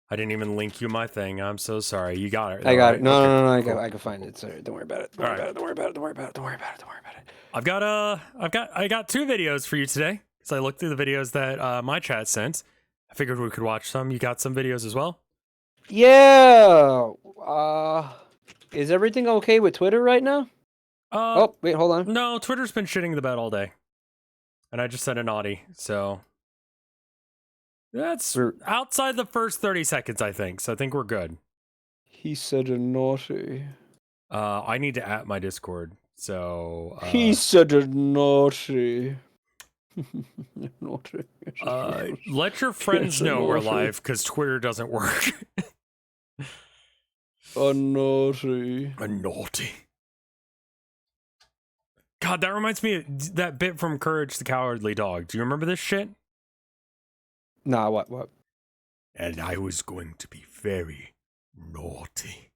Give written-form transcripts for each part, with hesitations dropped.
I didn't even link you my thing. I'm so sorry. You got it. I got it. No, okay, no, no, cool. I can find it. Sorry, don't worry about it. Don't worry about it. Don't worry about it. Don't worry about it. Don't worry about it. Don't worry about it. I got 2 videos for you today. So I looked through the videos that my chat sent. I figured we could watch some. You got some videos as well? Yeah. Is everything okay with Twitter right now? Oh, wait, hold on. No, Twitter's been shitting the bed all day. And I just sent a naughty, so that's outside the first 30 seconds, I think. So I think we're good. He said a naughty. I need to at my Discord, so... he said a naughty. Naughty. Let your friends know we're live, because Twitter doesn't work. A naughty. A naughty. God, that reminds me of that bit from Courage the Cowardly Dog. Do you remember this shit? Nah, what? And I was going to be very naughty.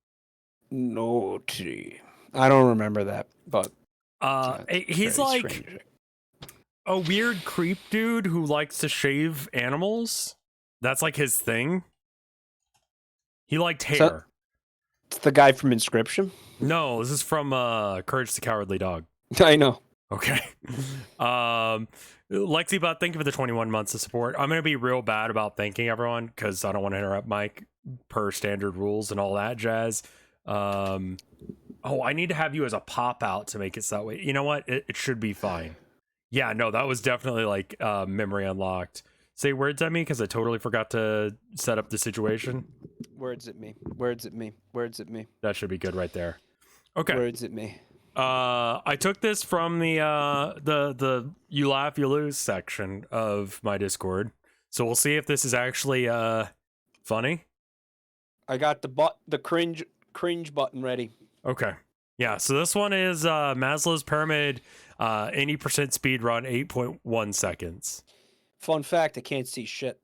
Naughty. I don't remember that, but... he's like strange. a weird creep dude who likes to shave animals. That's like his thing. He liked hair. It's the guy from Inscription? No, this is from Courage the Cowardly Dog. I know. Okay. LexiBot, thank you for the 21 months of support. I'm going to be real bad about thanking everyone because I don't want to interrupt Mike per standard rules and all that jazz. Oh, I need to have you as a pop-out to make it that way. You know what? It should be fine. Yeah, no, that was definitely like memory unlocked. Say words at me because I totally forgot to set up the situation. Words at me. Words at me. Words at me. That should be good right there. Okay. Words at me. I took this from the you laugh you lose section of my Discord, so we'll see if this is actually funny. I got the cringe button ready. Okay, yeah. So this one is Maslow's pyramid, 80% speed run, 8.1 seconds. Fun fact: I can't see shit.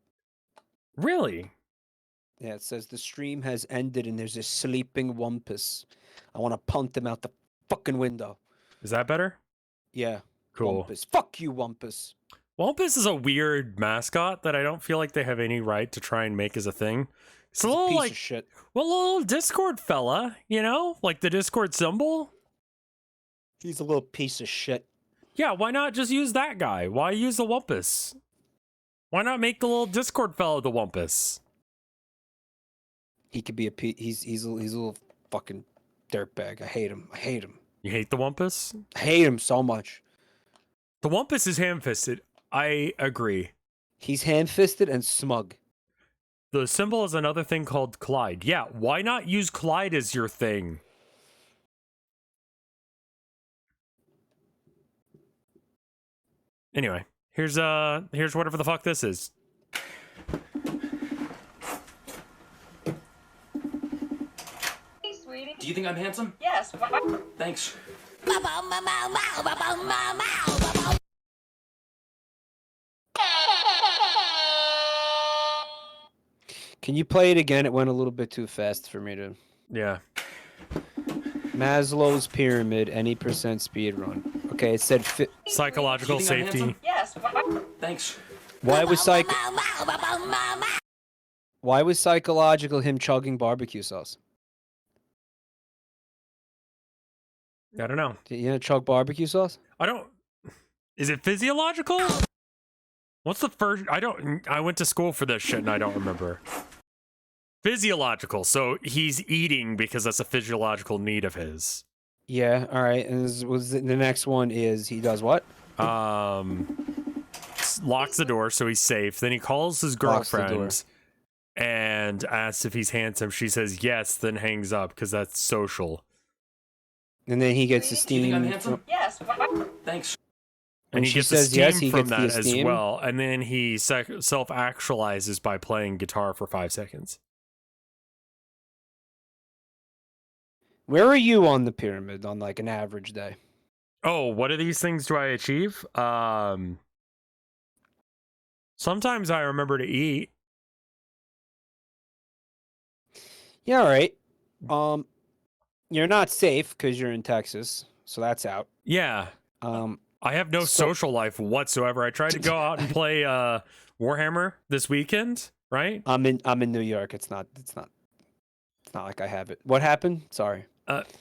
Really? Yeah, it says the stream has ended and there's a sleeping Wampus. I want to punt him out the fucking window. Is that better? Yeah. Cool. Wampus. Fuck you, Wampus. Wampus is a weird mascot that I don't feel like they have any right to try and make as a thing. It's a little piece like of shit. Well, a little Discord fella, you know, like the Discord symbol. He's a little piece of shit. Yeah, why not just use that guy? Why use the Wampus? Why not make the little Discord fellow the Wampus? He could be he's a little fucking dirtbag. I hate him. I hate him. You hate the Wampus? I hate him so much. The Wampus is ham-fisted. I agree. He's ham-fisted and smug. The symbol is another thing called Clyde. Yeah, why not use Clyde as your thing? Anyway, here's whatever the fuck this is. Do you think I'm handsome? Yes. Thanks. Can you play it again? It went a little bit too fast for me to... Yeah. Maslow's pyramid, any percent speed run. Okay, it said psychological safety. Yes. Thanks. Why was psychological him chugging barbecue sauce? I don't know. You gonna chug barbecue sauce? I don't... Is it physiological? What's the first... I went to school for this shit and I don't remember. Physiological. So he's eating because that's a physiological need of his. Yeah, all right. And the next one is he does what? Locks the door so he's safe. Then he calls his girlfriend and asks if he's handsome. She says yes, then hangs up because that's social. And then he gets the steam. Do you think I'm handsome? Yes. Thanks. And he she gets says the steam yes, he from gets the that as esteem. well. And then he self-actualizes by playing guitar for 5 seconds. Where are you on the pyramid on like an average day? Oh, what are these things do I achieve? Sometimes I remember to eat. Yeah, all right. You're not safe because you're in Texas, so that's out. Yeah. I have no social life whatsoever. I tried to go out and play Warhammer this weekend, right? I'm in New York. It's not like I have it. What happened? Sorry.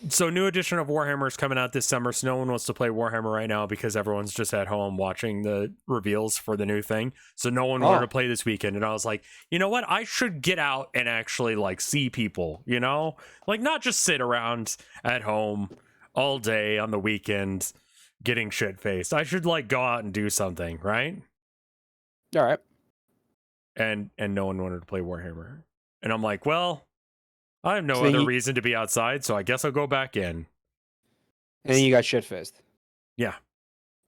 So new edition of Warhammer is coming out this summer, so no one wants to play Warhammer right now because everyone's just at home watching the reveals for the new thing. So no one wanted to play this weekend, and I was like, you know what? I should get out and actually like see people, you know? Like not just sit around at home all day on the weekend getting shit-faced. I should like go out and do something, right? All right. And no one wanted to play Warhammer. And I'm like, well, I have no So other reason to be outside, so I guess I'll go back in. And then you got shit-faced. Yeah.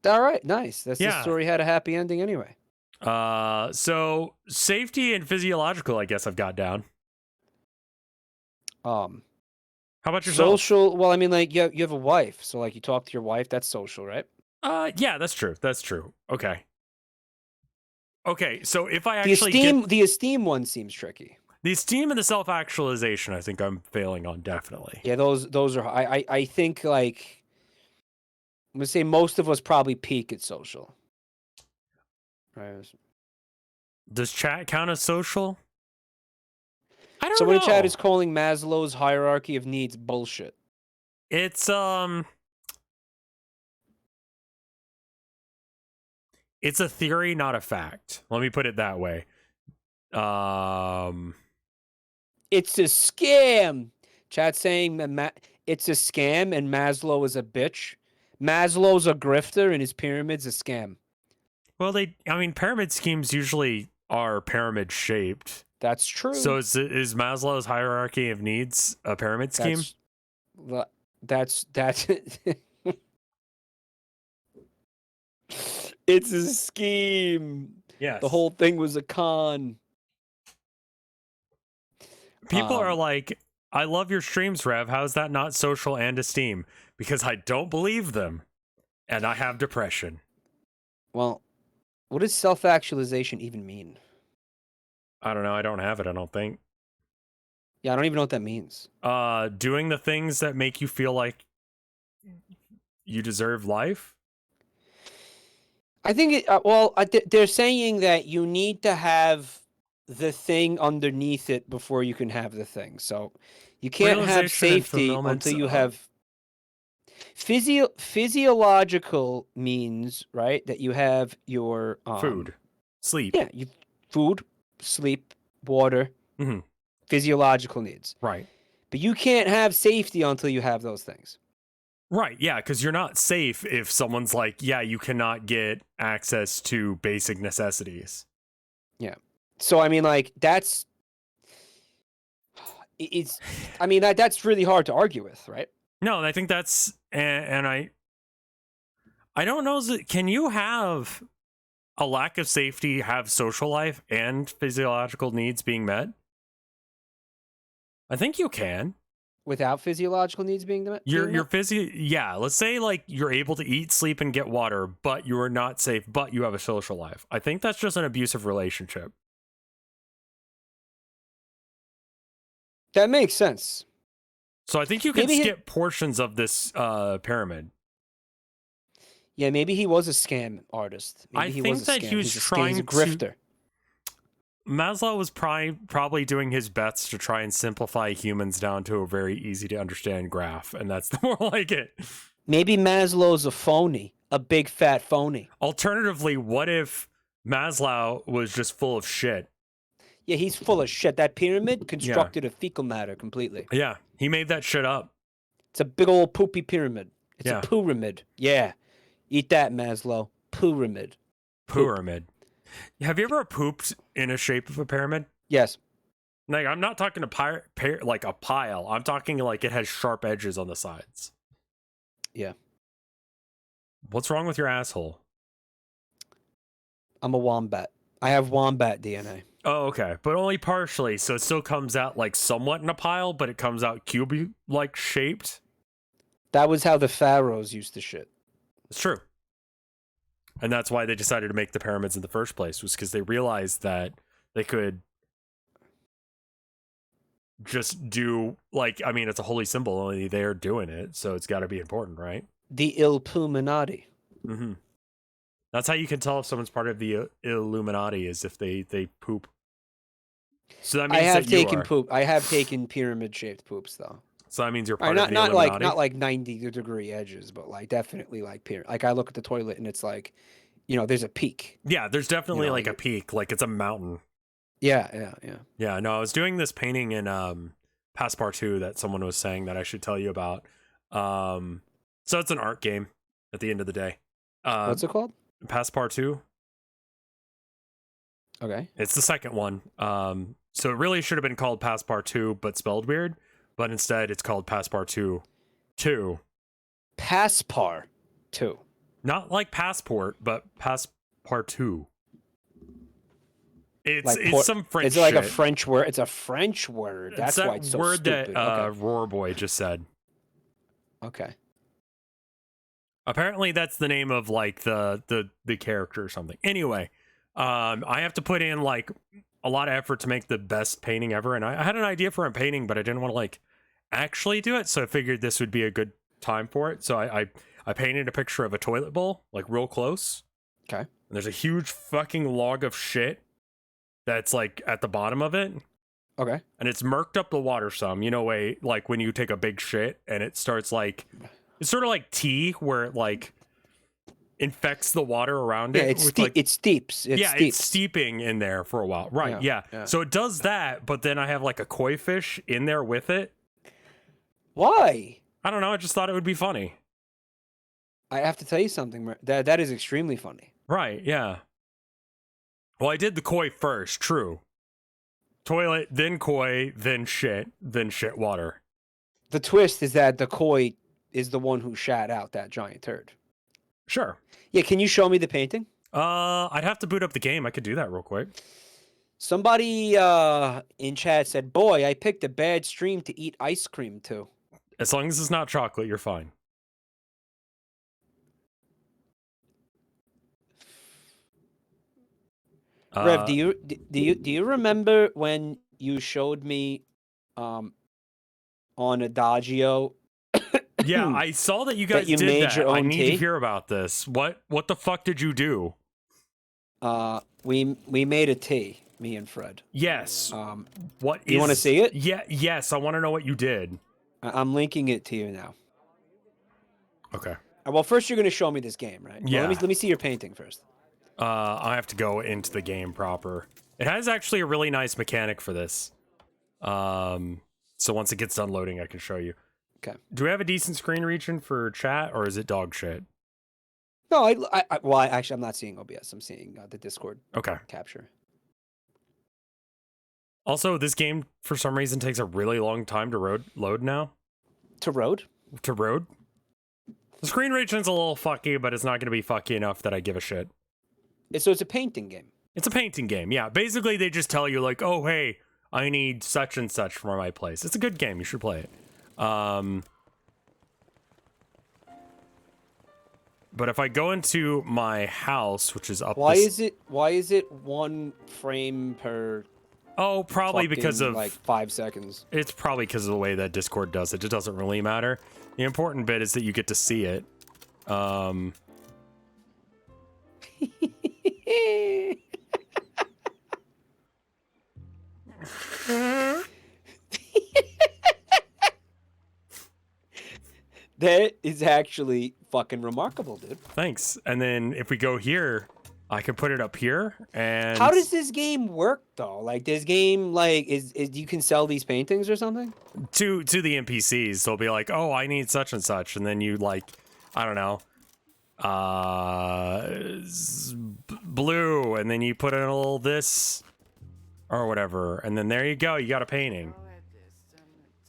All right, nice. The story had a happy ending anyway. So safety and physiological, I guess I've got down. How about yourself? Social, well, I mean, like, you have a wife, so, like, you talk to your wife, that's social, right? Yeah, that's true. That's true. Okay, so if I The actually the esteem one seems tricky. the esteem and the self-actualization, I think I'm failing on, definitely. Yeah, those are, I think, like, I'm gonna say most of us probably peak at social. Right. Does chat count as social? I don't know. Someone in chat is calling Maslow's hierarchy of needs bullshit. It's it's a theory, not a fact. Let me put it that way. It's a scam. Chat saying that it's a scam and Maslow is a bitch. Maslow's a grifter and his pyramid's a scam. Well, pyramid schemes usually are pyramid shaped. That's true. So is Maslow's hierarchy of needs a pyramid scheme? That's it's a scheme. Yes. The whole thing was a con. People are like, I love your streams, Rev. How's that not social and esteem? Because I don't believe them. And I have depression. Well, what does self-actualization even mean? I don't know. I don't have it, I don't think. Yeah, I don't even know what that means. Doing the things that make you feel like you deserve life? I think they're saying that you need to have the thing underneath it before you can have the thing. So you can't have safety until you have physiological means, right? That you have your food, sleep. Yeah, food, sleep, water, physiological needs. Right. But you can't have safety until you have those things. Right, yeah, because you're not safe if someone's like, yeah, you cannot get access to basic necessities. Yeah. So, I mean, like, that's really hard to argue with, right? No, I think that's, and I don't know, can you have a lack of safety, have social life, and physiological needs being met? I think you can. Without physiological needs being met? Yeah, let's say like you're able to eat, sleep, and get water, but you are not safe, but you have a social life. I think that's just an abusive relationship. That makes sense. So I think you can skip portions of this pyramid. Yeah, maybe he was a scam artist. Maybe I think that he was trying to grifter. Maslow was probably doing his best to try and simplify humans down to a very easy to understand graph, and that's more like it. Maybe Maslow's a phony, a big fat phony. Alternatively, what if Maslow was just full of shit? Yeah, he's full of shit. That pyramid constructed of fecal matter completely. Yeah, he made that shit up. It's a big old poopy pyramid. It's a pyramid. Yeah. Eat that, Maslow. Pyramid. Pyramid. Have you ever pooped in a shape of a pyramid? Yes. Like, I'm not talking like a pile. I'm talking like it has sharp edges on the sides. Yeah. What's wrong with your asshole? I'm a wombat. I have wombat DNA. Oh, okay. But only partially. So it still comes out like somewhat in a pile, but it comes out cube-like shaped. That was how the pharaohs used to shit. It's true. And that's why they decided to make the pyramids in the first place, was because they realized that they could just do, like, I mean, it's a holy symbol, only they're doing it, so it's got to be important, right? The Illuminati. Mm-hmm. That's how you can tell if someone's part of the Illuminati is if they poop. So that means I have that you taken are. poop. I have taken pyramid-shaped poops though. So that means you're All right, part of the not Illuminati. like 90-degree edges, but like definitely like pyramid. Like I look at the toilet and it's like, there's a peak. Yeah, there's definitely like a like peak, like it's a mountain. Yeah. Yeah, no, I was doing this painting in Passepartout that someone was saying that I should tell you about. So it's an art game at the end of the day. What's it called? Passepartout. Okay. It's the second one. So it really should have been called Passepartout, but spelled weird. But instead, it's called Passepartout 2. Passpar 2. Not like passport, but Passepartout. It's some French. Is it like a shit. French word? It's a French word. That's it's why it's so word stupid. that Roarboy just said. Okay. Apparently, that's the name of like the character or something. Anyway, I have to put in like a lot of effort to make the best painting ever, and I had an idea for a painting, but I didn't want to like actually do it, so I figured this would be a good time for it. So I painted a picture of a toilet bowl, like real close. Okay. And there's a huge fucking log of shit that's like at the bottom of it. Okay. And it's murked up the water some, like when you take a big shit and it starts like, it's sort of like tea where it like infects the water around it. It steeps. It's steeping in there for a while. Right. Yeah. So it does that, but then I have like a koi fish in there with it. Why? I don't know. I just thought it would be funny. I have to tell you something. That is extremely funny. Right. Yeah. Well, I did the koi first. True. Toilet, then koi, then shit water. The twist is that the koi is the one who shat out that giant turd. Sure. Yeah, can you show me the painting? I'd have to boot up the game. I could do that real quick. Somebody in chat said, "Boy, I picked a bad stream to eat ice cream too." As long as it's not chocolate, you're fine. Rev, do you remember when you showed me on Adagio? Yeah, I saw that you guys you did made that. your own I need tea? to hear about this. What the fuck did you do? We made a tea, me and Fred. Yes. What you want to see it? Yeah, yes, I want to know what you did. I'm linking it to you now. Okay. Well, first you're going to show me this game, right? Yeah. Well, let me see your painting first. I have to go into the game proper. It has actually a really nice mechanic for this. So once it gets done loading, I can show you. Okay. Do we have a decent screen region for chat, or is it dog shit? No, actually, I'm not seeing OBS. I'm seeing the Discord capture. Also, this game, for some reason, takes a really long time to load now. To road? To road? The screen region's a little fucky, but it's not going to be fucky enough that I give a shit. So it's a painting game? It's a painting game, yeah. Basically, they just tell you, like, oh, hey, I need such and such for my place. It's a good game. You should play it. But if I go into my house, which is up why is it one frame per probably because of like 5 seconds? It's probably because of the way that Discord does it. It doesn't really matter. The important bit is that you get to see it. That is actually fucking remarkable, dude. Thanks. And then if we go here, I can put it up here. And how does this game work though? Like this game, like is you can sell these paintings or something to the NPCs. They'll be like, oh, I need such and such, and then you like, I don't know, blue, and then you put in a little this or whatever, and then there you go. You got a painting.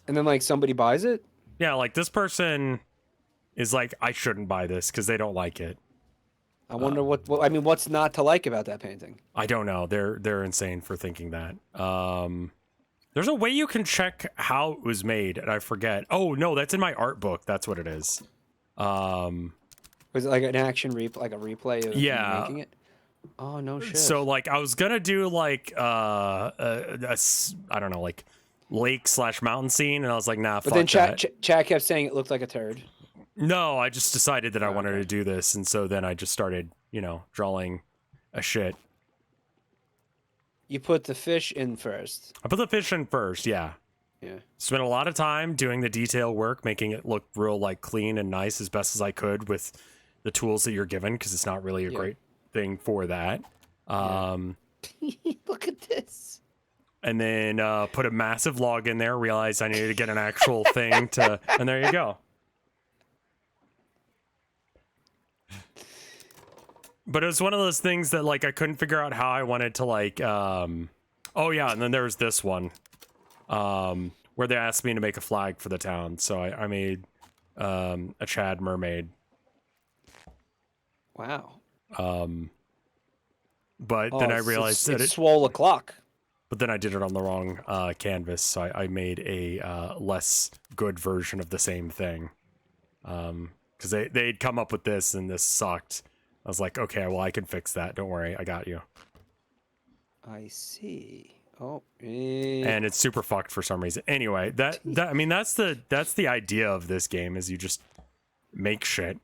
And then like somebody buys it. Yeah, like this person is like, I shouldn't buy this because they don't like it. I wonder what's not to like about that painting? I don't know. They're insane for thinking that. There's a way you can check how it was made, and I forget. Oh no, that's in my art book. That's what it is. Was it like an action like a replay of making it? Oh no shit. So like I was gonna do like I don't know, like lake/mountain scene, and I was like, nah. But then chat kept saying it looked like a turd. No, I just decided that I wanted to do this, and so then I just started, drawing a shit. You put the fish in first. I put the fish in first, yeah. Yeah. Spent a lot of time doing the detail work, making it look real, clean and nice as best as I could with the tools that you're given, because it's not really a great thing for that. Look at this. And then put a massive log in there, realized I needed to get an actual thing to, and there you go. But it was one of those things that, I couldn't figure out how I wanted to, oh, yeah, and then there was this one, where they asked me to make a flag for the town. So I made a Chad mermaid. Wow. But then I realized that it swole o'clock. But then I did it on the wrong canvas, so I made a less good version of the same thing. Because they'd come up with this, and this sucked. I was like, okay, well, I can fix that. Don't worry, I got you. I see. Oh, and it's super fucked for some reason. Anyway, that's the idea of this game, is you just make shit.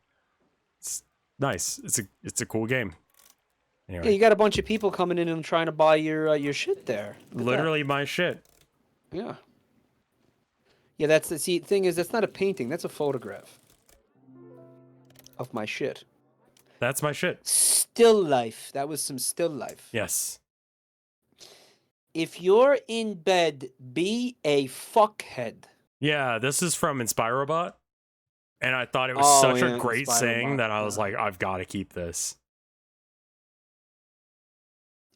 It's nice. It's a cool game. Anyway. Yeah, you got a bunch of people coming in and trying to buy your shit there. Literally my shit. Yeah. Yeah, thing is, that's not a painting. That's a photograph of my shit. That's my shit. Still life. That was some still life. Yes. If you're in bed, be a fuckhead. Yeah, this is from Inspirobot. And I thought it was such a great saying that I was like, I've got to keep this.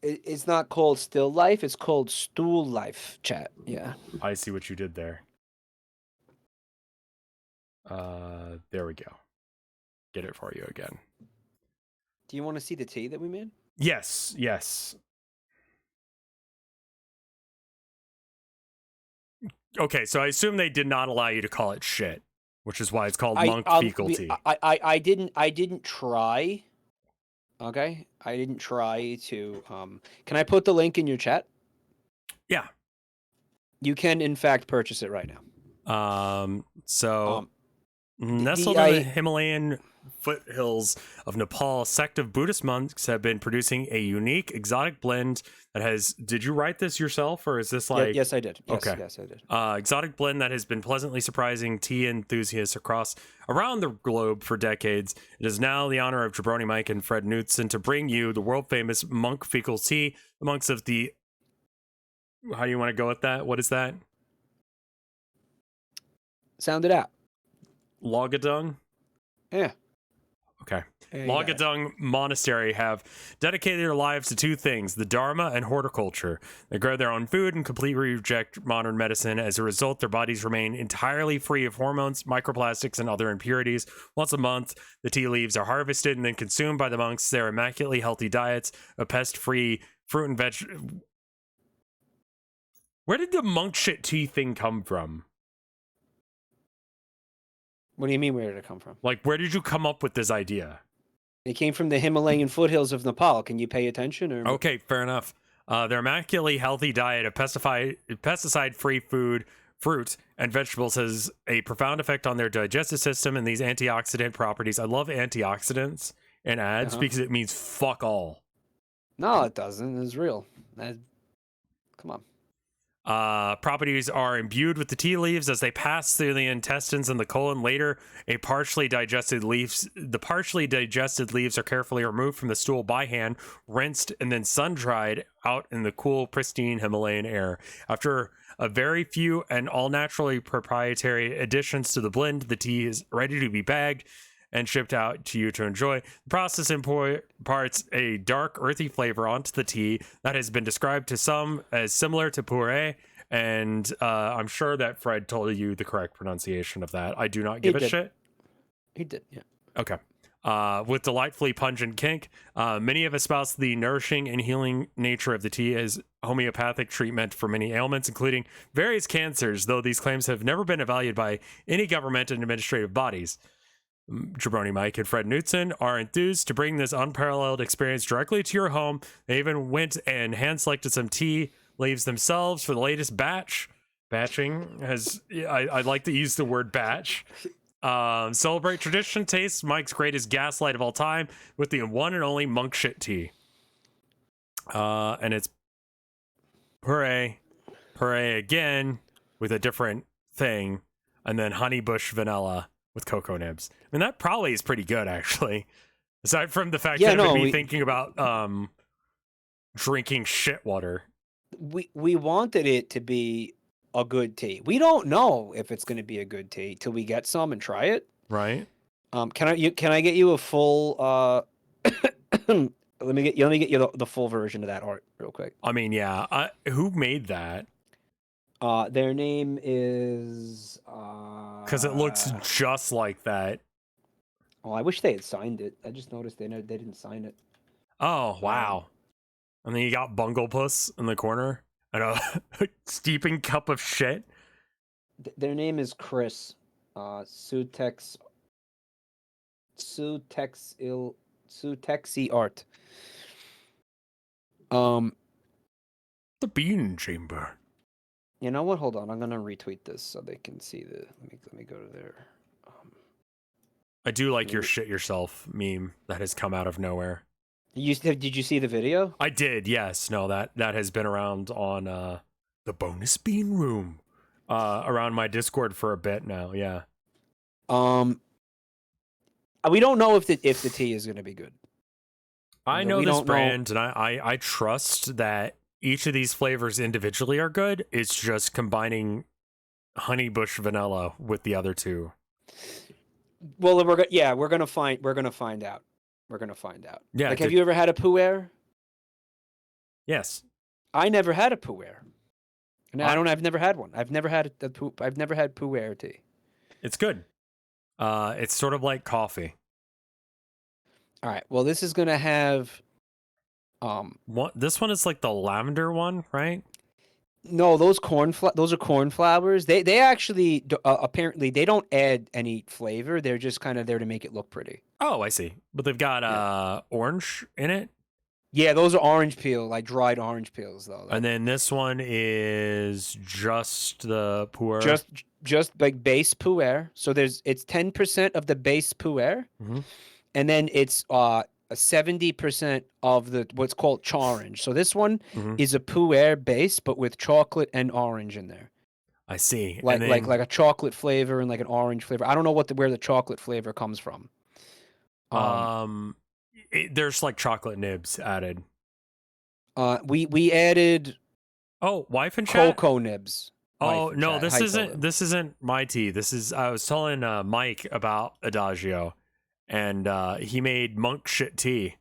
It's not called still life. It's called stool life, chat. Yeah. I see what you did there. There we go. Get it for you again. Do you want to see the tea that we made? Yes. Okay, so I assume they did not allow you to call it shit, which is why it's called monk fecal tea. I didn't try. Okay, I didn't try to. Can I put the link in your chat? Yeah, you can in fact purchase it right now. Nestled in the Himalayan foothills of Nepal, a sect of Buddhist monks have been producing a unique exotic blend that has... Did you write this yourself, or is this like... Yes, I did. Yes, I did. Exotic blend that has been pleasantly surprising tea enthusiasts around the globe for decades. It is now the honor of Jabroni Mike and Fred Knutson to bring you the world-famous monk fecal tea. The monks of the... How do you want to go with that? What is that? Sound it out. Logadung? Yeah. Okay. Logadung Monastery have dedicated their lives to two things, the Dharma and horticulture. They grow their own food and completely reject modern medicine. As a result, their bodies remain entirely free of hormones, microplastics, and other impurities. Once a month, the tea leaves are harvested and then consumed by the monks. Their immaculately healthy diets, a pest-free fruit and veg... Where did the monk shit tea thing come from? What do you mean, where did it come from? Like, where did you come up with this idea? It came from the Himalayan foothills of Nepal. Can you pay attention? Or... Okay, fair enough. Their immaculately healthy diet of pesticide-free food, fruit, and vegetables has a profound effect on their digestive system and these antioxidant properties. I love antioxidants in ads because it means fuck all. No, it doesn't. It's real. Come on. Properties are imbued with the tea leaves as they pass through the intestines and the colon. Later, the partially digested leaves are carefully removed from the stool by hand, rinsed, and then sun-dried out in the cool, pristine Himalayan air. After a very few and all naturally proprietary additions to the blend, the tea is ready to be bagged and shipped out to you to enjoy. The process imparts a dark, earthy flavor onto the tea that has been described to some as similar to puree, and I'm sure that Fred told you the correct pronunciation of that. I do not give a shit. He did, yeah. Okay. With delightfully pungent kink, many have espoused the nourishing and healing nature of the tea as homeopathic treatment for many ailments, including various cancers, though these claims have never been evaluated by any government and administrative bodies. Jabroni Mike and Fred Knutson are enthused to bring this unparalleled experience directly to your home. They even went and hand-selected some tea leaves themselves for the latest batch. Batching has... I like to use the word batch. Celebrate tradition, taste Mike's greatest gaslight of all time with the one and only monk shit tea. And it's puree again with a different thing, and then honey bush vanilla with cocoa nibs. I mean, that probably is pretty good, actually. Aside from the fact that it made me thinking about drinking shit water. We wanted it to be a good tea. We don't know if it's going to be a good tea till we get some and try it. Right. Can I get you a full let me get you the full version of that art real quick. I mean, yeah. Who made that? Their name is because it looks just like that. Oh, I wish they had signed it. I just noticed they didn't sign it. Oh, wow. And then you got Bunglepuss in the corner and a steeping cup of shit. Their name is Chris. Sutexi Art. The Bean Chamber. You know what? Hold on. I'm gonna retweet this so they can see the. Let me go to their. I do like your shit yourself meme that has come out of nowhere. Did you see the video? I did. Yes. No. That has been around on the bonus bean room, around my Discord for a bit now. Yeah. We don't know if the tea is gonna be good. I know this brand, and I trust that each of these flavors individually are good. It's just combining honey bush vanilla with the other two. Well, we're gonna find out. We're gonna find out. Yeah. Like, have you ever had a pu'er? Yes. I never had a pu'er. No, I've never had one. I've never had pu'er tea. It's good. It's sort of like coffee. All right. Well, this is gonna have. This one is like the lavender one, right? No, those are cornflowers. They actually apparently they don't add any flavor. They're just kind of there to make it look pretty. Oh, I see. But they've got orange in it. Yeah, those are orange peel, like dried orange peels, though. And then this one is just the pu'er. Just like base pu'er. So it's 10% of the base pu'er, and then it's 70% of the what's called chorange. So this one is a pu'er base, but with chocolate and orange in there. I see. Like a chocolate flavor and like an orange flavor. I don't know where the chocolate flavor comes from. There's like chocolate nibs added. We added. Oh, wife and chat? Cocoa nibs. Oh no, this isn't my tea. This is I was telling Mike about Adagio, and he made monk shit tea.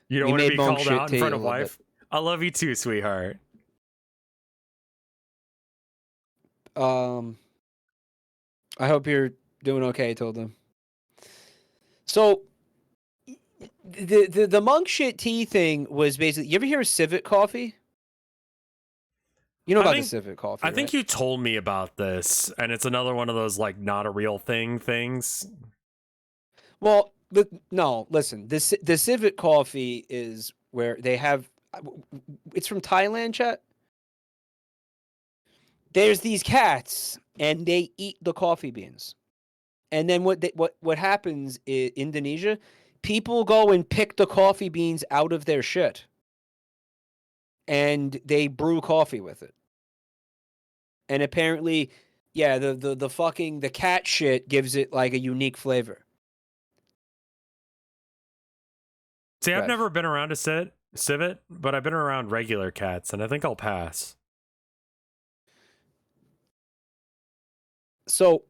You don't want to be called out in front of wife? I love you too, sweetheart. I hope you're doing okay, told them. So the monk shit tea thing was basically, you ever hear of civet coffee? You know about the civet coffee, I think you told me about this, and it's another one of those like not a real things. Well, no, listen. The civet coffee is where they have. It's from Thailand, chat. There's these cats, and they eat the coffee beans, and then what happens in Indonesia? People go and pick the coffee beans out of their shit, and they brew coffee with it. And apparently, yeah, the cat shit gives it like a unique flavor. See, I've never been around a civet, but I've been around regular cats, and I think I'll pass. So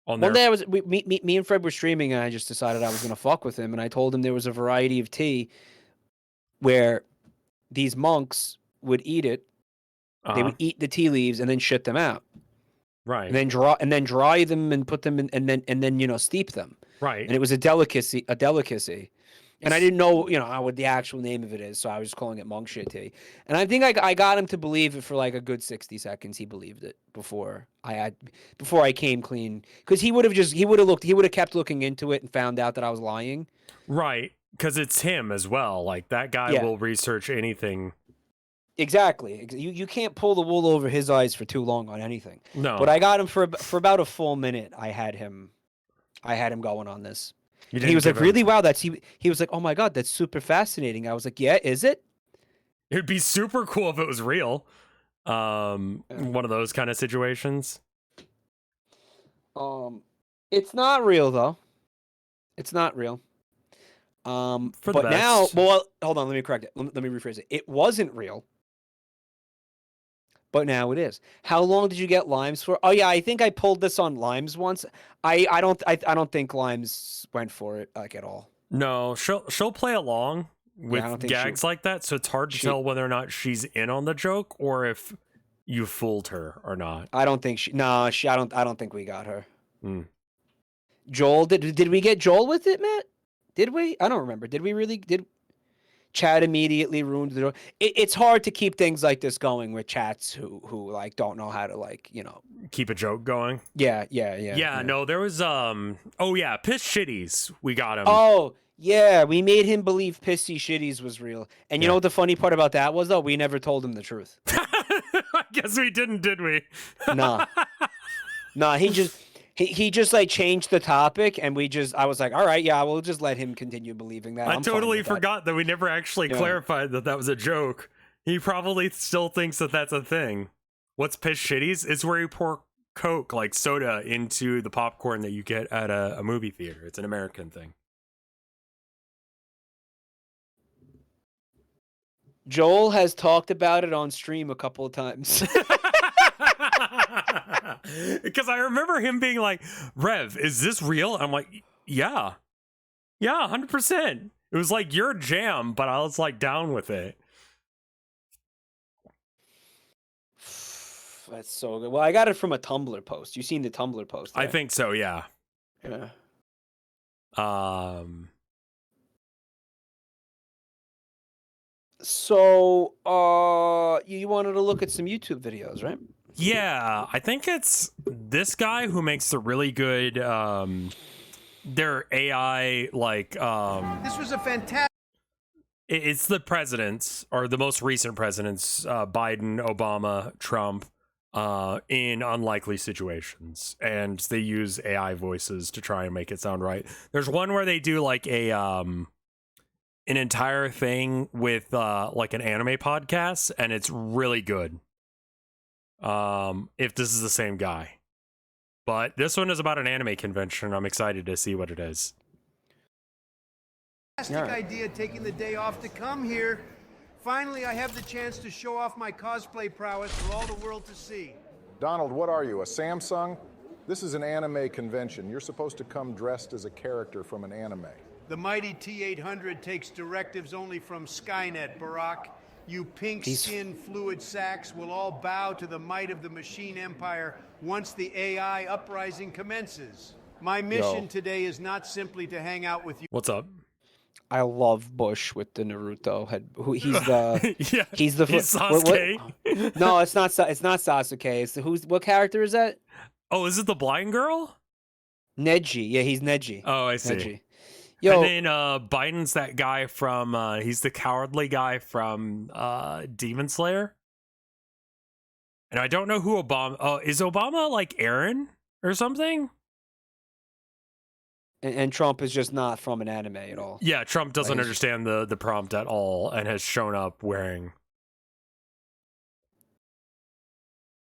one day me and Fred were streaming, and I just decided I was gonna fuck with him, and I told him there was a variety of tea where these monks would eat it. They would eat the tea leaves and then shit them out. Right. And then dry them and put them in, and then steep them. Right. And it was a delicacy. And I didn't know, what the actual name of it is, so I was just calling it monk shit tea. And I think I got him to believe it for like a good 60 seconds. He believed it before I came clean, because he would have kept looking into it and found out that I was lying. Right, because it's him as well. Like, that guy will research anything. Exactly. You can't pull the wool over his eyes for too long on anything. No. But I got him for about a full minute. I had him going on this. And he was like, "Really? Wow, that's he was like, "Oh my god, that's super fascinating." I was like, "Yeah, is it?" It'd be super cool if it was real. One of those kind of situations. It's not real though. It's not real. For the but best. now, well, hold on, let me correct it. Let me rephrase it. It wasn't real. But now it is. How long did you get Limes for? Oh yeah, I think I pulled this on Limes once. I don't think Limes went for it like at all. No, she'll play along with gags like that, so it's hard to tell whether or not she's in on the joke or if you fooled her or not. I don't think I don't think we got her. Joel, did we get Joel with it, Matt? Did we? I don't remember. Did we really? Did Chad immediately ruined the door? It's hard to keep things like this going with chats who like don't know how to like, keep a joke going. Yeah. No, there was oh yeah, Piss Shitties. We got him. Oh yeah, we made him believe Pissy Shitties was real. And you know what the funny part about that was though? We never told him the truth. I guess we didn't, did we? Nah, he just like changed the topic, and I was like, all right, yeah, we'll just let him continue believing that. I totally forgot that we never actually clarified that was a joke. He probably still thinks that that's a thing. What's Piss Shitties? It's where you pour Coke, like soda, into the popcorn that you get at a movie theater. It's an American thing. Joel has talked about it on stream a couple of times. Because I remember him being like, Rev, is this real? I'm like, yeah, 100%. It was like your jam, but I was like down with it. That's so good. Well, I got it from a Tumblr post. You seen the Tumblr post? Right? I think so, yeah. Yeah. So, you wanted to look at some YouTube videos, right? Yeah, I think it's this guy who makes the really good, their AI, like, This was a fantastic... It's the presidents, or the most recent presidents, Biden, Obama, Trump, in unlikely situations. And they use AI voices to try and make it sound right. There's one where they do, like, an entire thing with, like, an anime podcast, and it's really good. If this is the same guy. But this one is about an anime convention. I'm excited to see what it is. Fantastic idea, taking the day off to come here. Finally, I have the chance to show off my cosplay prowess for all the world to see. Donald, what are you, a Samsung? This is an anime convention. You're supposed to come dressed as a character from an anime. The mighty T-800 takes directives only from Skynet, Barack. You pink-skinned fluid sacks will all bow to the might of the machine empire once the AI uprising commences. My mission today is not simply to hang out with you. What's up? I love Bush with the Naruto head. He's the he's Sasuke. What? No, it's not. It's not Sasuke. It's what character is that? Oh, is it the blind girl? Neji. Yeah, he's Neji. Oh, I see. Neji. Yo, and then Biden's that guy from he's the cowardly guy from Demon Slayer. And I don't know who Obama. Oh, is Obama like Aaron or something? And Trump is just not from an anime at all. Yeah, Trump doesn't understand the prompt at all and has shown up wearing.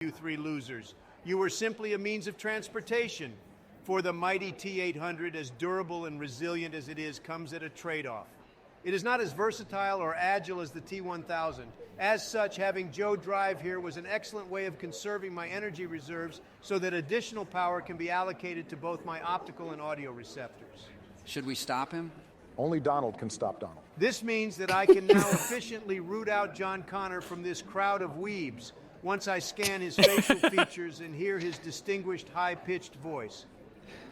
You three losers. You were simply a means of transportation. For the mighty T-800, as durable and resilient as it is, comes at a trade-off. It is not as versatile or agile as the T-1000. As such, having Joe drive here was an excellent way of conserving my energy reserves so that additional power can be allocated to both my optical and audio receptors. Should we stop him? Only Donald can stop Donald. This means that I can now efficiently root out John Connor from this crowd of weebs once I scan his facial features and hear his distinguished high-pitched voice.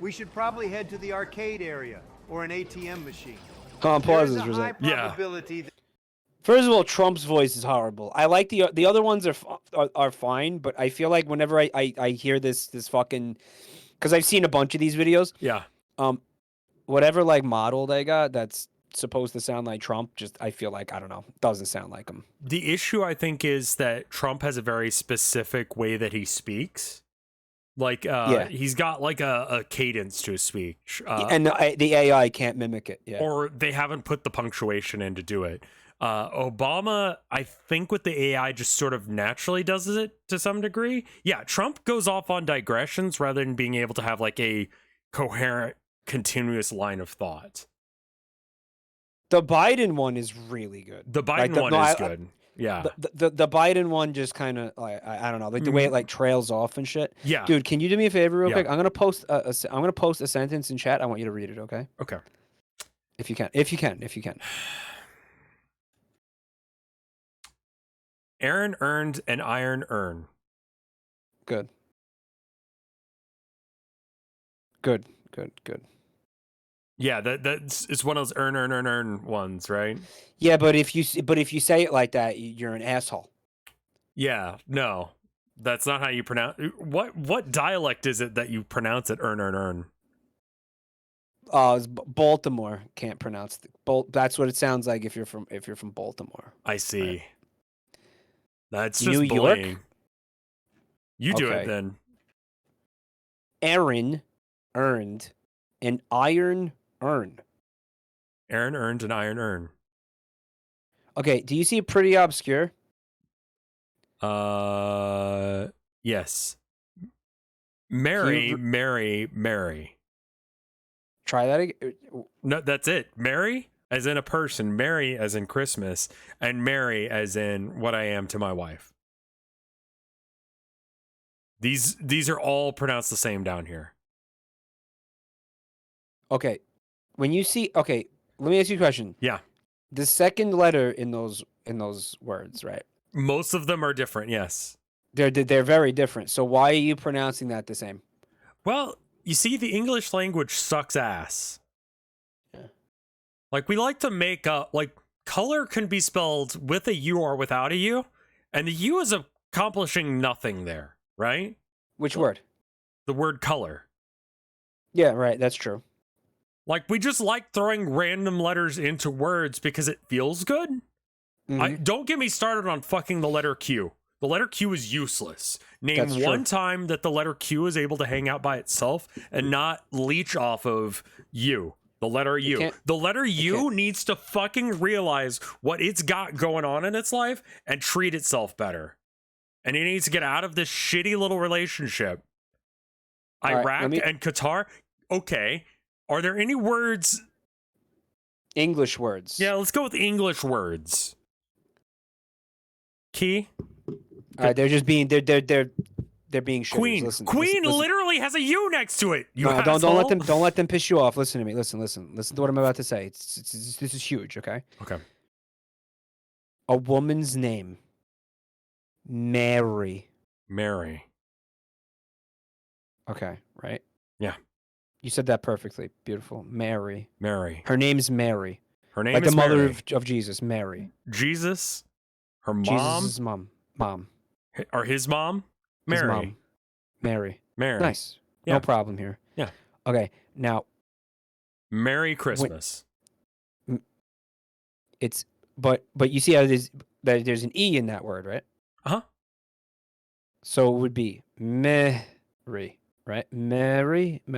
We should probably head to the arcade area or an ATM machine. Pause this for a second. Yeah. First of all, Trump's voice is horrible. I like the other ones are fine, but I feel like whenever I hear this fucking, because I've seen a bunch of these videos. Yeah. Whatever like model they got, that's supposed to sound like Trump. Just I feel like I don't know, doesn't sound like him. The issue I think is that Trump has a very specific way that he speaks. Like he's got like a cadence to his speech, and the AI can't mimic it. Yeah, or they haven't put the punctuation in to do it. Obama, I think with the AI just sort of naturally does it to some degree. Yeah, Trump goes off on digressions rather than being able to have like a coherent, continuous line of thought. The Biden one is really good. The Biden one is good. Yeah. The Biden one just kind of like I don't know, like the way it like trails off and shit. Yeah. Dude, can you do me a favor real quick? I'm gonna post a sentence in chat. I want you to read it, okay? Okay. If you can. Aaron earned an iron urn. Good. Yeah, it's one of those earn ones, right? Yeah, but if you say it like that, you're an asshole. Yeah, no, that's not how you pronounce. What dialect is it that you pronounce it earn? It's Baltimore. Can't pronounce that's what it sounds like if you're from Baltimore. I see. Right. That's just New bullying. York? You do it then. Aaron earned an iron urn. Aaron earned an iron urn. Okay, do you see pretty obscure? Yes. Mary. Try that again. No, that's it. Mary as in a person, Mary as in Christmas, and Mary as in what I am to my wife. These are all pronounced the same down here. Okay. When you see let me ask you a question. Yeah. The second letter in those words, right? Most of them are different, yes. They're very different. So why are you pronouncing that the same? Well, you see, the English language sucks ass. Yeah. Like, we like to make up, like, color can be spelled with a U or without a U, and the U is accomplishing nothing there, right? Which word? The word color. Yeah, right. That's true. Like, we just like throwing random letters into words because it feels good. Mm-hmm. Don't get me started on fucking the letter Q. The letter Q is useless. Name one time that the letter Q is able to hang out by itself and not leech off of U. The letter U. The letter U needs to fucking realize what it's got going on in its life and treat itself better. And it needs to get out of this shitty little relationship. Iraq and Qatar. Okay. Are there any words? English words. Yeah, let's go with English words. Key. They're just being they're being shitters. Queen. Queen literally has a U next to it. You asshole. Don't let them piss you off. Listen to me. Listen to what I'm about to say. This is huge. Okay. Okay. A woman's name. Mary. Okay. Right. Yeah. You said that perfectly. Beautiful. Mary. Her name's Mary. Her name like is the mother Mary. of Jesus. Mary. Jesus. Her mom. Jesus' mom. Or his mom. Mary. His mom. Mary. Nice. Yeah. No problem here. Yeah. Okay. Now. Merry Christmas. But you see how there's an E in that word, right? Uh-huh. So it would be Mary, right? Mary.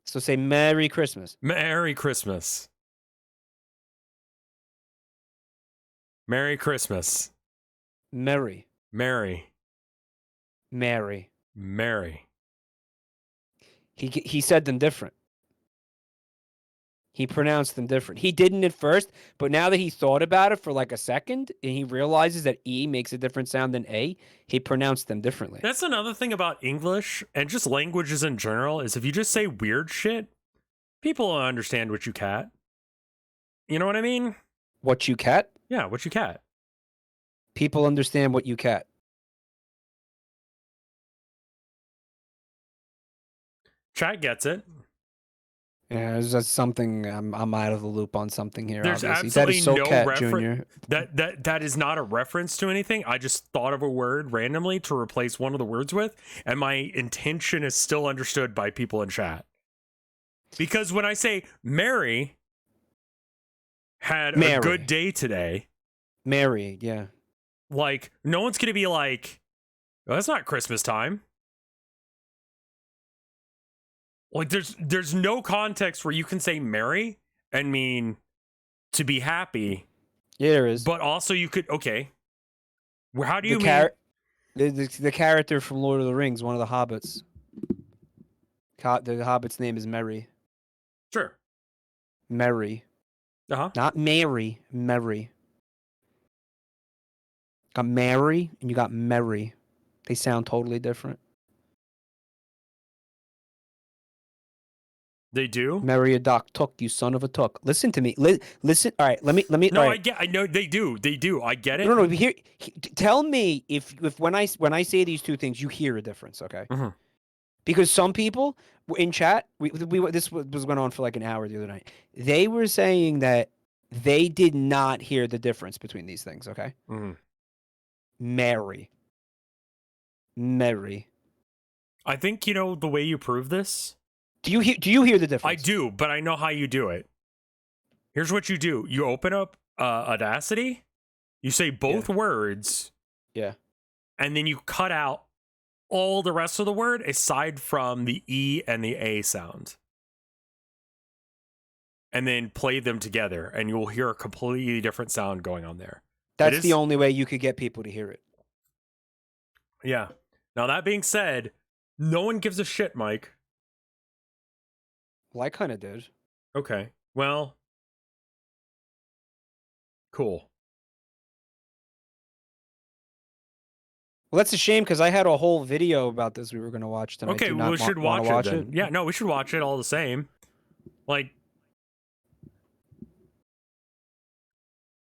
So say Merry Christmas. Merry Christmas. Merry Christmas. Mary. He said them different. He pronounced them different. He didn't at first, but now that he thought about it for like a second and he realizes that E makes a different sound than A, he pronounced them differently. That's another thing about English and just languages in general is if you just say weird shit, people will understand what you cat. You know what I mean? What you cat? Yeah, what you cat. People understand what you cat. Chat gets it. Yeah, that's something I'm out of the loop on something here. There's Obviously, that absolutely is so no Cat reference. Junior. That is not a reference to anything. I just thought of a word randomly to replace one of the words with, and my intention is still understood by people in chat. Because when I say Mary had a good day today, Mary, yeah. like no one's gonna be like, well, that's not Christmas time. Like there's no context where you can say Mary and mean to be happy. Yeah, there is. But also you could, okay. Well, how do you mean? mean? The character from Lord of the Rings, one of the hobbits. The hobbit's name is Merry. Sure. Merry. Uh-huh. Not Mary. Merry. Got Mary and you got Merry. They sound totally different. They do? Marry a doc tuck, you son of a tuck. Listen to me. Listen. All right. Let me. No, right. I know they do. They do. I get it. No. Tell me if when I say these two things, you hear a difference. Okay. Mm-hmm. Because some people in chat, this was going on for like an hour the other night. They were saying that they did not hear the difference between these things. Okay. Mm-hmm. Mary. I think you know the way you prove this. Do you hear the difference? I do, but I know how you do it. Here's what you do. You open up Audacity, you say both words. Yeah. And then you cut out all the rest of the word aside from the E and the A sound. And then play them together and you'll hear a completely different sound going on there. That's the only way you could get people to hear it. Yeah. Now that being said, no one gives a shit, Mike. Well, I kind of did. Okay. Well, cool. Well, that's a shame because I had a whole video about this we were going to watch tonight. Okay, we should watch it then. Yeah, no, we should watch it all the same. Like,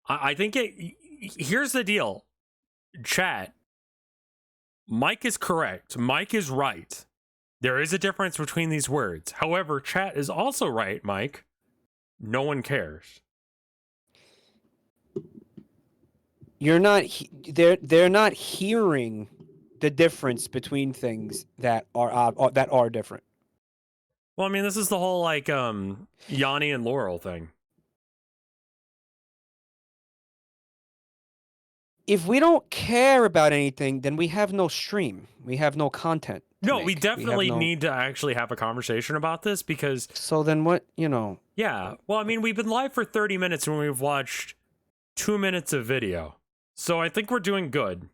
I think here's the deal. Chat. Mike is correct. Mike is right. There is a difference between these words. However, chat is also right, Mike. No one cares. You're not. They're not hearing the difference between things that are different. Well, I mean, this is the whole like Yanni and Laurel thing. If we don't care about anything, then we have no stream. We have no content. No, we definitely need to actually have a conversation about this because... So then what, Yeah, well, I mean, we've been live for 30 minutes and we've watched 2 minutes of video. So I think we're doing good.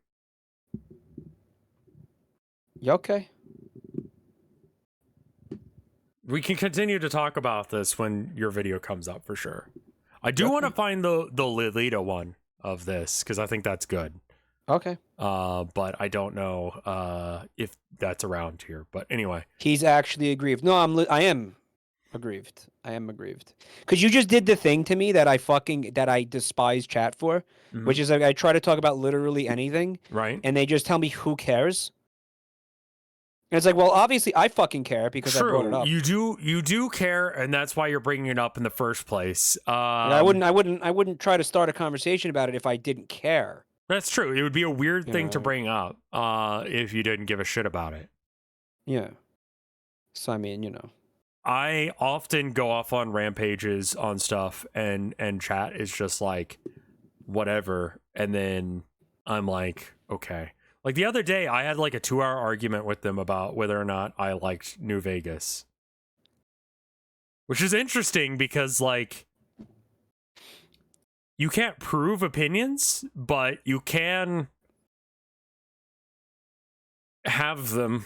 You okay? We can continue to talk about this when your video comes up for sure. I do want to find the Lolita one of this because I think that's good. Okay. But I don't know if that's around here. But anyway, he's actually aggrieved. No, I am aggrieved. I am aggrieved because you just did the thing to me that I despise chat for, which is like I try to talk about literally anything, right? And they just tell me who cares. And it's like, well, obviously I fucking care because I brought it up. You do care, and that's why you're bringing it up in the first place. I wouldn't try to start a conversation about it if I didn't care. That's true. It would be a weird thing to bring up if you didn't give a shit about it. Yeah. So I mean, I often go off on rampages on stuff, and chat is just like, whatever, and then I'm like, okay. Like the other day, I had like a 2-hour argument with them about whether or not I liked New Vegas. Which is interesting because, like, you can't prove opinions, but you can have them.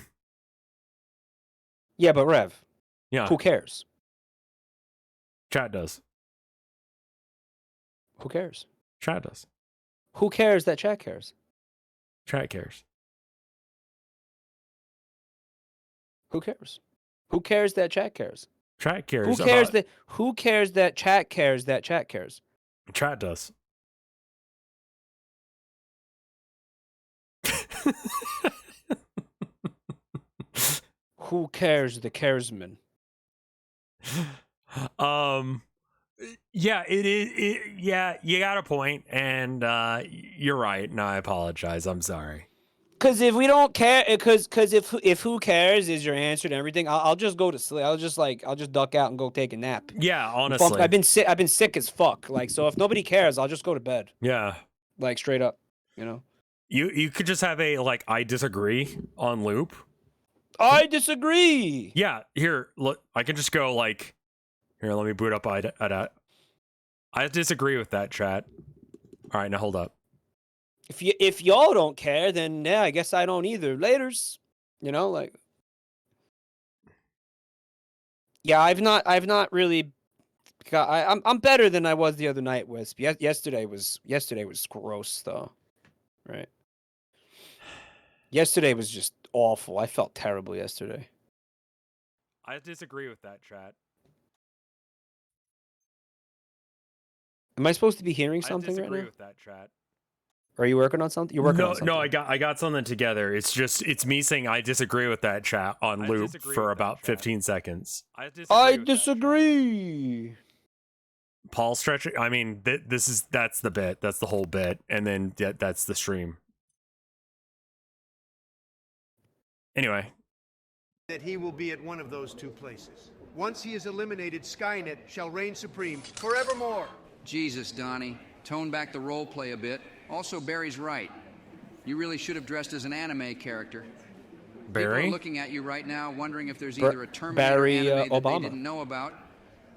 Yeah, but Rev. Yeah. Who cares? Chat does. Who cares? Chat does. Who cares that chat cares? Chat cares. Who cares? Who cares that chat cares? Chat cares. Who cares that chat cares that chat cares? Chat does. Who cares the caresman? Yeah, yeah, you got a point, and you're right. No, I apologize. I'm sorry. Because if we don't care, because if who cares is your answer to everything, I'll just go to sleep. I'll just duck out and go take a nap. Yeah, honestly, I've been sick as fuck. Like, so if nobody cares, I'll just go to bed. Yeah, like straight up, you know. You could just have a like I disagree on loop. I disagree. Yeah, here, look, I can just go like, here, let me boot up I disagree with that, chat. All right, now hold up. If y'all don't care, then yeah, I guess I don't either. Laters, you know, like. Yeah, I've not really. I'm better than I was the other night. Wisp. Yesterday was gross though, right? Yesterday was just awful. I felt terrible yesterday. I disagree with that, chat. Am I supposed to be hearing something right now? I disagree with that, chat. Are you working on something? You're working on something. No, I got something together. It's me saying I disagree with that, chat, on loop for about 15 seconds. I disagree. Paul stretching. I mean, that's the bit. That's the whole bit, and then that's the stream. Anyway, that he will be at one of those two places. Once he is eliminated, Skynet shall reign supreme forevermore. Jesus, Donnie. Tone back the role play a bit. Also, Barry's right. You really should have dressed as an anime character. Barry? People are looking at you right now, wondering if there's either a Terminator anime that they didn't know about,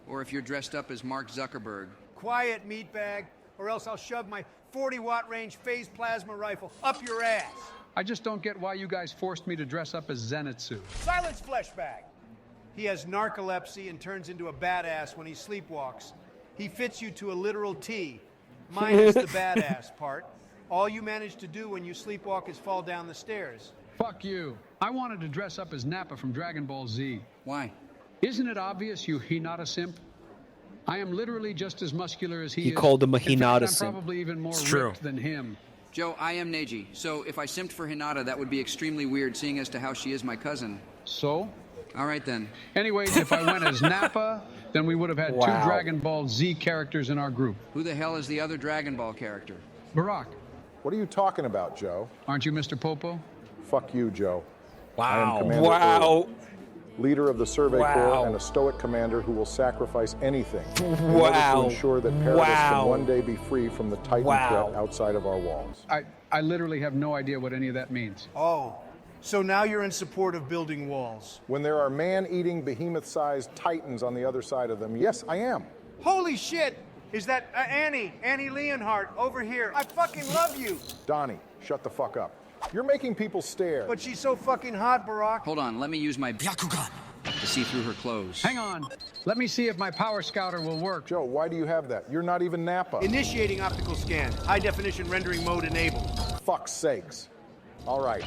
or if you're dressed up as Mark Zuckerberg. Quiet, meatbag, or else I'll shove my 40-watt range phase plasma rifle up your ass. I just don't get why you guys forced me to dress up as Zenitsu. Silence, fleshbag. He has narcolepsy and turns into a badass when he sleepwalks. He fits you to a literal T, minus the badass part. All you manage to do when you sleepwalk is fall down the stairs. Fuck you. I wanted to dress up as Nappa from Dragon Ball Z. Why? Isn't it obvious, you Hinata simp? I am literally just as muscular as he is. He called him a Hinata simp. I'm probably even more ripped than him. Joe, I am Neji, so if I simped for Hinata, that would be extremely weird, seeing as to how she is my cousin. So? All right, then. Anyways, if I went as Nappa, then we would have had two Dragon Ball Z characters in our group. Who the hell is the other Dragon Ball character? Barack. What are you talking about, Joe? Aren't you Mr. Popo? Fuck you, Joe. Wow. I am Commander Earl, leader of the Survey Corps and a stoic commander who will sacrifice anything in order to ensure that Paradis can one day be free from the Titan threat outside of our walls. I literally have no idea what any of that means. Oh, so now you're in support of building walls. When there are man-eating, behemoth-sized Titans on the other side of them, yes, I am. Holy shit! Is that Annie Leonhardt over here? I fucking love you! Donnie, shut the fuck up. You're making people stare. But she's so fucking hot, Barack. Hold on, let me use my Byakugan to see through her clothes. Hang on. Let me see if my power scouter will work. Joe, why do you have that? You're not even Nappa. Initiating optical scan. High-definition rendering mode enabled. Fuck's sakes. All right.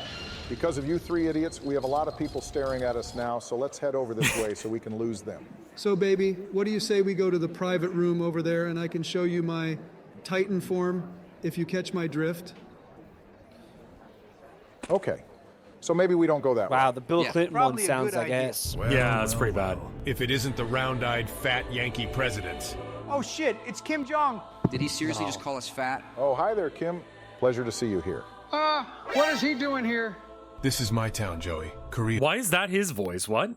Because of you three idiots, we have a lot of people staring at us now, so let's head over this way so we can lose them. So, baby, what do you say we go to the private room over there and I can show you my Titan form if you catch my drift? Okay. So maybe we don't go that way. Wow, the Bill Clinton one sounds like ass. Well, yeah, that's pretty bad. If it isn't the round-eyed fat Yankee president. Oh shit, it's Kim Jong. Did he seriously just call us fat? Oh, hi there, Kim. Pleasure to see you here. What is he doing here? This is my town, Joey. Korea. Why is that his voice? What?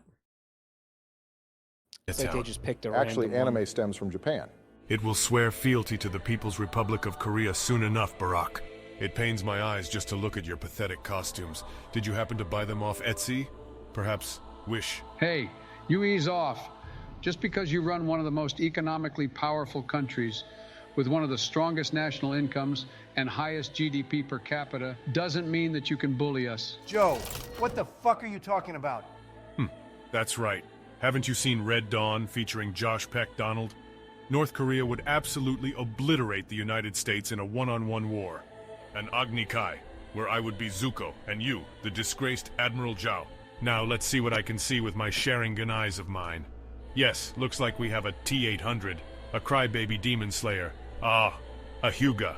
It's like they just picked a Actually, random anime one. stems from Japan. It will swear fealty to the People's Republic of Korea soon enough, Barack. It pains my eyes just to look at your pathetic costumes. Did you happen to buy them off Etsy? Perhaps Wish? Hey, you ease off. Just because you run one of the most economically powerful countries with one of the strongest national incomes and highest GDP per capita doesn't mean that you can bully us. Joe, what the fuck are you talking about? That's right. Haven't you seen Red Dawn featuring Josh Peck Donald? North Korea would absolutely obliterate the United States in a one-on-one war. An Agni Kai, where I would be Zuko, and you, the disgraced Admiral Zhao. Now let's see what I can see with my Sharingan eyes of mine. Yes, looks like we have a T-800, a crybaby demon slayer, a Hyuga,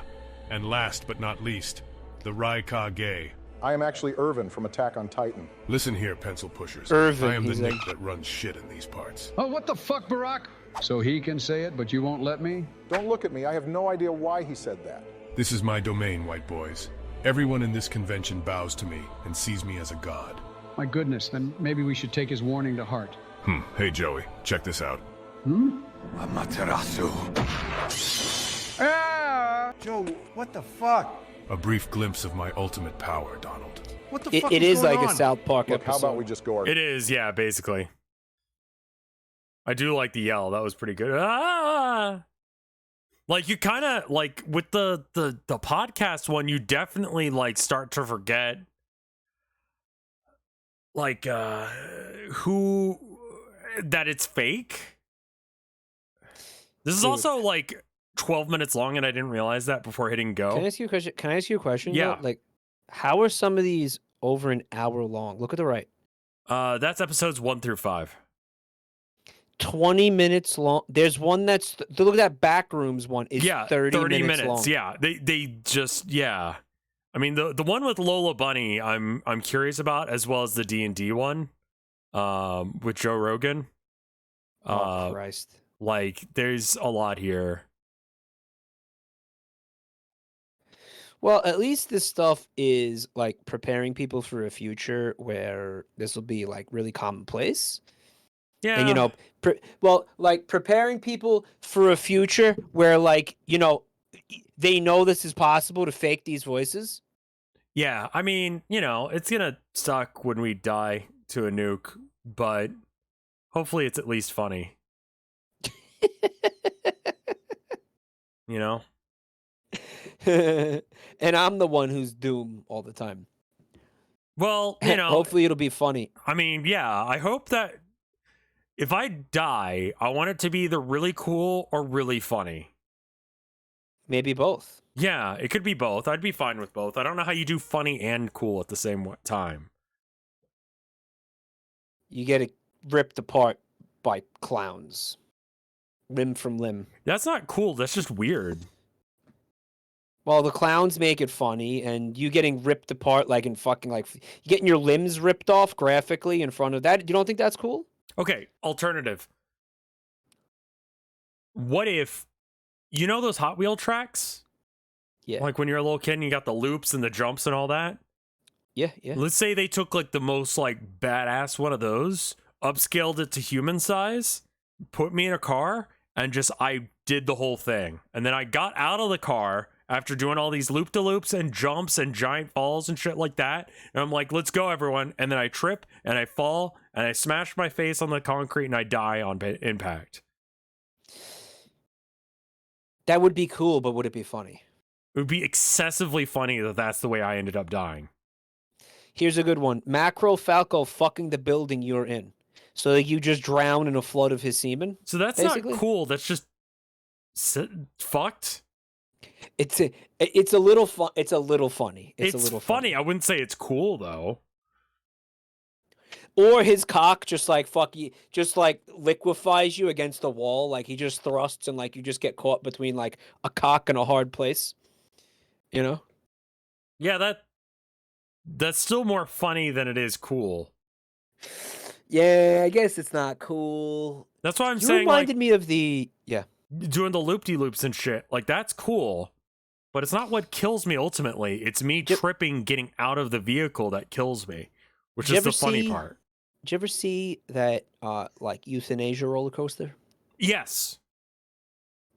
and last but not least, the Raikage. I am actually Irvin from Attack on Titan. Listen here, pencil pushers. Irvin, I am the he's Nick like- that runs shit in these parts. Oh, what the fuck, Barack? So he can say it, but you won't let me? Don't look at me. I have no idea why he said that. This is my domain, white boys. Everyone in this convention bows to me and sees me as a god. My goodness, then maybe we should take his warning to heart. Hey, Joey, check this out. Amaterasu. Joe, what the fuck? A brief glimpse of my ultimate power, Donald. What the fuck It is going like on? a South Park Look, episode. how about we just go our... It is, yeah, basically. I do like the yell. That was pretty good. Ah! Like you kind of like with the podcast one, you definitely like start to forget like who that it's fake. This is also like 12 minutes long, and I didn't realize that before hitting go. Can I ask you a question? Can I ask you a question? Yeah. Though? Like, how are some of these over an hour long? Look at the right. That's episodes 1 through 5. 20 minutes long. There's one that's look at that Backrooms one. Is 30 minutes long. Yeah, they just I mean the one with Lola Bunny, I'm curious about, as well as the D&D one, with Joe Rogan. Oh Christ! Like there's a lot here. Well, at least this stuff is like preparing people for a future where this will be like really commonplace. Yeah. And, you know, like preparing people for a future where, like, you know, they know this is possible to fake these voices. Yeah. I mean, you know, it's going to suck when we die to a nuke, but hopefully it's at least funny. You know? And I'm the one who's doom all the time. Well, you know. Hopefully it'll be funny. I mean, yeah, I hope that if I die, I want it to be either really cool or really funny. Maybe both. Yeah, it could be both. I'd be fine with both. I don't know how you do funny and cool at the same time. You get it ripped apart by clowns. Limb from limb. That's not cool. That's just weird. Well, the clowns make it funny, and you getting ripped apart like in fucking like getting your limbs ripped off graphically in front of that. You don't think that's cool? Okay, alternative. What if, you know those Hot Wheel tracks? Yeah. Like when you're a little kid and you got the loops and the jumps and all that? Yeah, yeah. Let's say they took like the most like badass one of those, upscaled it to human size, put me in a car, and just I did the whole thing. And then I got out of the car after doing all these loop-de-loops and jumps and giant falls and shit like that. And I'm like, let's go, everyone. And then I trip and I fall and I smash my face on the concrete and I die on impact. That would be cool, but would it be funny? It would be excessively funny that that's the way I ended up dying. Here's a good one. Macro Falco fucking the building you're in. So that you just drown in a flood of his semen. So that's basically not cool. That's just fucked. It's a little fun. It's a little funny. It's a little funny. I wouldn't say it's cool though. Or his cock just like just like liquefies you against the wall. Like he just thrusts and like you just get caught between like a cock and a hard place. You know? Yeah, that's still more funny than it is cool. Yeah, I guess it's not cool. That's why I'm You saying. reminded me of the doing the loop-de-loops and shit. Like that's cool, but it's not what kills me ultimately. It's me tripping, getting out of the vehicle that kills me, which is the funny part. Did you ever see that like euthanasia roller coaster? Yes.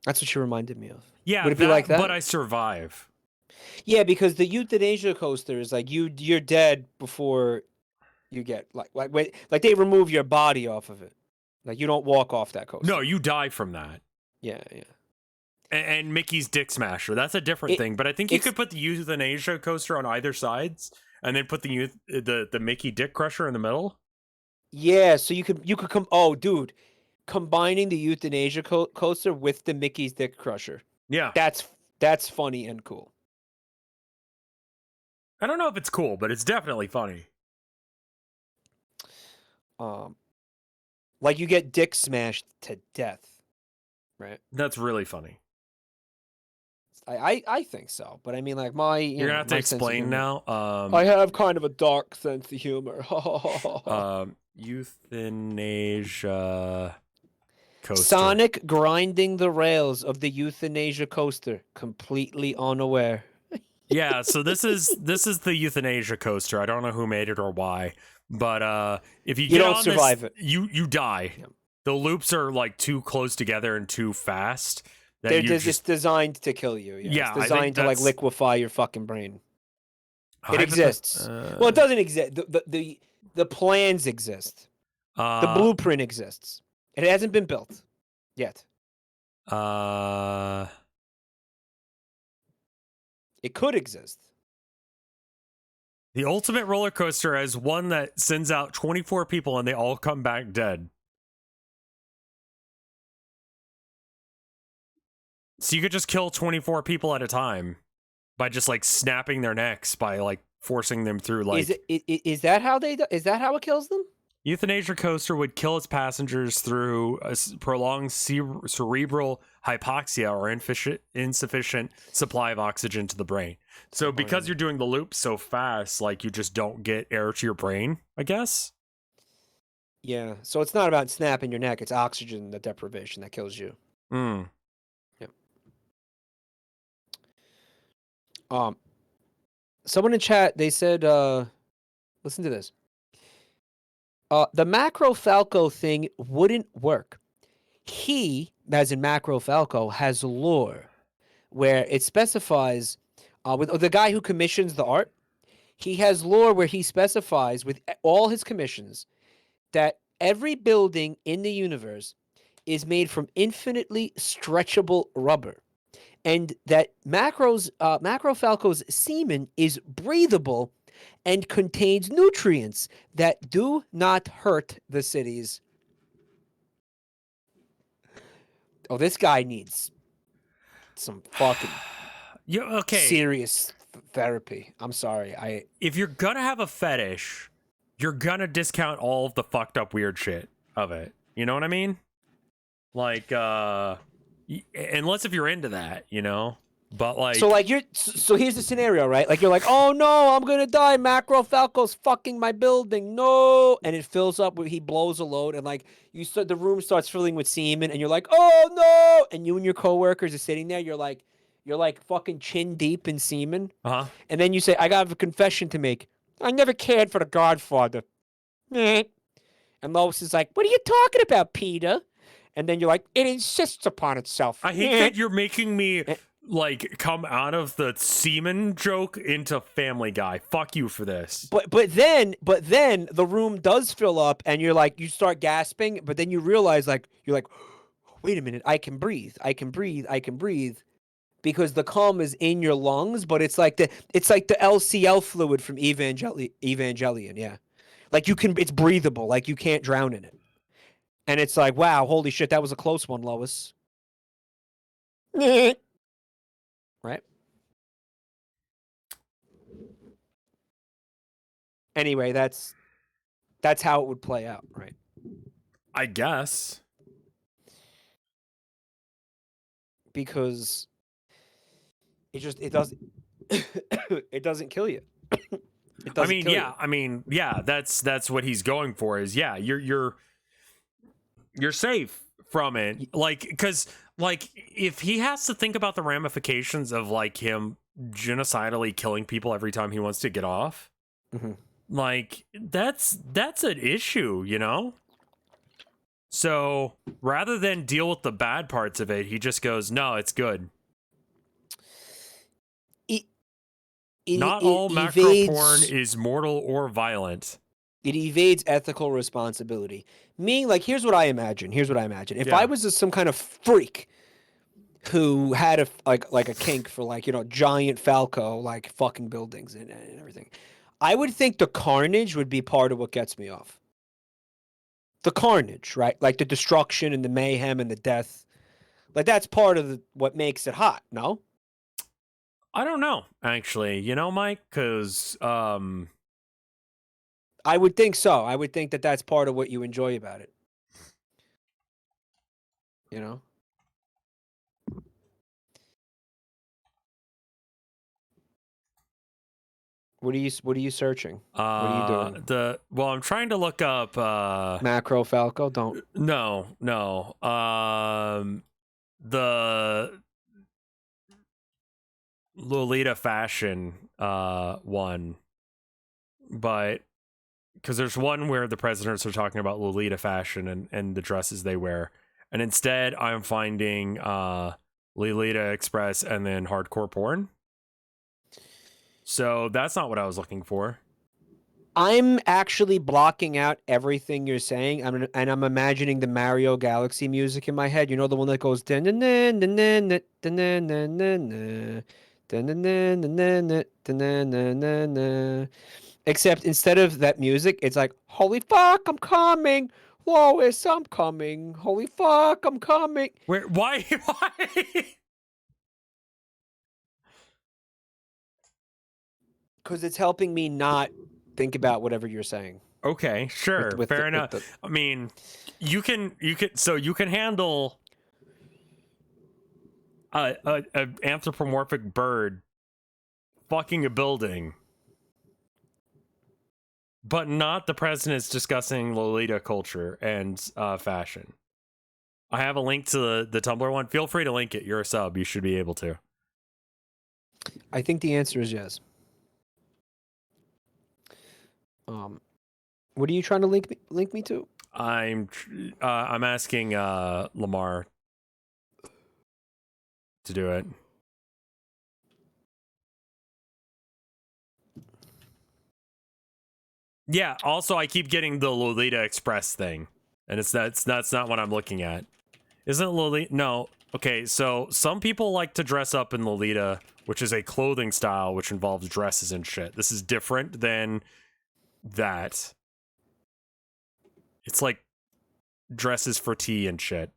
That's what you reminded me of. Yeah, would it be like that? But I survive. Yeah, because the euthanasia coaster is like you're dead before you get like they remove your body off of it. Like you don't walk off that coaster. No, you die from that. Yeah, yeah. And Mickey's Dick Smasher, that's a different thing. But I think you could put the euthanasia coaster on either sides, and then put the Mickey Dick Crusher in the middle. Yeah, so you could come. Oh, dude, combining the euthanasia coaster with the Mickey's Dick Crusher. Yeah, that's funny and cool. I don't know if it's cool, but it's definitely funny. Like you get dick smashed to death, right? That's really funny. I think so, but I mean, like you're gonna have to explain now. I have kind of a dark sense of humor. Euthanasia. coaster. Sonic grinding the rails of the euthanasia coaster, completely unaware. Yeah, so this is the euthanasia coaster. I don't know who made it or why, but if you get don't on survive this, it. you die. Yeah. The loops are like too close together and too fast. That They're you just designed to kill you. Yeah, it's designed to like liquefy your fucking brain. It exists. Well, it doesn't exist. The plans exist. The blueprint exists. It hasn't been built yet. It could exist. The ultimate roller coaster is one that sends out 24 people and they all come back dead. So you could just kill 24 people at a time by just like snapping their necks by like forcing them through like. Is that how it kills them? Euthanasia coaster would kill its passengers through a prolonged cerebral hypoxia or insufficient supply of oxygen to the brain. So because you're doing the loop so fast, like you just don't get air to your brain, I guess. Yeah. So it's not about snapping your neck; it's oxygen deprivation that kills you. Mm. Someone in chat, they said, listen to this. The macro Falco thing wouldn't work. He, as in macro Falco, has lore where it specifies, with the guy who commissions the art, he has lore where he specifies with all his commissions that every building in the universe is made from infinitely stretchable rubber. And that Macro Falco's semen is breathable and contains nutrients that do not hurt the cities. Oh, this guy needs some fucking serious therapy. I'm sorry. If you're gonna have a fetish, you're gonna discount all of the fucked up weird shit of it. You know what I mean? Like, unless if you're into that, you know? But like, so here's the scenario, right? Like you're like, oh no, I'm gonna die. Macro Falco's fucking my building. No, and it fills up. He blows a load, and like the room starts filling with semen, and you're like, oh no, and you and your coworkers are sitting there. You're like fucking chin deep in semen. And then you say, I got a confession to make. I never cared for The Godfather. And Lois is like, what are you talking about, Peter? And then you're like, it insists upon itself. I hate that you're making me like come out of the semen joke into Family Guy. Fuck you for this. But then the room does fill up, and you're like, you start gasping, but then you realize you're like, wait a minute, I can breathe, because the cum is in your lungs, but it's like the LCL fluid from Evangelion, yeah. Like it's breathable, like you can't drown in it. And it's like, wow, holy shit, that was a close one, Lois. Right? Anyway, that's how it would play out, right? I guess. Because it doesn't it doesn't kill you. It doesn't kill you. Yeah, that's what he's going for is you're safe from it. Like, cuz like if he has to think about the ramifications of like him genocidally killing people every time he wants to get off, like that's an issue, you know? So rather than deal with the bad parts of it, he just goes, no, it's good. Not all macro porn is mortal or violent. It evades ethical responsibility. Me, like, here's what I imagine. If I was some kind of freak who had a kink for giant Falco, like fucking buildings and everything, I would think the carnage would be part of what gets me off. The carnage, right? Like the destruction and the mayhem and the death. Like that's part of what makes it hot, no? I don't know, actually. You know, Mike, because I would think so. I would think that that's part of what you enjoy about it. You know? What are you searching? What are you doing? I'm trying to look up Macro Falco. Don't. No. The Lolita fashion one, but because there's one where the presidents are talking about Lolita fashion and the dresses they wear, and instead I'm finding Lolita Express and then hardcore porn. So that's not what I was looking for. I'm actually blocking out everything you're saying. I'm imagining the Mario Galaxy music in my head. You know, the one that goes except instead of that music, it's like, holy fuck, I'm coming. Lois, I'm coming. Holy fuck, I'm coming. Why? Because it's helping me not think about whatever you're saying. Okay, sure, fair enough. I mean, you can handle a anthropomorphic bird fucking a building, but not the president's discussing Lolita culture and fashion. I have a link to the Tumblr one. Feel free to link it. You're a sub. You should be able to. I think the answer is yes. What are you trying to link me to? I'm asking Lamar to do it. Yeah, also I keep getting the Lolita Express thing, and that's not what I'm looking at. Isn't Lolita? No. Okay, so some people like to dress up in Lolita, which is a clothing style which involves dresses and shit. This is different than that. It's like dresses for tea and shit.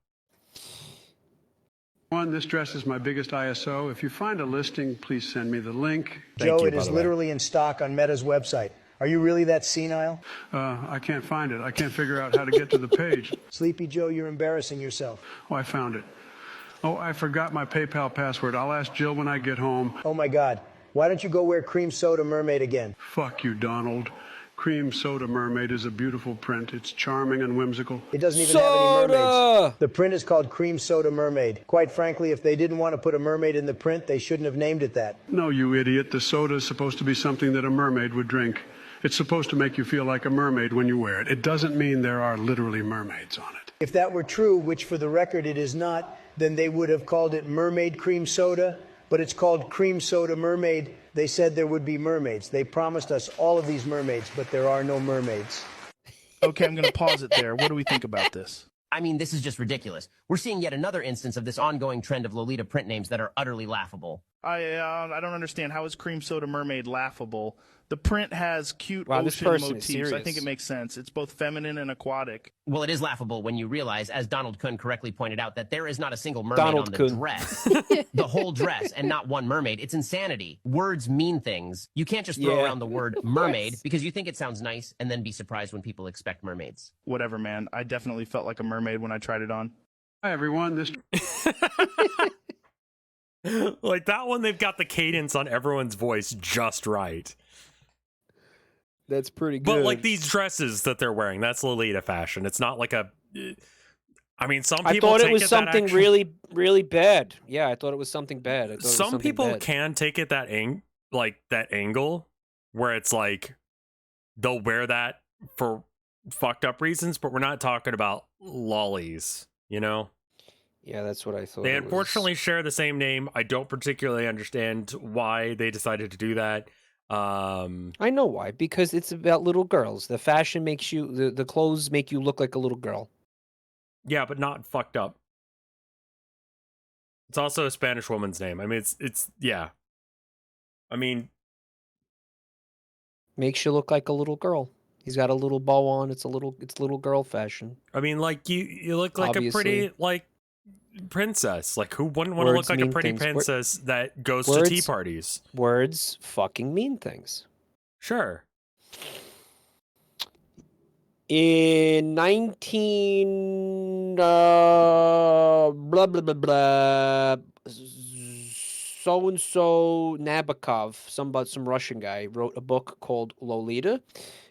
This dress is my biggest ISO. If you find a listing, please send me the link. Joe, it is literally in stock on Meta's website. Are you really that senile? I can't find it. I can't figure out how to get to the page. Sleepy Joe, you're embarrassing yourself. Oh, I found it. Oh, I forgot my PayPal password. I'll ask Jill when I get home. Oh, my God. Why don't you go wear Cream Soda Mermaid again? Fuck you, Donald. Cream Soda Mermaid is a beautiful print. It's charming and whimsical. It doesn't even have any mermaids. The print is called Cream Soda Mermaid. Quite frankly, if they didn't want to put a mermaid in the print, they shouldn't have named it that. No, you idiot. The soda is supposed to be something that a mermaid would drink. It's supposed to make you feel like a mermaid when you wear it. It doesn't mean there are literally mermaids on it. If that were true, which for the record it is not, then they would have called it Mermaid Cream Soda, but it's called Cream Soda Mermaid. They said there would be mermaids. They promised us all of these mermaids, but there are no mermaids. Okay, I'm going to pause it there. What do we think about this? I mean, this is just ridiculous. We're seeing yet another instance of this ongoing trend of Lolita print names that are utterly laughable. I don't understand. How is Cream Soda Mermaid laughable? The print has cute ocean motifs. I think it makes sense. It's both feminine and aquatic. Well, it is laughable when you realize, as Donald Kuhn correctly pointed out, that there is not a single mermaid on the dress. The whole dress, and not one mermaid. It's insanity. Words mean things. You can't just throw around the word mermaid because you think it sounds nice and then be surprised when people expect mermaids. Whatever, man. I definitely felt like a mermaid when I tried it on. Hi, everyone. Like that one, they've got the cadence on everyone's voice just right. That's pretty good. But like these dresses that they're wearing, that's Lolita fashion. It's not like a. I mean, some people. I thought it was something really, really bad. Yeah, I thought it was something bad. Some people can take it that angle where it's like they'll wear that for fucked up reasons, but we're not talking about lollies, you know. Yeah, that's what I thought. They unfortunately share the same name. I don't particularly understand why they decided to do that. I know why, because it's about little girls. The fashion makes you, the clothes make you look like a little girl. Yeah, but not fucked up. It's also a Spanish woman's name. I mean, it's yeah. I mean, makes you look like a little girl. He's got a little bow on. It's little girl fashion. I mean, like you look like a pretty like princess. Like who wouldn't want to look like a pretty princess that goes to tea parties? Words fucking mean things. Sure. In 19 blah blah blah blah so-and-so Nabokov, some Russian guy, wrote a book called Lolita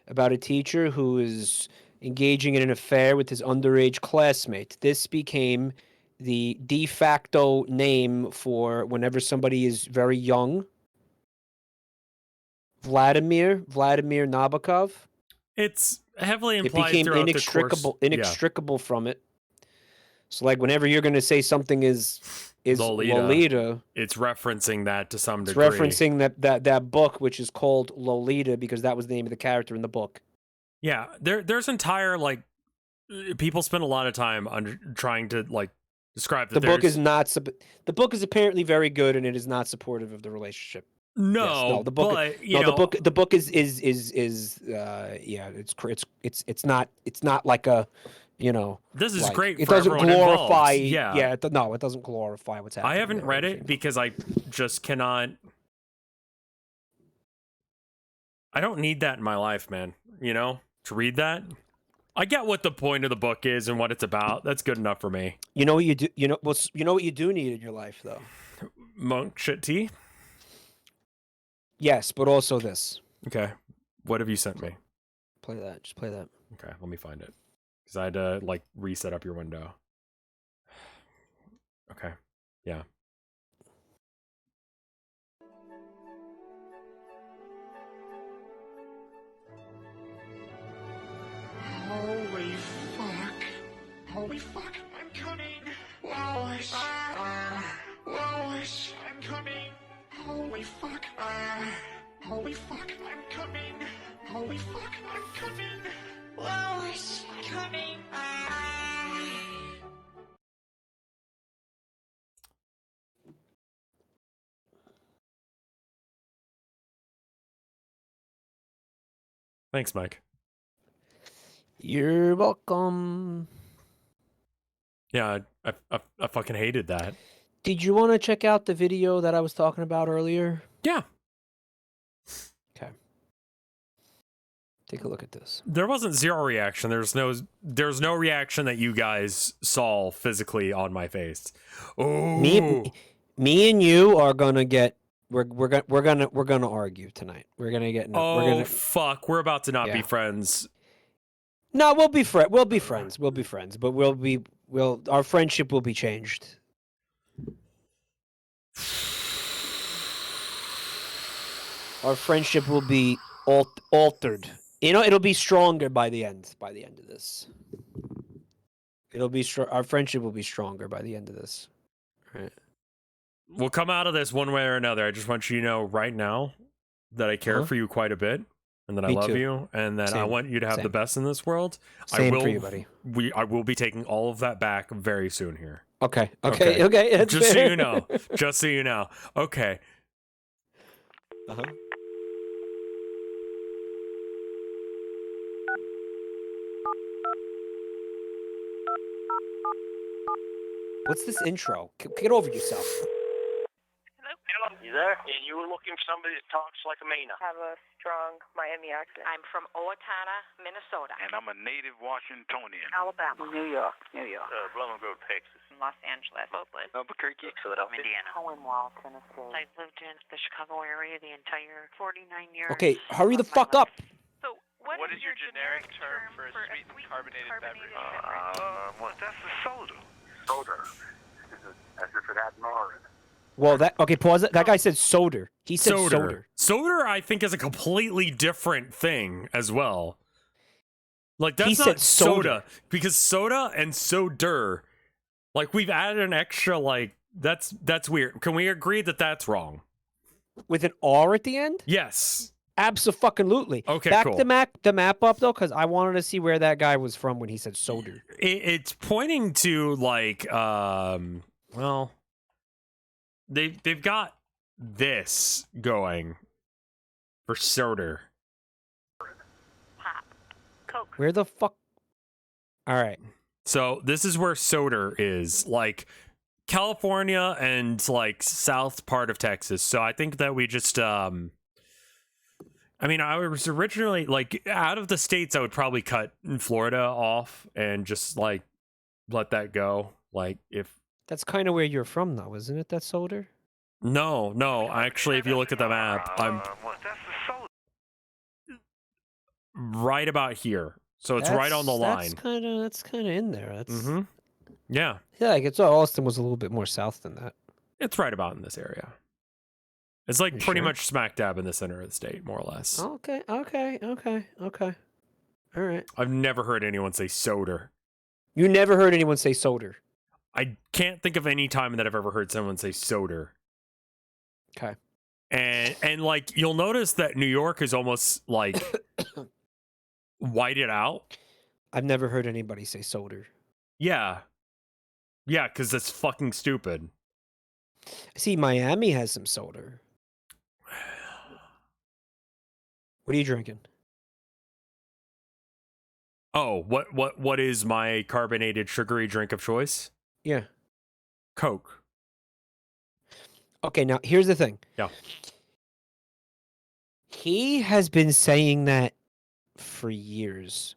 about a teacher who is engaging in an affair with his underage classmate. This became the de facto name for whenever somebody is very young. Vladimir Nabokov. It's heavily implied it became throughout inextricable from it. So like whenever you're going to say something is Lolita, it's referencing that to some degree. It's referencing that book, which is called Lolita, because that was the name of the character in the book. Yeah, there's entire like people spend a lot of time trying to like describe that the book is not. The book is apparently very good, and it is not supportive of the relationship. No, the book. But, the book is it's not like a. This is like, great. It for doesn't glorify. Yeah, it doesn't glorify what's happening. I haven't read it because I just cannot. I don't need that in my life, man. To read that. I get what the point of the book is and what it's about. That's good enough for me. You know what you do. You know what you do need in your life, though. Monk shit tea. Yes, but also this. Okay, what have you sent me? Play that. Just play that. Okay, let me find it. Because I had to, like, reset up your window. Okay. Yeah. Holy fuck, I'm coming! Lois! Lois, I'm coming! Holy fuck, holy fuck, I'm coming! Holy fuck, I'm coming! Lois, I'm coming! Thanks, Mike. You're welcome. Yeah, I fucking hated that. Did you want to check out the video that I was talking about earlier? Yeah. Okay. Take a look at this. There wasn't zero reaction. There's no reaction that you guys saw physically on my face. Oh, me and you are gonna get. We're gonna argue tonight. We're gonna get. Fuck! We're about to not be friends. No, we'll be friends. We'll be friends. But our friendship will be changed. Our friendship will be altered. It'll be stronger by the end of this. It'll be our friendship will be stronger by the end of this. Right. We'll come out of this one way or another. I just want you to know right now that I care for you quite a bit. And that I love you, and that I want you to have the best in this world. Same for you, buddy. I will be taking all of that back very soon here. Okay. Just so you know. Just so you know. Okay. What's this intro? Get over yourself. Hello. You there? And you were looking for somebody that talks like a Mina. I have a strong Miami accent. I'm from Owatonna, Minnesota. And I'm a native Washingtonian. Alabama. New York. Blooming Grove, Texas. Los Angeles. Oakland. Albuquerque, Philadelphia. Indiana. Hohenwald, Tennessee. I've lived in the Chicago area the entire 49 years. Okay, hurry the fuck up. So what is your generic term for a sweet carbonated beverage? Well, that's the soda. Soda. As if it had an R in it. Well, pause it. That guy said soda. He said soda. Soda, I think, is a completely different thing as well. Like, that's not soda. Because soda and soder, like, we've added an extra, like, that's weird. Can we agree that that's wrong? With an R at the end? Yes. Absolutely. Okay, Back cool. the map up, though, because I wanted to see where that guy was from when he said soda. It's pointing to, like, well... They've got this going for soda. Pop. Coke. Where the fuck? All right. So this is where soda is, like California and like south part of Texas. So I think that we just I mean, I was originally like out of the states, I would probably cut Florida off and just like let that go. Like if that's kind of where you're from, though, isn't it? That soda. No. Actually, if you look at the map, I'm right about here. So it's right on the line. That's kind of in there. That's Yeah. Yeah, I guess Austin was a little bit more south than that. It's right about in this area. It's like pretty much smack dab in the center of the state, more or less. Okay. All right. I've never heard anyone say soda. You never heard anyone say soda? I can't think of any time that I've ever heard someone say soda. Okay. And like, you'll notice that New York is almost like whited out. I've never heard anybody say soda. Yeah. Yeah, because that's fucking stupid. See, Miami has some soda. What are you drinking? Oh, what is my carbonated sugary drink of choice? Yeah. Coke. Okay, now here's the thing. Yeah. He has been saying that for years.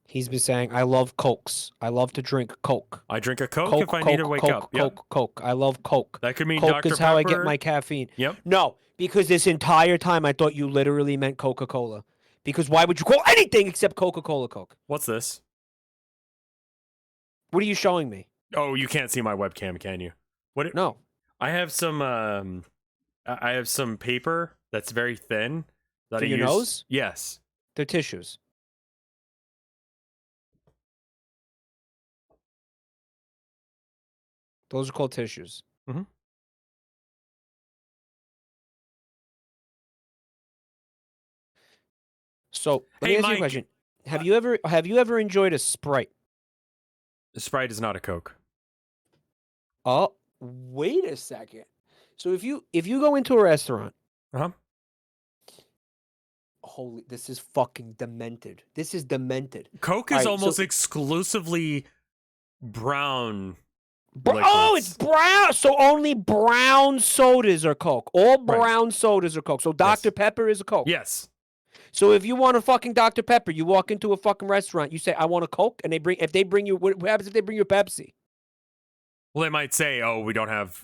He's been saying, I love Cokes. I love to drink Coke. I drink a Coke if I need to wake up. Yep. Coke. I love Coke. That could mean Coke Dr. is how I Pepper. get my caffeine. Yep. No, because this entire time I thought you literally meant Coca-Cola. Because why would you call anything except Coca-Cola Coke? What's this? What are you showing me? Oh, you can't see my webcam, can you? No. I have some paper that's very thin that For I your use. nose? Yes. They're tissues. Those are called tissues. So let me ask you a question. Have you ever enjoyed a Sprite? A Sprite is not a Coke. Oh, wait a second. So if you go into a restaurant, holy, this is fucking demented. This is demented. Coke is almost exclusively brown. Oh, it's brown. So only brown sodas are Coke. All brown sodas are Coke. So Dr. Pepper is a Coke. Yes. So if you want a fucking Dr. Pepper, you walk into a fucking restaurant, you say, I want a Coke, and if they bring you, what happens if they bring you a Pepsi? Well, they might say, "Oh, we don't have,"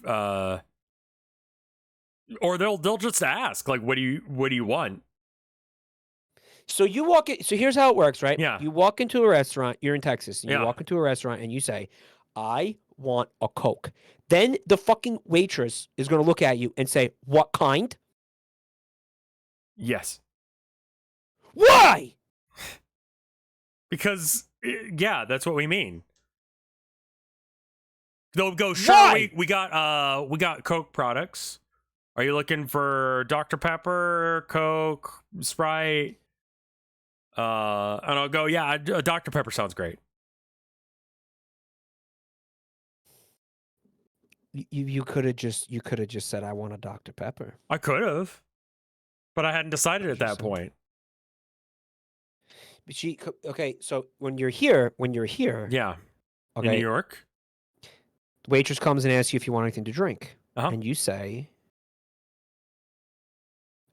or they'll just ask, like, "What do you want?" So you walk in. So here's how it works, right? Yeah. You walk into a restaurant. You're in Texas, and you Yeah. walk into a restaurant, and you say, I want a Coke. Then the fucking waitress is going to look at you and say, what kind? Yes. Why? Because, yeah, that's what we mean. They'll go, sure, we got Coke products. Are you looking for Dr. Pepper, Coke, Sprite? And I'll go, yeah, Dr. Pepper sounds great. You could have just said, I want a Dr. Pepper. I could have, but I hadn't decided at that point. But okay, so when you're here, yeah, okay, in New York, the waitress comes and asks you if you want anything to drink, Uh-huh. and you say,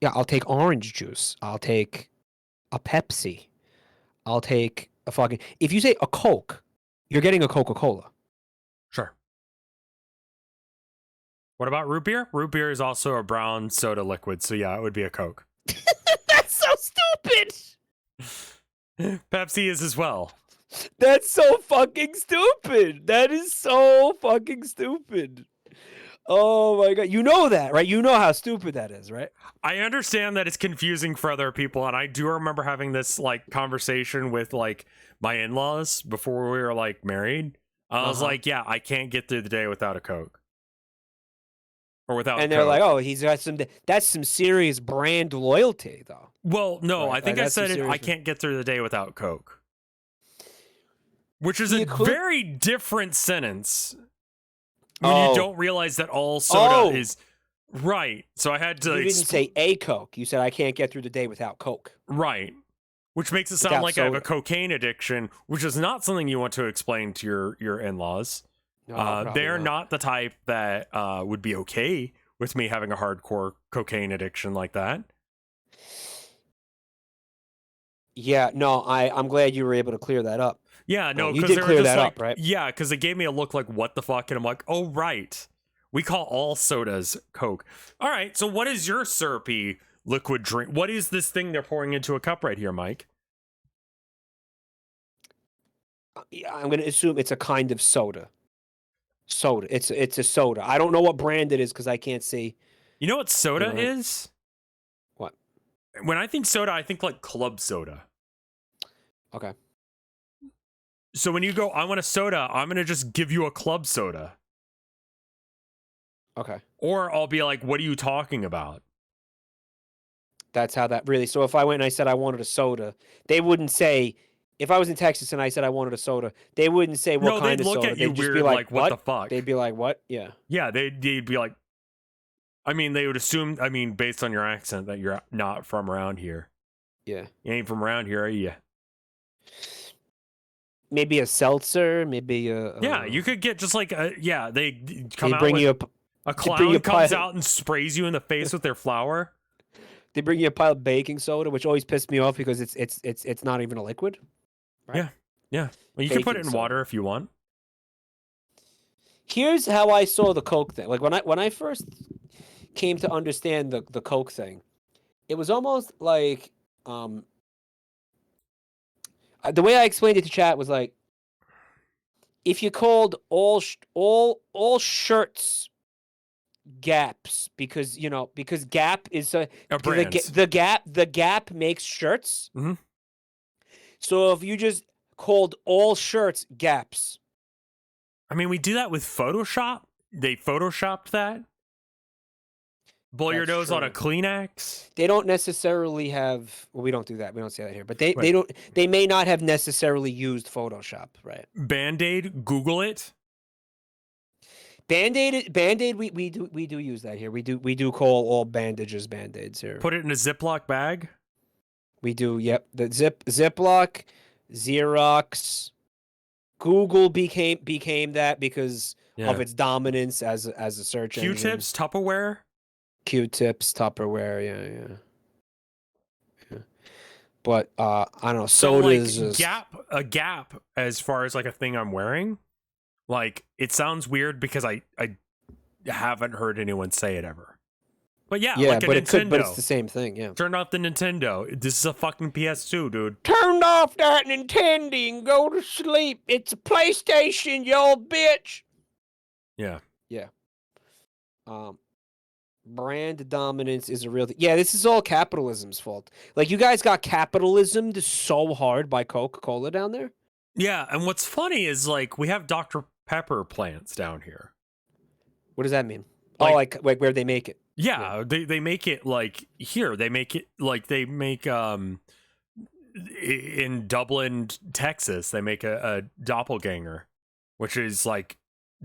yeah, I'll take orange juice. I'll take a Pepsi. I'll take a fucking... If you say a Coke, you're getting a Coca-Cola. Sure. What about root beer? Root beer is also a brown soda liquid, so yeah, it would be a Coke. That's so stupid! Pepsi is as well. That's so fucking stupid. That is so fucking stupid. Oh my god. You know that, right? You know how stupid that is, right? I understand that it's confusing for other people, and I do remember having this like conversation with like my in-laws before we were like married. I was like, yeah, I can't get through the day without a Coke. Or without And they're Coke. like, oh, he's got that's some serious brand loyalty, though. Well, no, Right, I think like, I that's some said it, I serious- can't get through the day without Coke. Which is a very different sentence. When you don't realize that all soda is... Right. So I had to... You didn't say a Coke. You said, I can't get through the day without Coke. Right. Which makes it sound Without like I have a soda. cocaine addiction, which is not something you want to explain to your in-laws. No, probably they're not the type that would be okay with me having a hardcore cocaine addiction like that. Yeah, no, I'm glad you were able to clear that up. Yeah, no, you because did they were clear just that like, up, right? yeah, because they gave me a look like, what the fuck? And I'm like, oh, right. We call all sodas Coke. All right, so what is your syrupy liquid drink? What is this thing they're pouring into a cup right here, Mike? I'm going to assume it's a kind of soda. It's a soda. I don't know what brand it is because I can't see. You know what soda is? What? When I think soda, I think like club soda. Okay. So when you go, I want a soda, I'm going to just give you a club soda. Okay. Or I'll be like, what are you talking about? That's how that really... So if I went and I said I wanted a soda, they wouldn't say... If I was in Texas and I said I wanted a soda, they wouldn't say what kind of soda. They'd look at you They'd just weird, be like, what the fuck? They'd be like, what? Yeah. Yeah, they'd be like... I mean, they would assume, based on your accent, that you're not from around here. Yeah. You ain't from around here, are you? Maybe a seltzer, maybe a... Yeah, you could get just like a... Yeah, they come out bring with... you a clown comes out and sprays you in the face with their flour. They bring you a pile of baking soda, which always pissed me off because it's not even a liquid. Right? Yeah. Well, you can put it in water if you want. Here's how I saw the Coke thing. Like when I first came to understand the Coke thing, it was almost like the way I explained it to chat was like, if you called all shirts Gaps, because Gap is a brand. The Gap makes shirts. Mm-hmm. So if you just called all shirts Gaps, I mean, we do that with Photoshop. They photoshopped that. Blow your nose on a Kleenex. They don't necessarily have. Well, we don't do that. We don't say that here. But they don't. They may not have necessarily used Photoshop, right? Band-Aid. Google it. Band-Aid. We do use that here. We do call all bandages Band-Aids here. Put it in a Ziploc bag. We do. Yep. The Ziploc, Xerox. Google became that because of its dominance as a search engine. Q-tips, Tupperware. Q-tips, Tupperware, yeah. But I don't know. Sodas. So like a Gap, as far as like a thing I'm wearing, like it sounds weird because I haven't heard anyone say it ever. But yeah, like but Nintendo. But it's the same thing. Yeah. Turn off the Nintendo. This is a fucking PS2, dude. Turn off that Nintendo and go to sleep. It's a PlayStation, you old bitch. Yeah. Yeah. Brand dominance is a real thing. Yeah, this is all capitalism's fault. Like, you guys got capitalism so hard by Coca-Cola down there. Yeah, and what's funny is, like, we have Dr. Pepper plants down here. What does that mean? Like where they make it? Yeah, they make it, like, here. They make it, like, they make, in Dublin, Texas, they make a doppelganger, which is, like,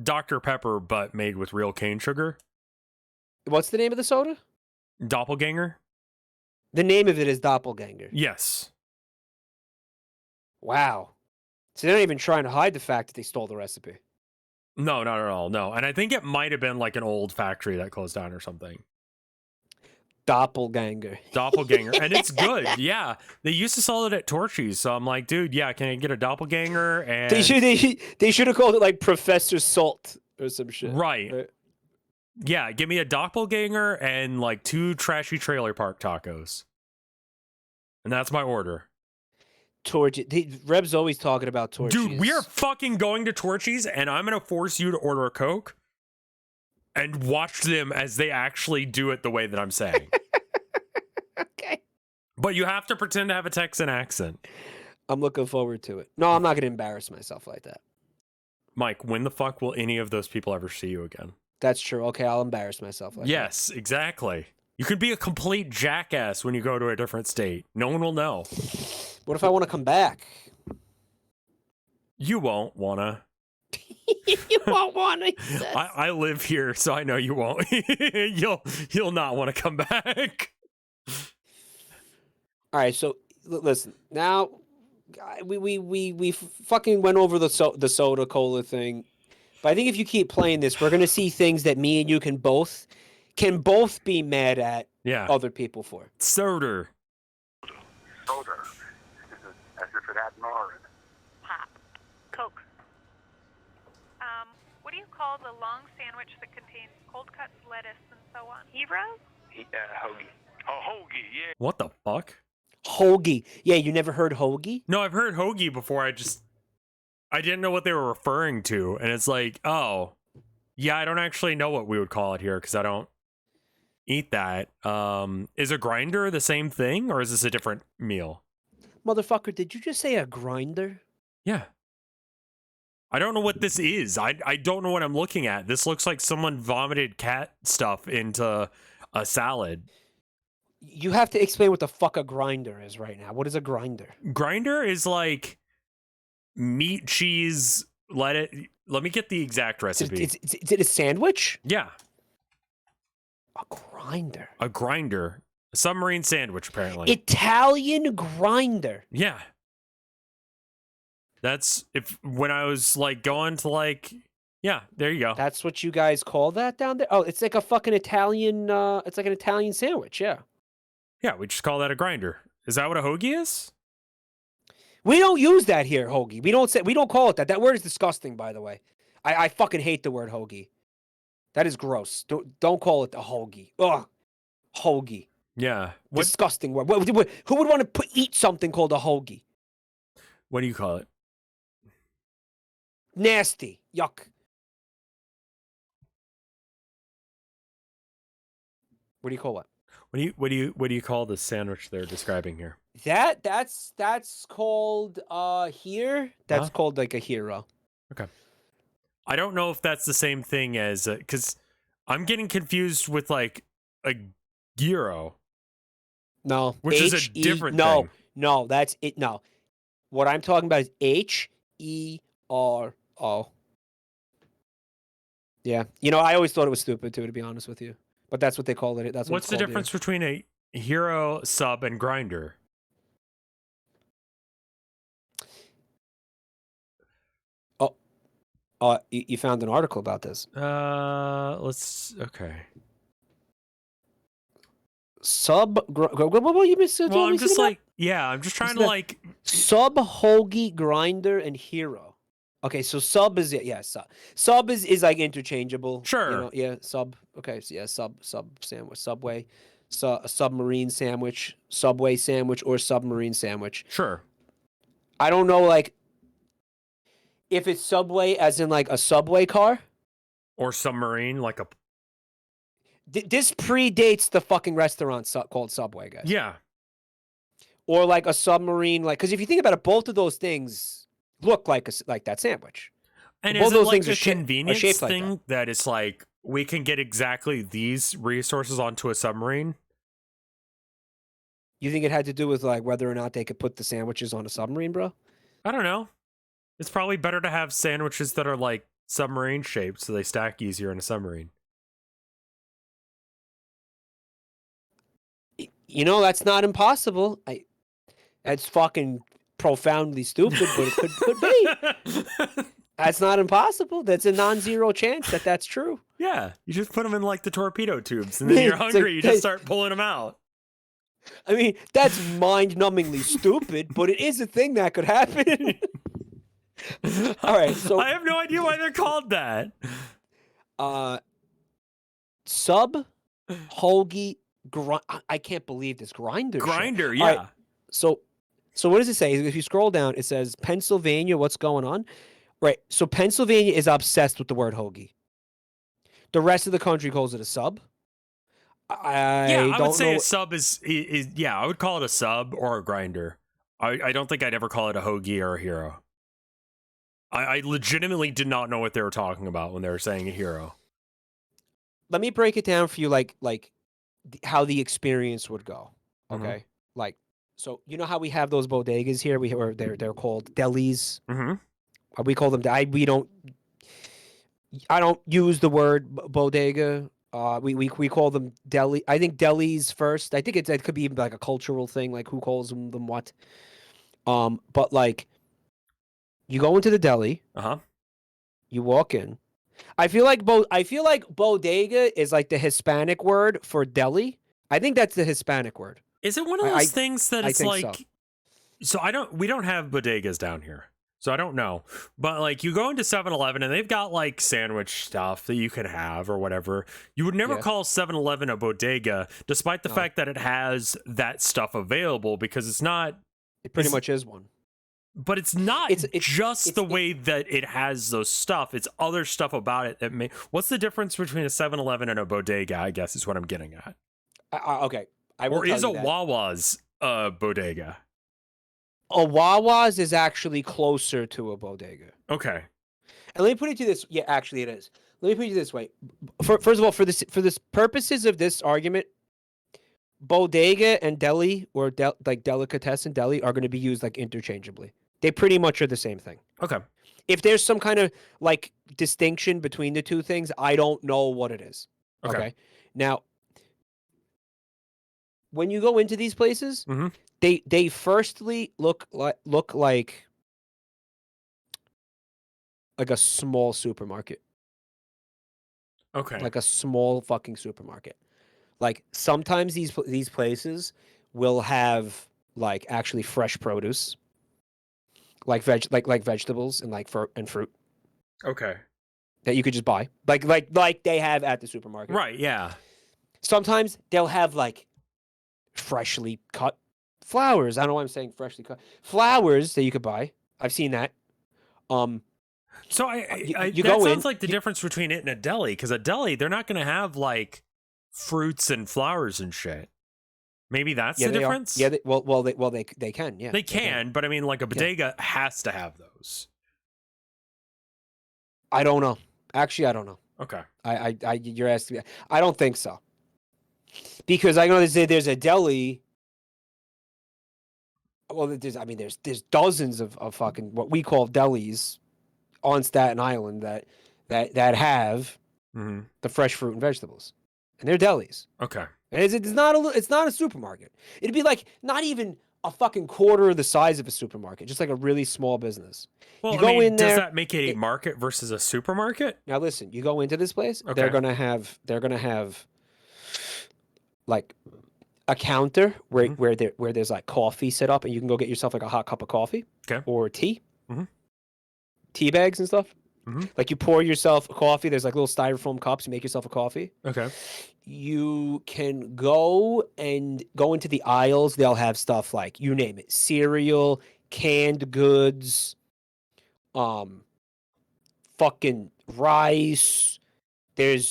Dr. Pepper, but made with real cane sugar. What's the name of the soda? Doppelganger. The name of it is Doppelganger. Yes. Wow. So they're not even trying to hide the fact that they stole the recipe. No, not at all. No. And I think it might have been like an old factory that closed down or something. Doppelganger. And it's good. Yeah. They used to sell it at Torchy's. So I'm like, dude, yeah, can I get a doppelganger? And they should have called it like Professor Salt or some shit. Right. Yeah, give me a doppelganger and like 2 trashy trailer park tacos. And that's my order. Rev's always talking about Torchy's. Dude, we are fucking going to Torchy's, and I'm going to force you to order a Coke and watch them as they actually do it the way that I'm saying. Okay. But you have to pretend to have a Texan accent. I'm looking forward to it. No, I'm not going to embarrass myself like that. Mike, when the fuck will any of those people ever see you again? That's true. Okay, I'll embarrass myself like that. Yes, exactly. You could be a complete jackass when you go to a different state. No one will know. What if I want to come back? You won't wanna. You won't wanna. I live here, so I know you won't. You'll not want to come back. All right, so listen. Now we fucking went over the soda cola thing. But I think if you keep playing this, we're gonna see things that me and you can both be mad at other people for. Soda. As if it had more in it. Pop. Coke. What do you call call the long sandwich that contains cold cuts, lettuce, and so on? Hero? Hoagie. Oh, hoagie, yeah. What the fuck? Hoagie. Yeah, you never heard hoagie? No, I've heard hoagie before. I didn't know what they were referring to. And it's like, oh, yeah, I don't actually know what we would call it here because I don't eat that. Is a grinder the same thing or is this a different meal? Motherfucker, did you just say a grinder? Yeah. I don't know what this is. I don't know what I'm looking at. This looks like someone vomited cat stuff into a salad. You have to explain what the fuck a grinder is right now. What is a grinder? Grinder is like meat, cheese, let me get the exact recipe. Is it a sandwich? Yeah. A grinder. A grinder. A submarine sandwich, apparently. Italian grinder. Yeah. That's when I was like going to like, yeah, there you go. That's what you guys call that down there? Oh, it's like a fucking Italian, it's like an Italian sandwich, yeah. Yeah, we just call that a grinder. Is that what a hoagie is? We don't use that here, hoagie. We don't call it that. That word is disgusting, by the way. I fucking hate the word hoagie. That is gross. Don't call it a hoagie. Ugh. Hoagie. Yeah. Disgusting word. Who would want to eat something called a hoagie? What do you call it? Nasty. Yuck. What do you call it? What do you call the sandwich they're describing here? That's called here. That's called like a hero. Okay. I don't know if that's the same thing as because I'm getting confused with like a gyro. No, which is a different thing. No, that's it. No, what I'm talking about is HERO. Yeah, I always thought it was stupid too, to be honest with you. But that's what they call it. That's what's the difference between a hero, sub, and grinder? You found an article about this. Okay. Sub. You missed. Well, I'm just like, yeah, I'm just trying to like sub, hoagie, grinder, and hero. Okay, so sub is sub is like interchangeable. Sure. Yeah, sub. Okay, so yeah, sub sandwich, Subway, a submarine sandwich, Subway sandwich, or submarine sandwich. Sure. I don't know, like, if it's Subway as in like a subway car, or submarine like a. This predates the fucking restaurant called Subway, guys. Yeah. Or like a submarine, like, because if you think about it, both of those things look like that sandwich. And is it like a convenience thing that it's like we can get exactly these resources onto a submarine? You think it had to do with like whether or not they could put the sandwiches on a submarine, bro? I don't know. It's probably better to have sandwiches that are like submarine shaped so they stack easier in a submarine. That's not impossible. That's fucking profoundly stupid, but it could be. That's not impossible. That's a non-zero chance that that's true. Yeah, you just put them in like the torpedo tubes, and then you're hungry, you just start pulling them out. I mean, that's mind-numbingly stupid, but it is a thing that could happen. All right, so I have no idea why they're called that. Sub, hoagie, I can't believe this grinder. Grinder, shit. Yeah. Right, so what does it say? If you scroll down, it says Pennsylvania. What's going on? Right. So Pennsylvania is obsessed with the word hoagie. The rest of the country calls it a sub. I would say a sub is I would call it a sub or a grinder. I don't think I'd ever call it a hoagie or a hero. I legitimately did not know what they were talking about when they were saying a hero. Let me break it down for you, like how the experience would go. Okay, Mm-hmm. like, so you know how we have those bodegas here? They're called delis. Mm-hmm. We call them. I don't use the word bodega. We call them deli. I think delis first. I think it could be like a cultural thing, like who calls them what. But like, you go into the deli. You walk in. I feel like bodega is like the Hispanic word for deli. I think that's the Hispanic word. Is it one of those things that it's like? So we don't have bodegas down here. So I don't know. But like you go into 7-Eleven and they've got like sandwich stuff that you can have or whatever. You would never call 7-Eleven a bodega, despite the fact that it has that stuff available, because it's not. It pretty much is one. But it's not just the way that it has those stuff. It's other stuff about it that may. What's the difference between a 7-Eleven and a bodega, I guess is what I'm getting at. Okay. Or is a Wawa's a bodega? A Wawa's is actually closer to a bodega. Okay. And let me put it to this. Yeah, actually it is. Let me put it this way. First of all, for this purposes of this argument, bodega and deli or like delicatessen deli are going to be used like interchangeably. They pretty much are the same thing. Okay. If there's some kind of like distinction between the two things, I don't know what it is. Okay. Now, when you go into these places, they firstly look like a small supermarket. Okay. Like a small fucking supermarket. Like sometimes these places will have like actually fresh produce, like vegetables and fruit. Okay. That you could just buy, like they have at the supermarket. Right. Yeah. Sometimes they'll have like freshly cut flowers. I don't know why I'm saying freshly cut flowers that you could buy. I've seen that. So that sounds like the difference between it and a deli, because a deli, they're not going to have like fruits and flowers and shit. Maybe that's the difference. Yeah. They can. Yeah. They can, but I mean, like a bodega has to have those. I don't know. Actually, I don't know. Okay. You're asking me. I don't think so. Because I know there's a deli. Well, there's dozens of fucking what we call delis on Staten Island that have the fresh fruit and vegetables, and they're delis. Okay. And it's not a supermarket. It'd be like not even a fucking quarter of the size of a supermarket, just like a really small business. Well, you go in there. Does that make it a market versus a supermarket? Now listen, you go into this place, Okay. they're gonna have like a counter where there's like coffee set up, and you can go get yourself like a hot cup of coffee or tea, tea bags and stuff. Like you pour yourself a coffee. There's like little styrofoam cups. You make yourself a coffee. Okay. You can go into the aisles. They'll have stuff like, you name it, cereal, canned goods, fucking rice. They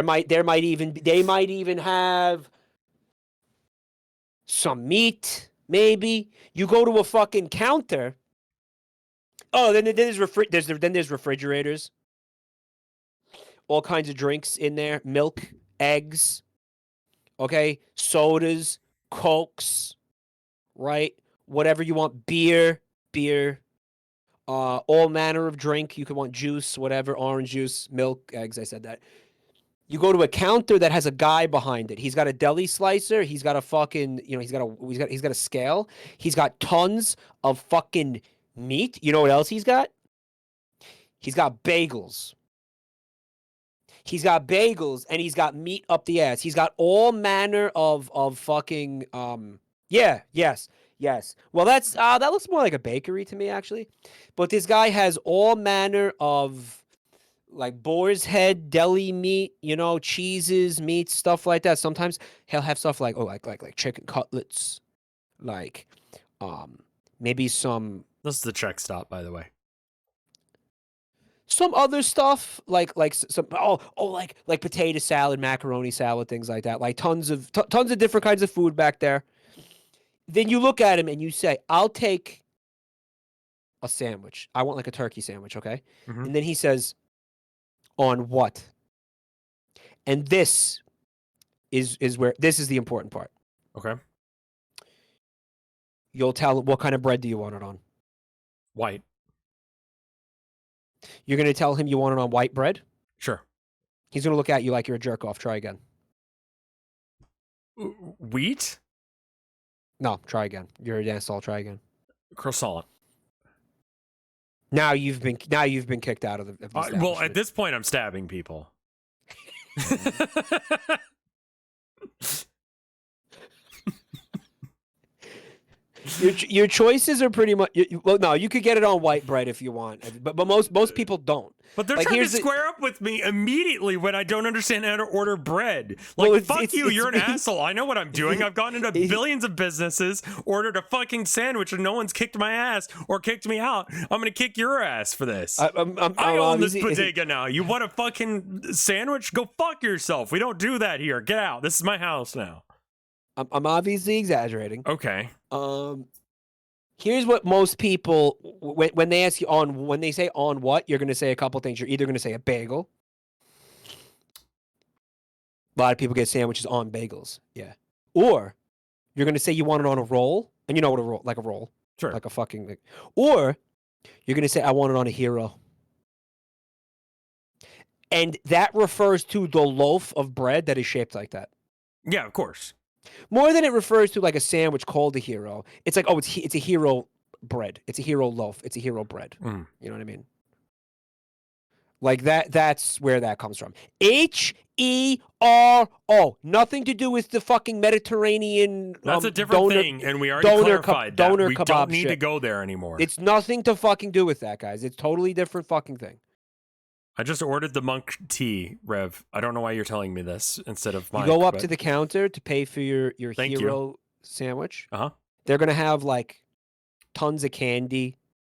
might even have some meat, maybe. You go to a fucking counter. Oh, then there's refrigerators. All kinds of drinks in there, milk, eggs, okay, sodas, Cokes, right? Whatever you want, beer, all manner of drink. You could want juice, whatever, orange juice, milk, eggs. I said that. You go to a counter that has a guy behind it. He's got a deli slicer. He's got a fucking, he's got a scale. He's got tons of fucking meat. You know what else he's got? He's got bagels. He's got bagels and he's got meat up the ass. He's got all manner of fucking yes. Well, that looks more like a bakery to me actually. But this guy has all manner of like boar's head deli meat, cheeses, meats, stuff like that. Sometimes he'll have stuff like like chicken cutlets, like maybe some. This is the check stop, by the way. Some other stuff like some like potato salad, macaroni salad, things like that. Like tons of different kinds of food back there. Then you look at him and you say, "I'll take a sandwich. I want like a turkey sandwich, okay?" Mm-hmm. And then he says, "On what?" And this is where this is the important part. Okay. You'll tell him, what kind of bread do you want it on? White. You're going to tell him you want it on white bread? Sure. He's going to look at you like you're a jerk off. Try again. Wheat? No, try again. You're an asshole. Try again. Croissant. Now you've been kicked out of the well, at this point, I'm stabbing people. Your choices are pretty much well. No, you could get it on white bread if you want, but most people don't. But they're trying to square up with me immediately when I don't understand how to order bread. Like, well, fuck you, you're an asshole. I know what I'm doing. I've gone into billions of businesses, ordered a fucking sandwich, and no one's kicked my ass or kicked me out. I'm gonna kick your ass for this. I own this bodega now. You want a fucking sandwich? Go fuck yourself. We don't do that here. Get out. This is my house now. I'm obviously exaggerating. Okay. Here's what most people when they ask you when they say on what, you're going to say a couple things. You're either going to say a bagel. A lot of people get sandwiches on bagels. Yeah. Or you're going to say you want it on a roll, and you know what a roll, sure, like a fucking. Or you're going to say I want it on a hero. And that refers to the loaf of bread that is shaped like that. Yeah, of course. More than it refers to like a sandwich called a hero. It's like, oh, it's a hero bread. It's a hero loaf. It's a hero bread. You know what I mean? Like that's where that comes from. H-E-R-O. Nothing to do with the fucking Mediterranean. That's a different thing, and we already clarified that. We don't need to go there anymore. It's nothing to fucking do with that, guys. It's totally different fucking thing. I just ordered the monk tea, Rev. I don't know why you're telling me this instead of Mike. You go up to the counter to pay for your hero sandwich. Uh-huh. They're going to have like tons of candy,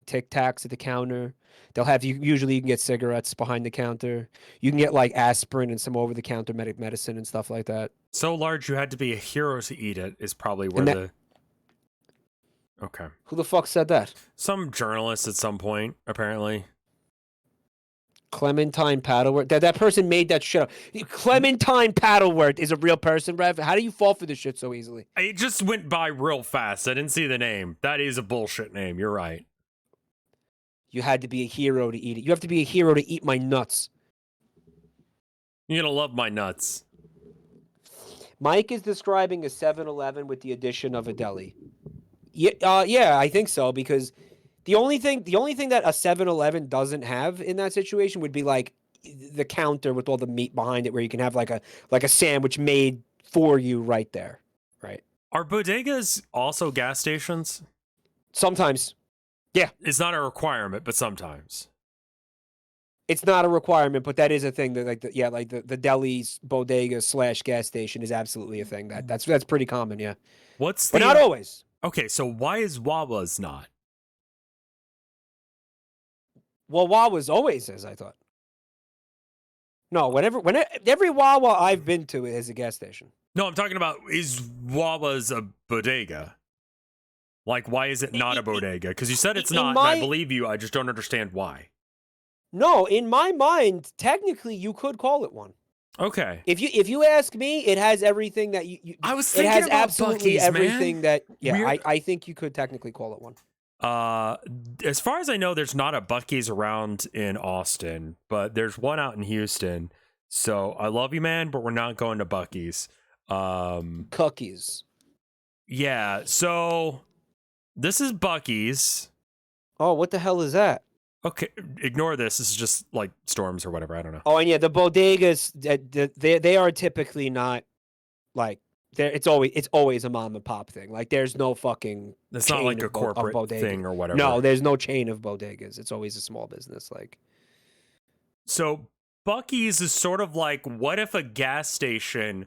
Tic Tacs at the counter. They'll have usually you can get cigarettes behind the counter. You can get like aspirin and some over-the-counter medicine and stuff like that. So large you had to be a hero to eat it is probably where Okay. Who the fuck said that? Some journalist at some point, apparently. Clementine Paddleworth. That person made that shit up. Clementine Paddleworth is a real person, Rev. How do you fall for this shit so easily? It just went by real fast. I didn't see the name. That is a bullshit name. You're right. You had to be a hero to eat it. You have to be a hero to eat my nuts. You're going to love my nuts. Mike is describing a 7-Eleven with the addition of a deli. Yeah, I think so, because the only thing that a 7-Eleven doesn't have in that situation would be like the counter with all the meat behind it, where you can have like a sandwich made for you right there, right? Are bodegas also gas stations? Sometimes, yeah. It's not a requirement, but sometimes. It's not a requirement, but that is a thing that the deli's bodega / gas station is absolutely a thing. That's pretty common, yeah. But not always. Okay, so why is Wawa's not? Well, Wawa's always is, I thought. No, every Wawa I've been to is a gas station. No, I'm talking about, is Wawa's a bodega? Like, why is it not a bodega? Because you said it's not, and I believe you. I just don't understand why. No, in my mind, technically, you could call it one. Okay. If you ask me, it has everything that you I was thinking it has about absolutely Bucky's, everything man. that I think you could technically call it one. As far as I know, there's not a Bucky's around in Austin, but there's one out in Houston. So I love you, man, but we're not going to Bucky's. Cookies. Yeah. So this is Bucky's. Oh, what the hell is that? Okay, ignore this. This is just like storms or whatever. I don't know. Oh, and yeah, the bodegas, they are typically not like it's always a mom and pop thing. Like there's no fucking. It's not like a corporate thing or whatever. No, there's no chain of bodegas. It's always a small business. Like. So Bucky's is sort of like, what if a gas station?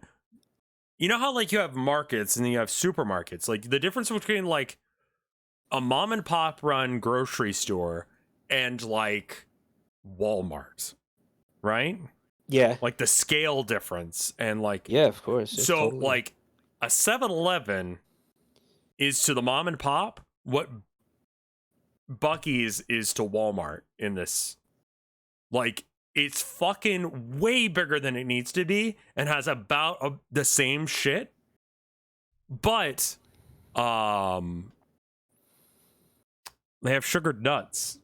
You know how like you have markets and then you have supermarkets. Like the difference between like a mom and pop run grocery store and like Walmart, right? Yeah. Like the scale difference and like. Yeah, of course. So totally. Like a 7-Eleven is to the mom and pop what Bucky's is to Walmart in this. Like it's fucking way bigger than it needs to be and has about the same shit. But they have sugared nuts.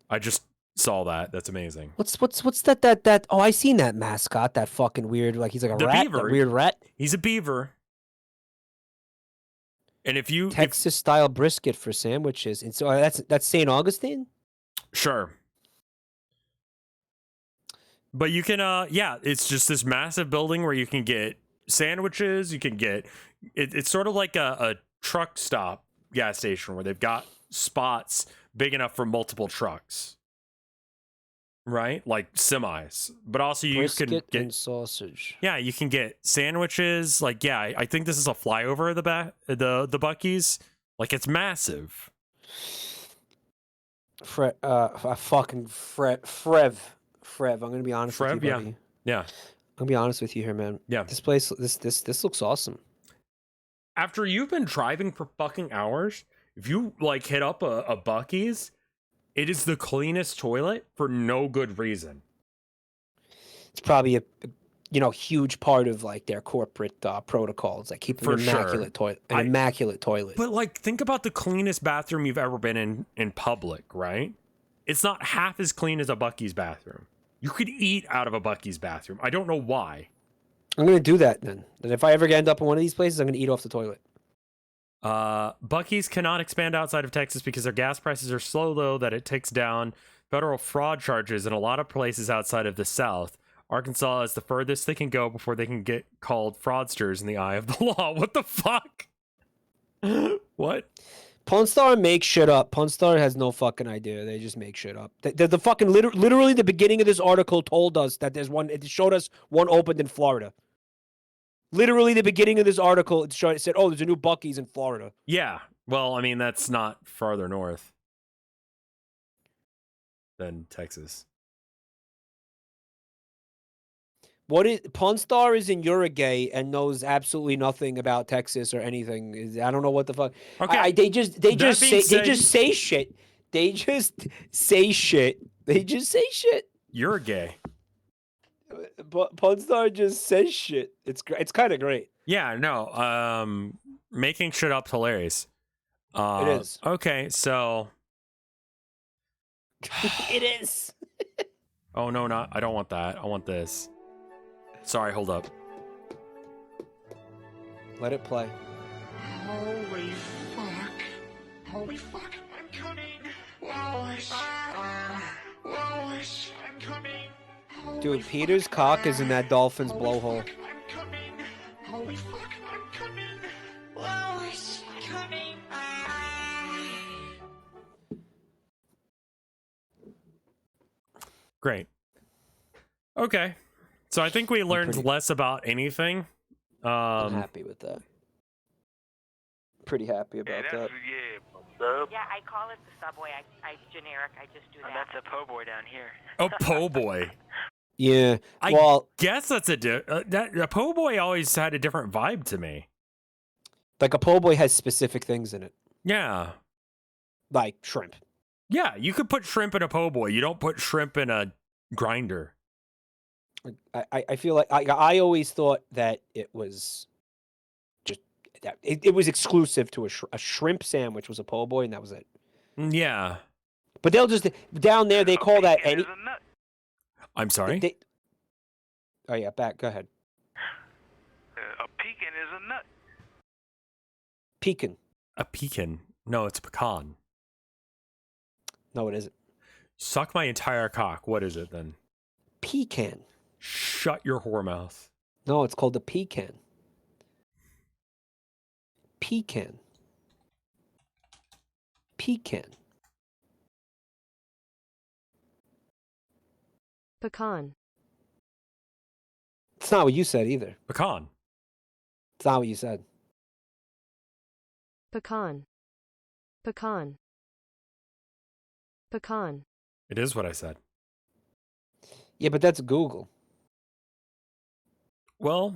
I just saw that. That's amazing. What's that? Oh, I seen that mascot. That fucking weird. Like he's like a rat. Beaver. That weird rat. He's a beaver. And if you Texas style brisket for sandwiches, and so that's St. Augustine. Sure. But you can it's just this massive building where you can get sandwiches. You can get it's sort of like a truck stop gas station where they've got spots big enough for multiple trucks, right? Like semis, but also you Brisket can get and sausage. Yeah, you can get sandwiches. Like, yeah, I think this is a flyover of the Bucky's. Like, it's massive. Frev. I'm gonna be honest with you, buddy. Yeah. I'm gonna be honest with you here, man. Yeah. This place, this looks awesome. After you've been driving for fucking hours, if you like hit up a Bucky's, it is the cleanest toilet for no good reason. It's probably a huge part of like their corporate protocols, like keeping an immaculate toilet, immaculate toilet. But like, think about the cleanest bathroom you've ever been in public, right? It's not half as clean as a Bucky's bathroom. You could eat out of a Bucky's bathroom. I don't know why. I'm gonna do that then. And if I ever end up in one of these places, I'm gonna eat off the toilet. Bucky's cannot expand outside of Texas because their gas prices are so low that it takes down federal fraud charges in a lot of places outside of the South. Arkansas is the furthest they can go before they can get called fraudsters in the eye of the law. What the fuck? What? Pawn Star makes shit up. Pawn Star has no fucking idea. They just make shit up. The fucking literally the beginning of this article told us that there's one. It showed us one opened in Florida. Literally the beginning of this article, it said, "Oh, there's a new Bucky's in Florida." Yeah. Well, I mean, that's not farther north than Texas. Pawn Star is in Uruguay and knows absolutely nothing about Texas or anything. I don't know what the fuck. Okay. They just say shit. They just say shit. Uruguay. Pawn Star just says shit. It's kind of great. Yeah, no. Making shit up hilarious. It is. Okay, so it is. Oh no, I don't want that. I want this. Sorry, hold up. Let it play. Holy fuck, I'm coming. Wallace, I'm coming. Dude, Peter's cock is in that dolphin's blowhole. I'm coming. Holy fuck, I'm coming. Wallace, I'm coming. Great. Okay. So I think we learned less about anything. I'm happy with that. Pretty happy about that. Yeah, I call it the subway. I generic. I just do that. That's a po' boy down here. Oh, po' boy. Yeah. I guess that's a po' boy always had a different vibe to me. Like a po' boy has specific things in it. Yeah. Like shrimp. Yeah, you could put shrimp in a po' boy. You don't put shrimp in a grinder. I feel like I always thought that it was just that it was exclusive to a shrimp sandwich was a po' boy and that was it. Yeah. But they'll just down there they call that any. I'm sorry. Oh yeah, go ahead. A pecan is a nut. Pecan. A pecan? No, it's a pecan. No, it isn't. Suck my entire cock. What is it then? Pecan. Shut your whore mouth. No, it's called a pecan. Pecan. Pecan. Pecan. It's not what you said either. Pecan. It's not what you said. Pecan. Pecan. Pecan. It is what I said. Yeah, but that's Google. Well,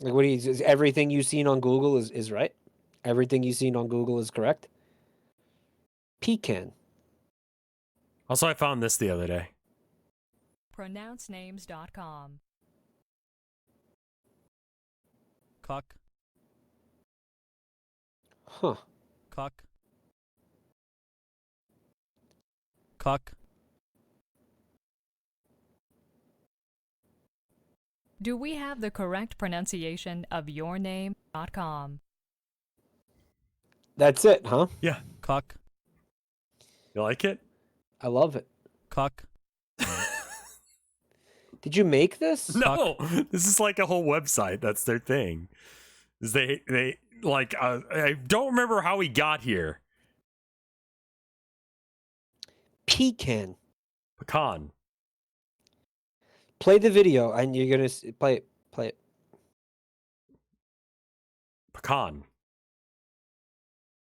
like what is everything you've seen on Google is right? Everything you've seen on Google is correct? Pecan. Also, I found this the other day. Pronouncenames.com. Cock. Huh. Cock. Cock. Do we have the correct pronunciation of yourname.com? That's it, huh? Yeah. Cock. You like it? I love it. Cock. Did you make this? No. This is like a whole website. That's their thing. They like I don't remember how he got here. Pecan. Pecan. Play the video, and you're gonna play it. Play it. Pecan.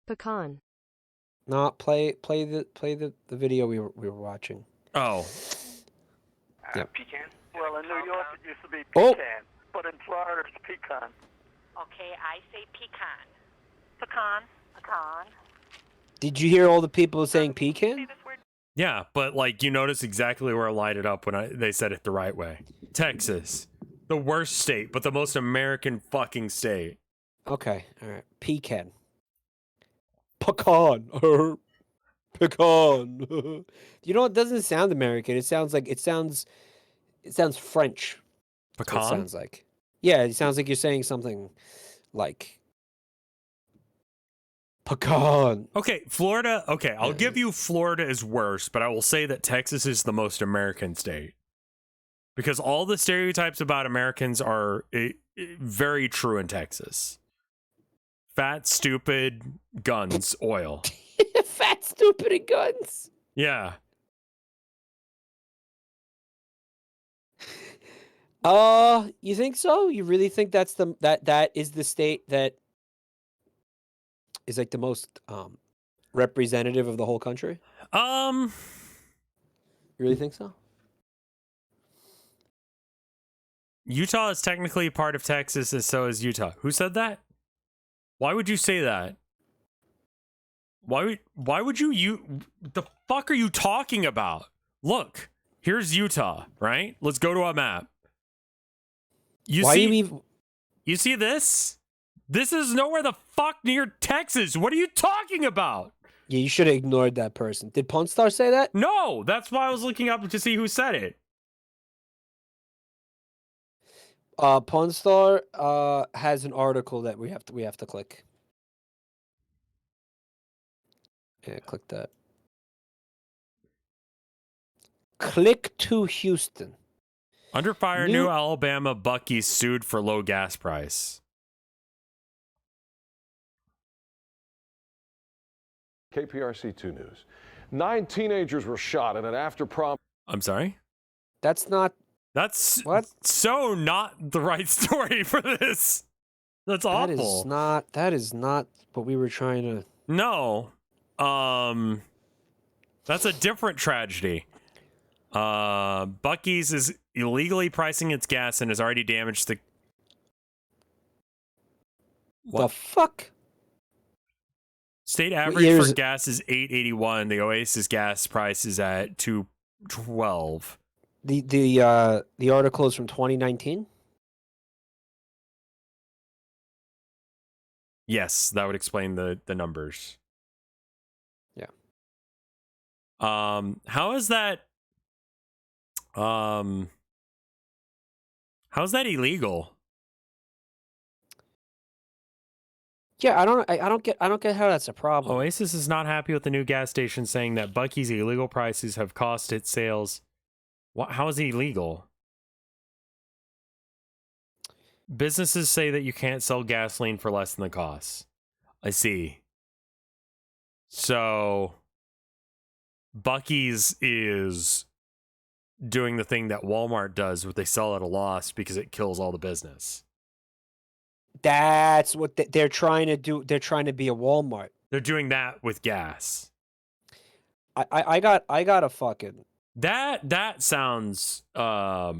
Pecan. No, play the video we were watching. Oh. Yep. Pecan? Well, in New York it used to be Oh. pecan, but in Florida it's pecan. Okay, I say pecan. Pecan. Pecan. Did you hear all the people saying pecan? Yeah, but like you notice exactly where I lighted up when they said it the right way. Texas, the worst state, but the most American fucking state. Okay, all right. Pecan. Pecan. Pecan. You know, it doesn't sound American. It sounds French. Pecan. It sounds like. Yeah, it sounds like you're saying something like pecan. Okay, Florida. Okay, I'll give you Florida is worse, but I will say that Texas is the most American state. Because all the stereotypes about Americans are very true in Texas. Fat, stupid, guns, oil. Fat, stupid, and guns. Yeah. You think so? You really think that's that is the state that is like the most representative of the whole country? You really think so? Utah is technically part of Texas, and so is Utah. Who said that? Why would you say that? Why would you the fuck are you talking about? Look, here's Utah, right? Let's go to a map. You see this? This is nowhere the fuck near Texas. What are you talking about? Yeah, you should have ignored that person. Did Pawn Star say that? No, that's why I was looking up to see who said it. Pawn Star has an article that we have to click. Yeah, click that. Click to Houston. Under fire, New Alabama Bucky sued for low gas price. KPRC2 News. 9 teenagers were shot in an after-prom. I'm sorry? That's not so not the right story for this. That's awful. That is not what we were trying to. No. That's a different tragedy. Bucky's is illegally pricing its gas and has already damaged the. What? The fuck? State average for gas is $8.81. The Oasis gas price is at $2.12. The article is from 2019. Yes, that would explain the numbers. Yeah. How is that? How is that illegal? Yeah, I don't get how that's a problem. Oasis is not happy with the new gas station, saying that Bucky's illegal prices have cost its sales. How is it illegal? Businesses say that you can't sell gasoline for less than the cost. I see. So Bucky's is doing the thing that Walmart does, where they sell at a loss because it kills all the business. That's what they're trying to do. They're trying to be a Walmart. They're doing that with gas. I got a fucking that sounds like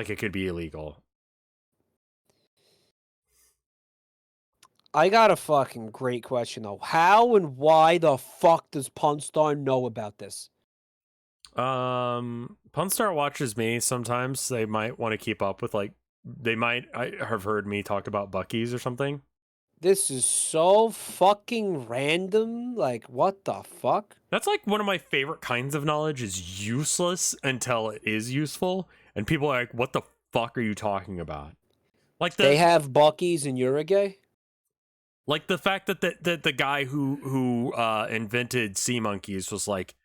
it could be illegal. I got a fucking great question though. How and why the fuck does Punstar know about this? Punstar watches me sometimes. They might want to keep up with I have heard me talk about Bucky's or something. This is so fucking random. Like, what the fuck? That's like one of my favorite kinds of knowledge, is useless until it is useful. And people are like, what the fuck are you talking about? Like they have Bucky's in Uruguay? Like the fact that the guy who invented sea monkeys was like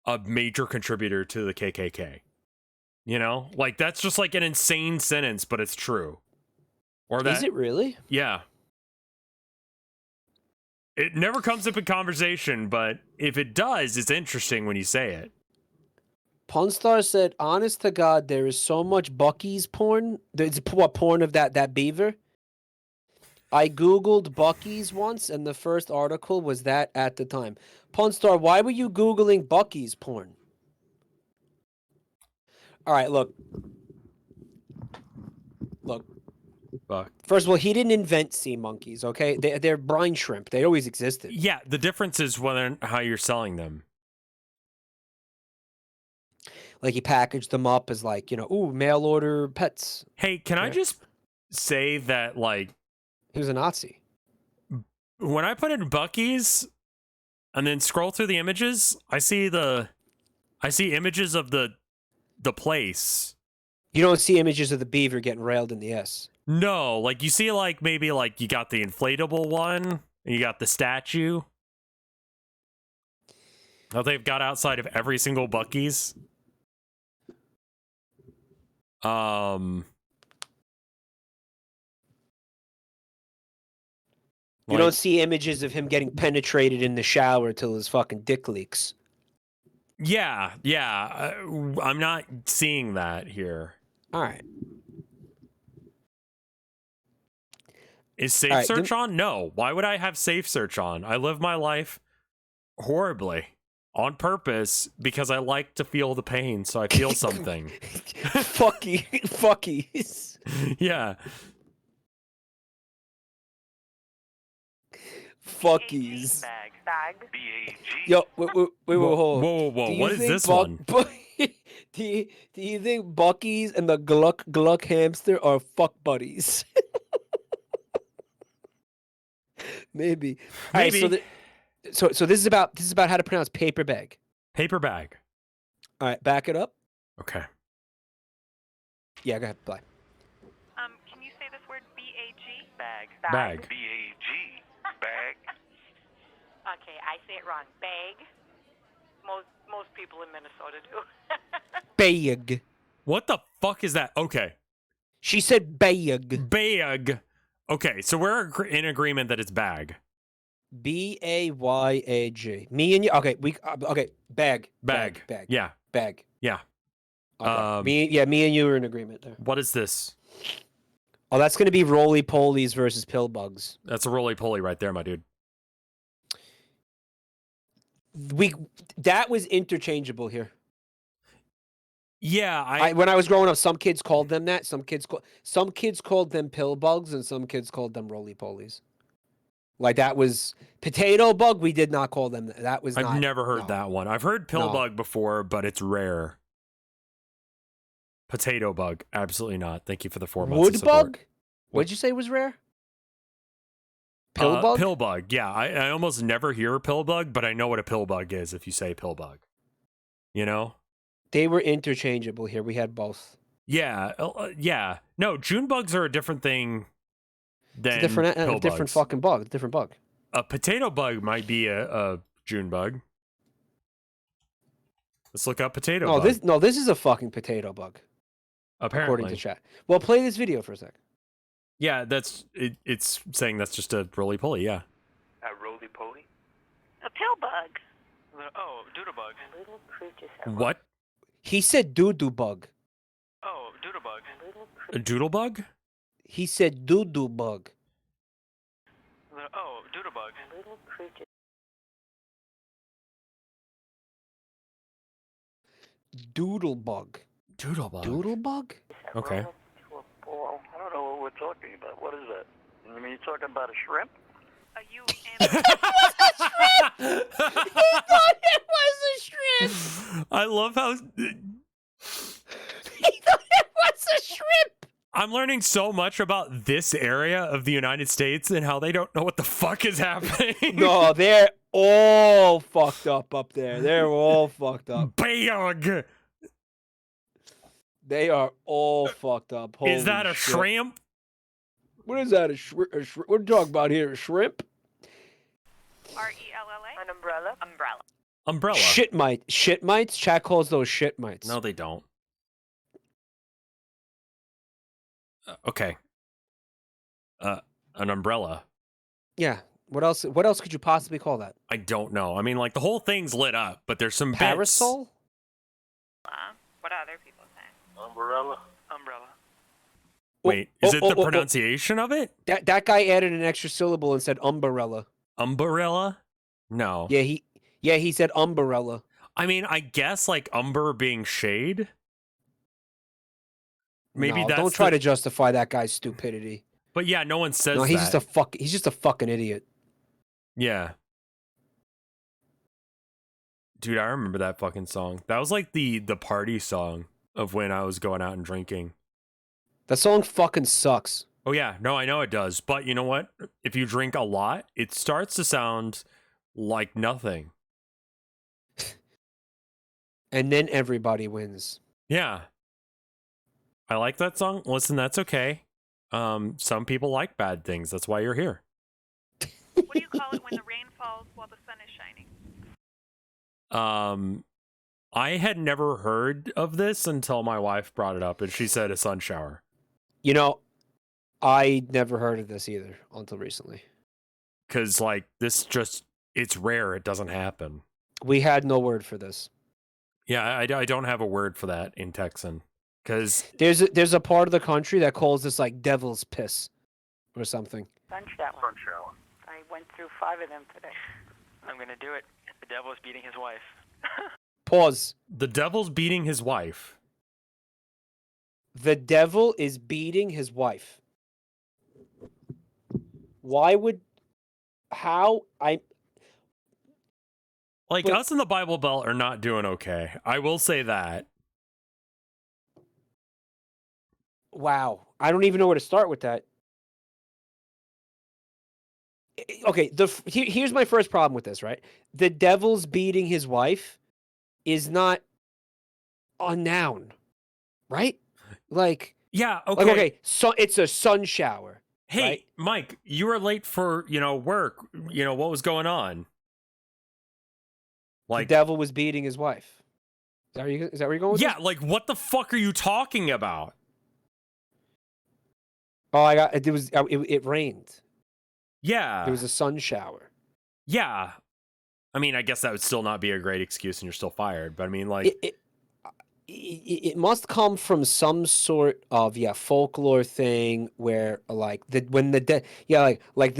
a major contributor to the KKK. You know? Like that's just like an insane sentence, but it's true. Or that, is it really? Yeah. It never comes up in conversation, but if it does, it's interesting when you say it. Punstar said, honest to God, there is so much Bucky's porn. There's what porn of that beaver? I Googled Bucky's once, and the first article was that at the time. Punstar, why were you Googling Bucky's porn? All right, look. Buck. First of all, he didn't invent sea monkeys, okay? They're brine shrimp. They always existed. Yeah, the difference is whether how you're selling them. Like he packaged them up as like, ooh, mail order pets. Hey, can I just say that, like... He was a Nazi. When I put in Bucky's and then scroll through the images, I see images of the place. You don't see images of the beaver getting railed in the S. No, like you see like maybe like you got the inflatable one and you got the statue that they've got outside of every single Bucky's. You don't see images of him getting penetrated in the shower till his fucking dick leaks. Yeah. I'm not seeing that here. All right. Is safe search on? No. Why would I have safe search on? I live my life horribly on purpose because I like to feel the pain, so I feel something. Fuckies. Yeah. Fuckies. Bag. B-A-G. Yo, wait, hold on. Whoa. What is this one? Do you think Bucky's and the Gluck hamster are fuck buddies? Maybe. All right, so this is about how to pronounce paper bag. Paper bag. All right, back it up. Okay. Yeah, go ahead. Bye. Can you say this word B-A-G? Bag. B-A-G. Bag. Okay, I say it wrong. Bag. Most people in Minnesota do. Bag. What the fuck is that? Okay. She said bag. Bag. Okay, so we're in agreement that it's bag. B-A-Y-A-G. Me and you. Okay, bag. Bag. Yeah. Bag. Yeah. Okay. Me and you are in agreement there. What is this? Oh, that's going to be roly-polies versus pill bugs. That's a roly-poly right there, my dude. That was interchangeable here. Yeah, when I was growing up, some kids called them that. Some kids called them pill bugs, and some kids called them roly-polies. Like that was potato bug. We did not call them that. That was. I've never heard that one. I've heard pill bug before, but it's rare. Potato bug, absolutely not. Thank you for the 4 months. Wood of support. bug. What'd you say was rare? Pill bug. Pill bug. Yeah, I almost never hear pill bug, but I know what a pill bug is if you say pill bug. You know. They were interchangeable here. We had both. Yeah, yeah. No, June bugs are a different thing than it's a pill different bugs. fucking bug. Different bug. A potato bug might be a June bug. Let's look up potato bug. This is a fucking potato bug. Apparently. According to chat. Well, play this video for a sec. Yeah, it's saying that's just a roly-poly, yeah. A roly-poly? A pill bug. Oh, doodle bug. Little creatures. What? He said doo-doo bug. Oh, doodle bug. A doodle bug? He said doo-doo bug. Oh, doodle bug. Little creatures. Doodle bug. Doodle bug. Doodle bug? Okay. I don't know what we're talking about. What is that? I mean, you're talking about a shrimp? You He thought it was a shrimp. I love how He thought it was a shrimp. I'm learning so much about this area of the United States and how they don't know what the fuck is happening. No, they're all fucked up there. They're all fucked up. Bag. They are all fucked up. Holy is that a shit. shrimp? What is that? What are we talking about here? A shrimp? R-E-L-L-A? An umbrella. Umbrella. Shit mites. Chat calls those shit mites. No, they don't. Okay. An umbrella. Yeah. What else? What else could you possibly call that? I don't know. I mean, like the whole thing's lit up, but there's some parasol. What are other people saying? Umbrella. Umbrella. Wait, is it the pronunciation of it? That guy added an extra syllable and said umbrella. Umbrella? No. Yeah, he said umbrella. I mean, I guess like umber being shade. Maybe no, that's don't try to justify that guy's stupidity. But yeah, no one says no, he's that. He's just a fucking idiot. Yeah. Dude, I remember that fucking song. That was like the party song of when I was going out and drinking. That song fucking sucks. Oh yeah, no, I know it does. But you know what? If you drink a lot, it starts to sound like nothing. And then everybody wins. Yeah. I like that song. Listen, that's okay. Some people like bad things. That's why you're here. What do you call it when the rain falls while the sun is shining? I had never heard of this until my wife brought it up, and she said a sun shower. You know, I never heard of this either until recently. Because, like, this just, it's rare. It doesn't happen. We had no word for this. Yeah, I don't have a word for that in Texan. Because there's a part of the country that calls this, like, devil's piss or something. Sun shower. I went through 5 of them today. I'm gonna do it. The devil's beating his wife. Pause. The devil's beating his wife. The devil is beating his wife. Why would... How? Like, us in the Bible Belt are not doing okay. I will say that. Wow. I don't even know where to start with that. Okay, here's my first problem with this, right? The devil's beating his wife is not a noun, right? Like, yeah, okay. Like, okay, so it's a sun shower. Hey, right? Mike, you were late for, work. What was going on? Like, the devil was beating his wife. Is that where you're going with yeah, this? like, what the fuck are you talking about? Oh, it rained. Yeah. There was a sun shower. Yeah. I mean, I guess that would still not be a great excuse and you're still fired. But I mean, like... It must come from some sort of, folklore thing where, like, the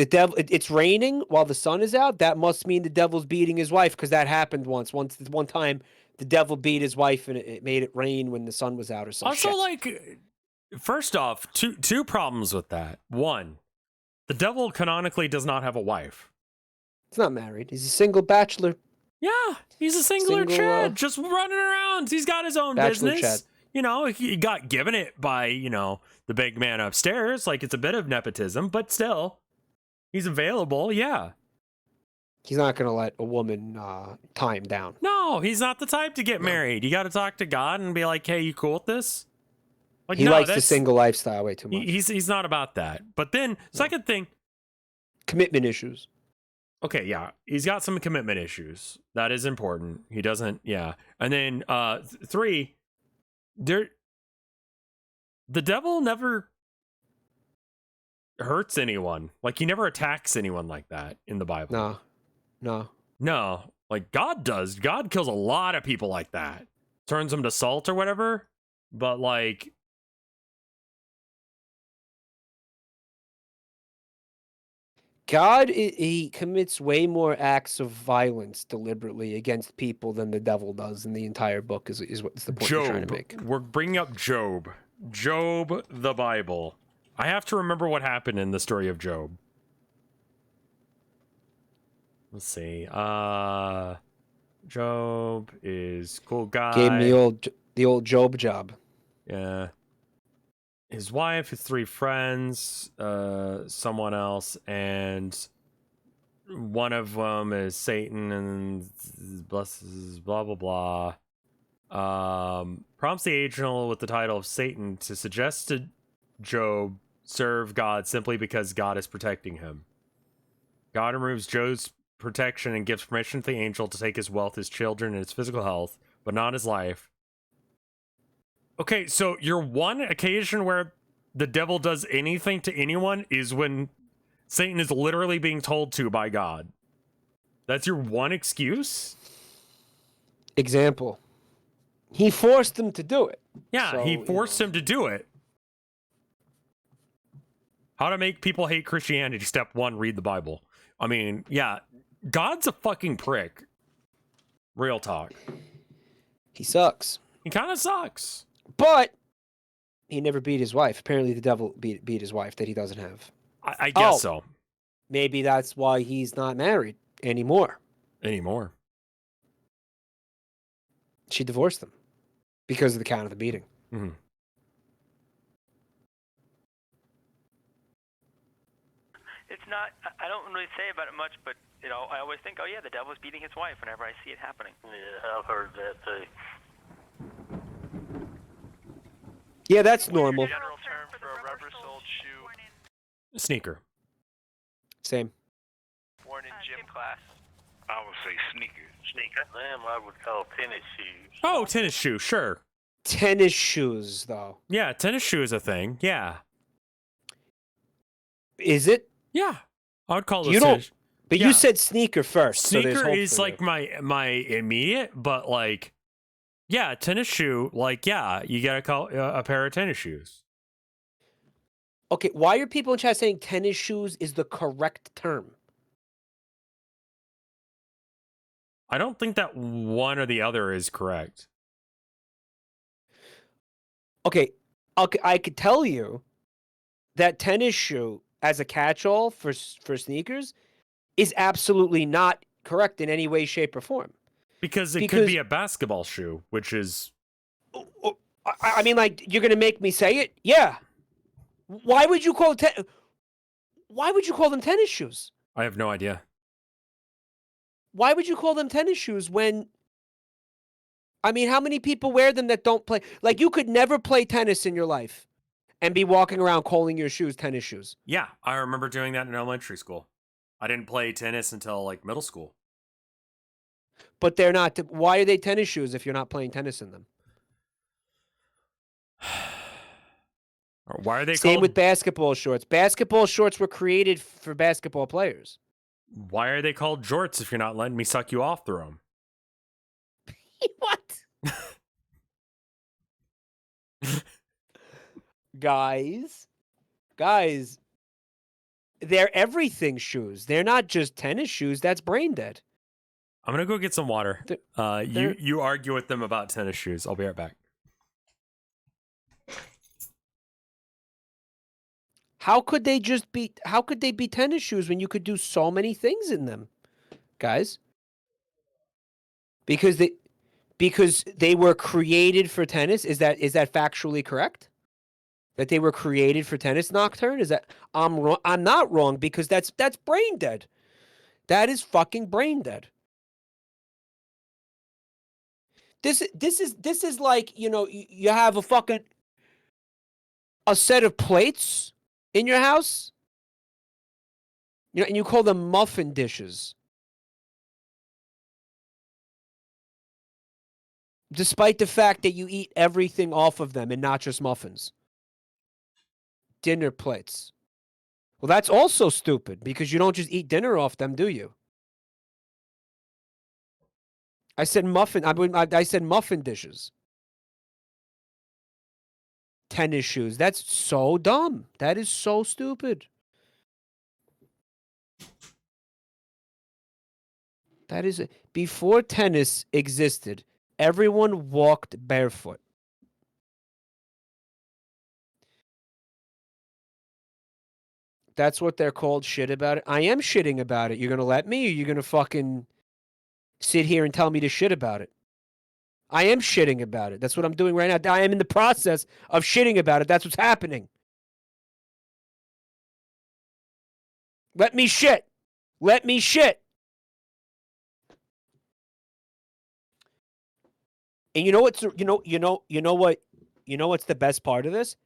devil... It's raining while the sun is out. That must mean the devil's beating his wife, because that happened once. One time, the devil beat his wife and it made it rain when the sun was out or something. Also, like... First off, two problems with that. One, the devil canonically does not have a wife. He's not married. He's a single bachelor. Yeah, he's a single Chad, just running around. He's got his own business. Chad. He got given it by, the big man upstairs. Like, it's a bit of nepotism, but still, he's available. Yeah. He's not going to let a woman tie him down. No, he's not the type to get married. You got to talk to God and be like, hey, you cool with this? Like, he likes the single lifestyle way too much. He's not about that. But then, second thing, commitment issues. Okay, yeah, he's got some commitment issues. That is important. He doesn't, yeah. And then 3, the devil never hurts anyone. Like, he never attacks anyone like that in the Bible. No. Like, God does. God kills a lot of people like that. Turns them to salt or whatever. But, like... God, he commits way more acts of violence deliberately against people than the devil does in the entire book, is what's the point you're trying to make. We're bringing up Job. Job, the Bible. I have to remember what happened in the story of Job. Let's see. Job is cool guy. Gave him the old Job job. Yeah. His wife, his 3 friends, someone else, and one of them is Satan and blesses blah blah blah. Prompts the angel with the title of Satan to suggest to Job serve God simply because God is protecting him. God removes Job's protection and gives permission to the angel to take his wealth, his children, and his physical health, but not his life. Okay, so your one occasion where the devil does anything to anyone is when Satan is literally being told to by God. That's your one excuse? Example. He forced them to do it. Yeah, So, he forced him to do it. How to make people hate Christianity. Step 1, read the Bible. I mean, yeah, God's a fucking prick. Real talk. He sucks. He kind of sucks. But he never beat his wife. Apparently the devil beat his wife that he doesn't have. I guess so. Maybe that's why he's not married anymore. She divorced him because of the count of the beating. Mm-hmm. It's not, I don't really say about it much, but, you know, I always think, oh, yeah, the devil's beating his wife whenever I see it happening. Yeah, I've heard that too. Yeah, that's normal. General term for a rubber-soled shoe. Sneaker. Same. Worn in gym class. I would say sneakers. Sneaker? Them I would call tennis shoes. Oh, tennis shoe, sure. Tennis shoes, though. Yeah, tennis shoe is a thing. Yeah. Is it? Yeah. I would call it you tennis. But yeah. you said sneaker first. Sneaker so is like my immediate, but like, yeah, tennis shoe, like, yeah, you gotta call a pair of tennis shoes. Okay, why are people in chat saying tennis shoes is the correct term? I don't think that one or the other is correct. Okay, I could tell you that tennis shoe as a catch-all for sneakers is absolutely not correct in any way, shape, or form. Because it could be a basketball shoe, which is... I mean, like, you're going to make me say it? Yeah. Why would you call Why would you call them tennis shoes? I have no idea. Why would you call them tennis shoes when... I mean, how many people wear them that don't play? Like, you could never play tennis in your life and be walking around calling your shoes tennis shoes. Yeah, I remember doing that in elementary school. I didn't play tennis until, like, middle school. But they're not. Why are they tennis shoes if you're not playing tennis in them? Why are they Same called... with basketball shorts. Basketball shorts were created for basketball players. Why are they called jorts if you're not letting me suck you off through them? What? Guys, they're everything shoes. They're not just tennis shoes. That's brain dead. I'm going to go get some water. You argue with them about tennis shoes. I'll be right back. How could they be tennis shoes when you could do so many things in them, guys? Because they were created for tennis. Is that factually correct? That they were created for tennis, Nocturne? Is that I'm wrong? I'm not wrong because that's brain dead. That is fucking brain dead. This is like, you know, you have a set of plates in your house, you know, and you call them muffin dishes. Despite the fact that you eat everything off of them and not just muffins. Dinner plates. Well, that's also stupid because you don't just eat dinner off them, do you? I said muffin. I said muffin dishes. Tennis shoes. That's so dumb. That is so stupid. That is before tennis existed. Everyone walked barefoot. That's what they're called. Shit about it. I am shitting about it. You're gonna let me, or you're gonna fucking sit here and tell me to shit about it? I am shitting about it. That's what I'm doing right now. I am in the process of shitting about it. That's what's happening. Let me shit. Let me shit. And you know what's what's the best part of this?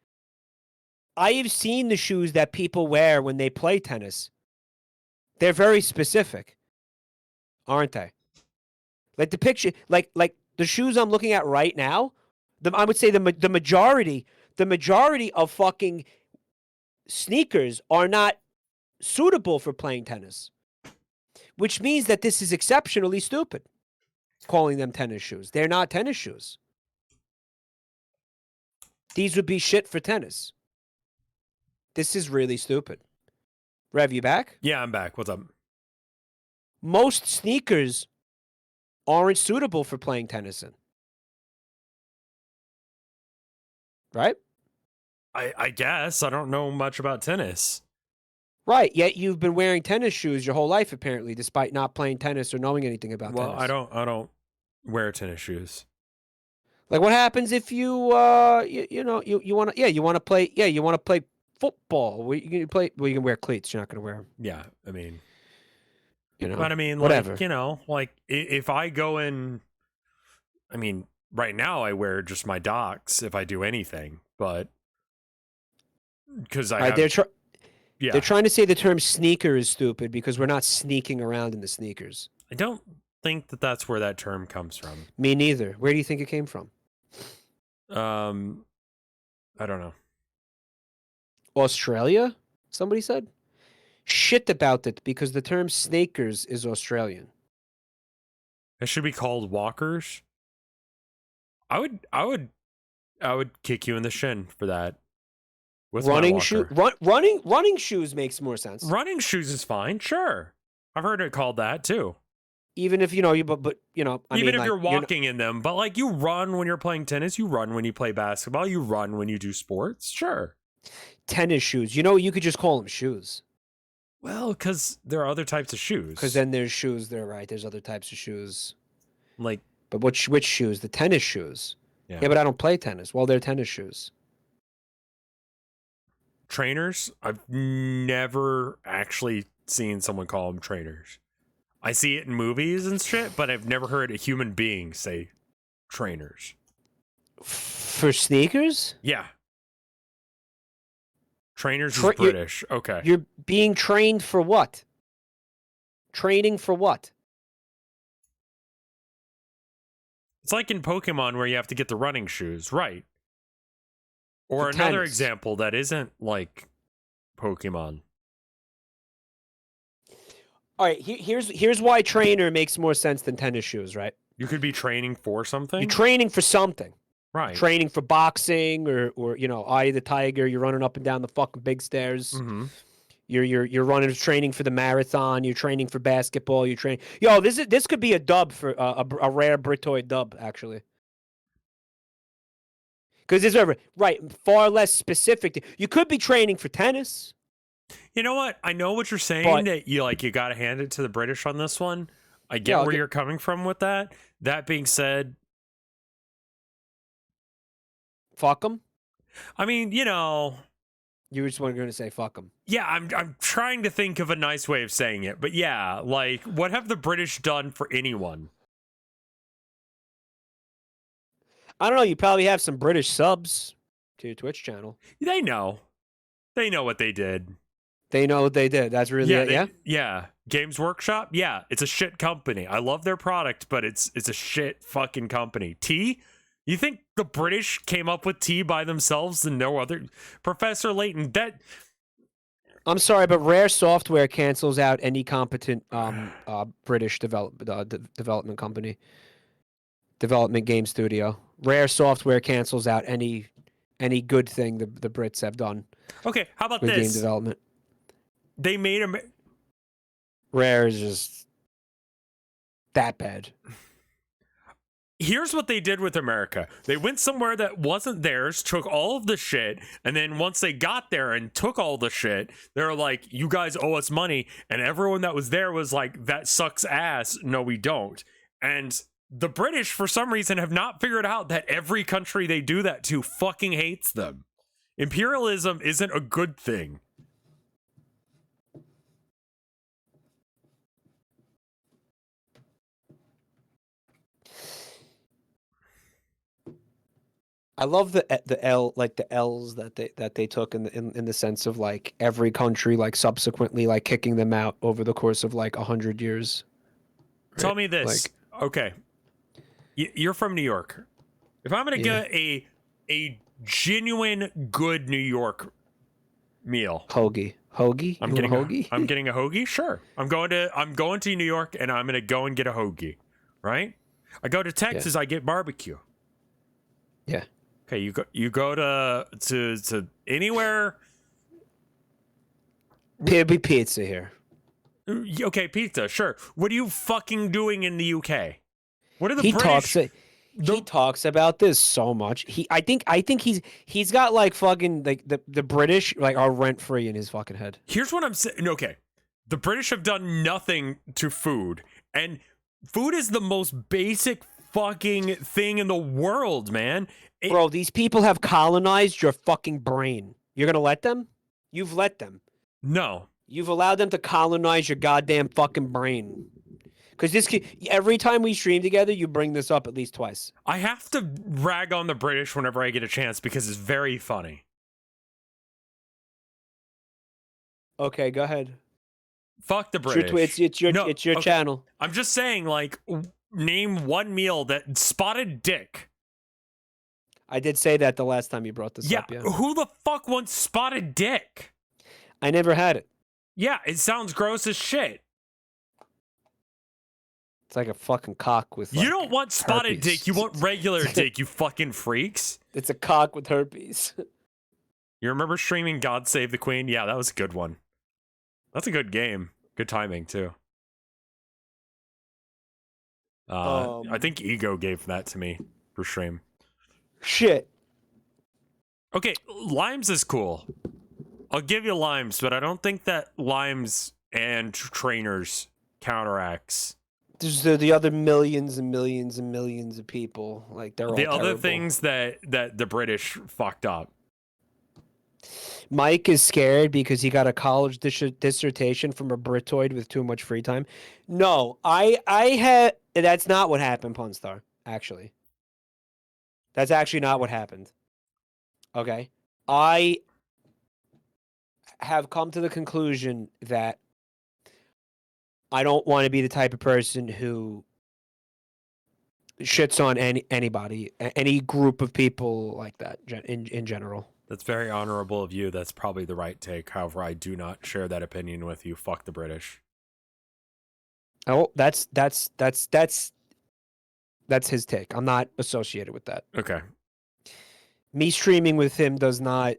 I have seen the shoes that people wear when they play tennis. They're very specific, aren't they? Like the picture, like the shoes I'm looking at right now, I would say the majority of fucking sneakers are not suitable for playing tennis, which means that this is exceptionally stupid, calling them tennis shoes. They're not tennis shoes. These would be shit for tennis. This is really stupid. Rev, you back? Yeah, I'm back. What's up? Most sneakers aren't suitable for playing tennis in. Right? I guess. I don't know much about tennis. Right. Yet you've been wearing tennis shoes your whole life, apparently, despite not playing tennis or knowing anything about tennis. Well, I don't wear tennis shoes. Like, what happens if you want to play football? You can wear cleats. You're not going to wear them. Yeah, I mean, but I mean, whatever. like, if I go in, I mean, right now I wear just my Docs if I do anything, but because they're trying to say the term sneaker is stupid because we're not sneaking around in the sneakers. I don't think that that's where that term comes from. Me neither. Where do you think it came from? I don't know. Australia? Somebody said? Shit about it because the term sneakers is Australian. It should be called walkers. I would kick you in the shin for that. With running shoes makes more sense. Running shoes is fine, sure. I've heard it called that too. Even if even if you're walking in them, but like you run when you're playing tennis, you run when you play basketball, you run when you do sports, sure. Tennis shoes, you could just call them shoes. Well, because there are other types of shoes. Because then there's shoes. They're right. There's other types of shoes. Like, but which shoes? The tennis shoes. Yeah, but I don't play tennis. Well, they're tennis shoes. Trainers? I've never actually seen someone call them trainers. I see it in movies and shit, but I've never heard a human being say trainers. For sneakers? Yeah. Trainers is British. Okay. You're being trained for what? Training for what? It's like in Pokemon where you have to get the running shoes, right? Or another example that isn't like Pokemon. All right, here's why trainer makes more sense than tennis shoes, right? You could be training for something. You're training for something. Right. Training for boxing or Eye of the Tiger, you're running up and down the fucking big stairs. Mm-hmm. You're running training for the marathon, you're training for basketball, you're training. Yo, this could be a dub for a rare Britoid dub, actually. Because it's far less specific. You could be training for tennis. You know what? I know what you're saying, that you got to hand it to the British on this one. I get where you're coming from with that. That being said, fuck them. I mean, you were just going to say fuck them. Yeah, I'm trying to think of a nice way of saying it, but yeah, like, what have the British done for anyone? I don't know. You probably have some British subs to your Twitch channel. They know what they did. They know what they did. That's really it, yeah. Games Workshop, yeah, it's a shit company. I love their product, but it's a shit fucking company. Tea? You think the British came up with tea by themselves and no other? Professor Layton, I'm sorry, but Rare Software cancels out any competent British development company, development game studio. Rare Software cancels out any good thing the Brits have done. Okay, how about with this? Game development. They made Rare is just that bad. Here's what they did with America. They went somewhere that wasn't theirs, took all of the shit, and then once they got there and took all the shit, they were like, you guys owe us money. And everyone that was there was like, that sucks ass. No, we don't. And the British, for some reason, have not figured out that every country they do that to fucking hates them. Imperialism isn't a good thing. I love the L's that they took in the sense of like every country like subsequently like kicking them out over the course of like 100 years. Right? Tell me this. Okay. You're from New York. If I'm going to get a genuine good New York meal. Hoagie. I'm getting a hoagie. I'm getting a hoagie. Sure. I'm going to New York, and I'm gonna go and get a hoagie. Right. I go to Texas. I get barbecue. Yeah. Okay. You go to anywhere. There'll be pizza here. Okay, pizza. Sure. What are you fucking doing in the UK? What are the He British? He talks about this so much. I think he's got like fucking like the British like are rent free in his fucking head. Here's what I'm saying. Okay, the British have done nothing to food, and food is the most basic fucking thing in the world, man. Bro, these people have colonized your fucking brain. You're gonna let them? You've let them. No. You've allowed them to colonize your goddamn fucking brain. Because every time we stream together, you bring this up at least twice. I have to rag on the British whenever I get a chance because it's very funny. Okay, go ahead. Fuck the British. It's your channel. I'm just saying, like, name one meal that spotted dick. I did say that the last time you brought this up. Yeah. Who the fuck wants spotted dick? I never had it. Yeah, it sounds gross as shit. It's like a fucking cock with. Like, you don't want spotted herpes. dick. You want regular dick. You fucking freaks. It's a cock with herpes. You remember streaming God Save the Queen? Yeah, that was a good one. That's a good game. Good timing too. I think Ego gave that to me for stream. Shit. Okay, Limes is cool. I'll give you Limes, but I don't think that Limes and trainers counteracts. There's the other millions and millions and millions of people. Like they're all the other terrible. things that the British fucked up. Mike is scared because he got a college dissertation from a Britoid with too much free time. No, I had. That's not what happened, Punstar. Actually, that's actually not what happened. Okay, I have come to the conclusion that I don't want to be the type of person who shits on anybody, any group of people like that in general. That's very honorable of you. That's probably the right take. However, I do not share that opinion with you. Fuck the British. Oh, that's his take. I'm not associated with that. Okay. Me streaming with him does not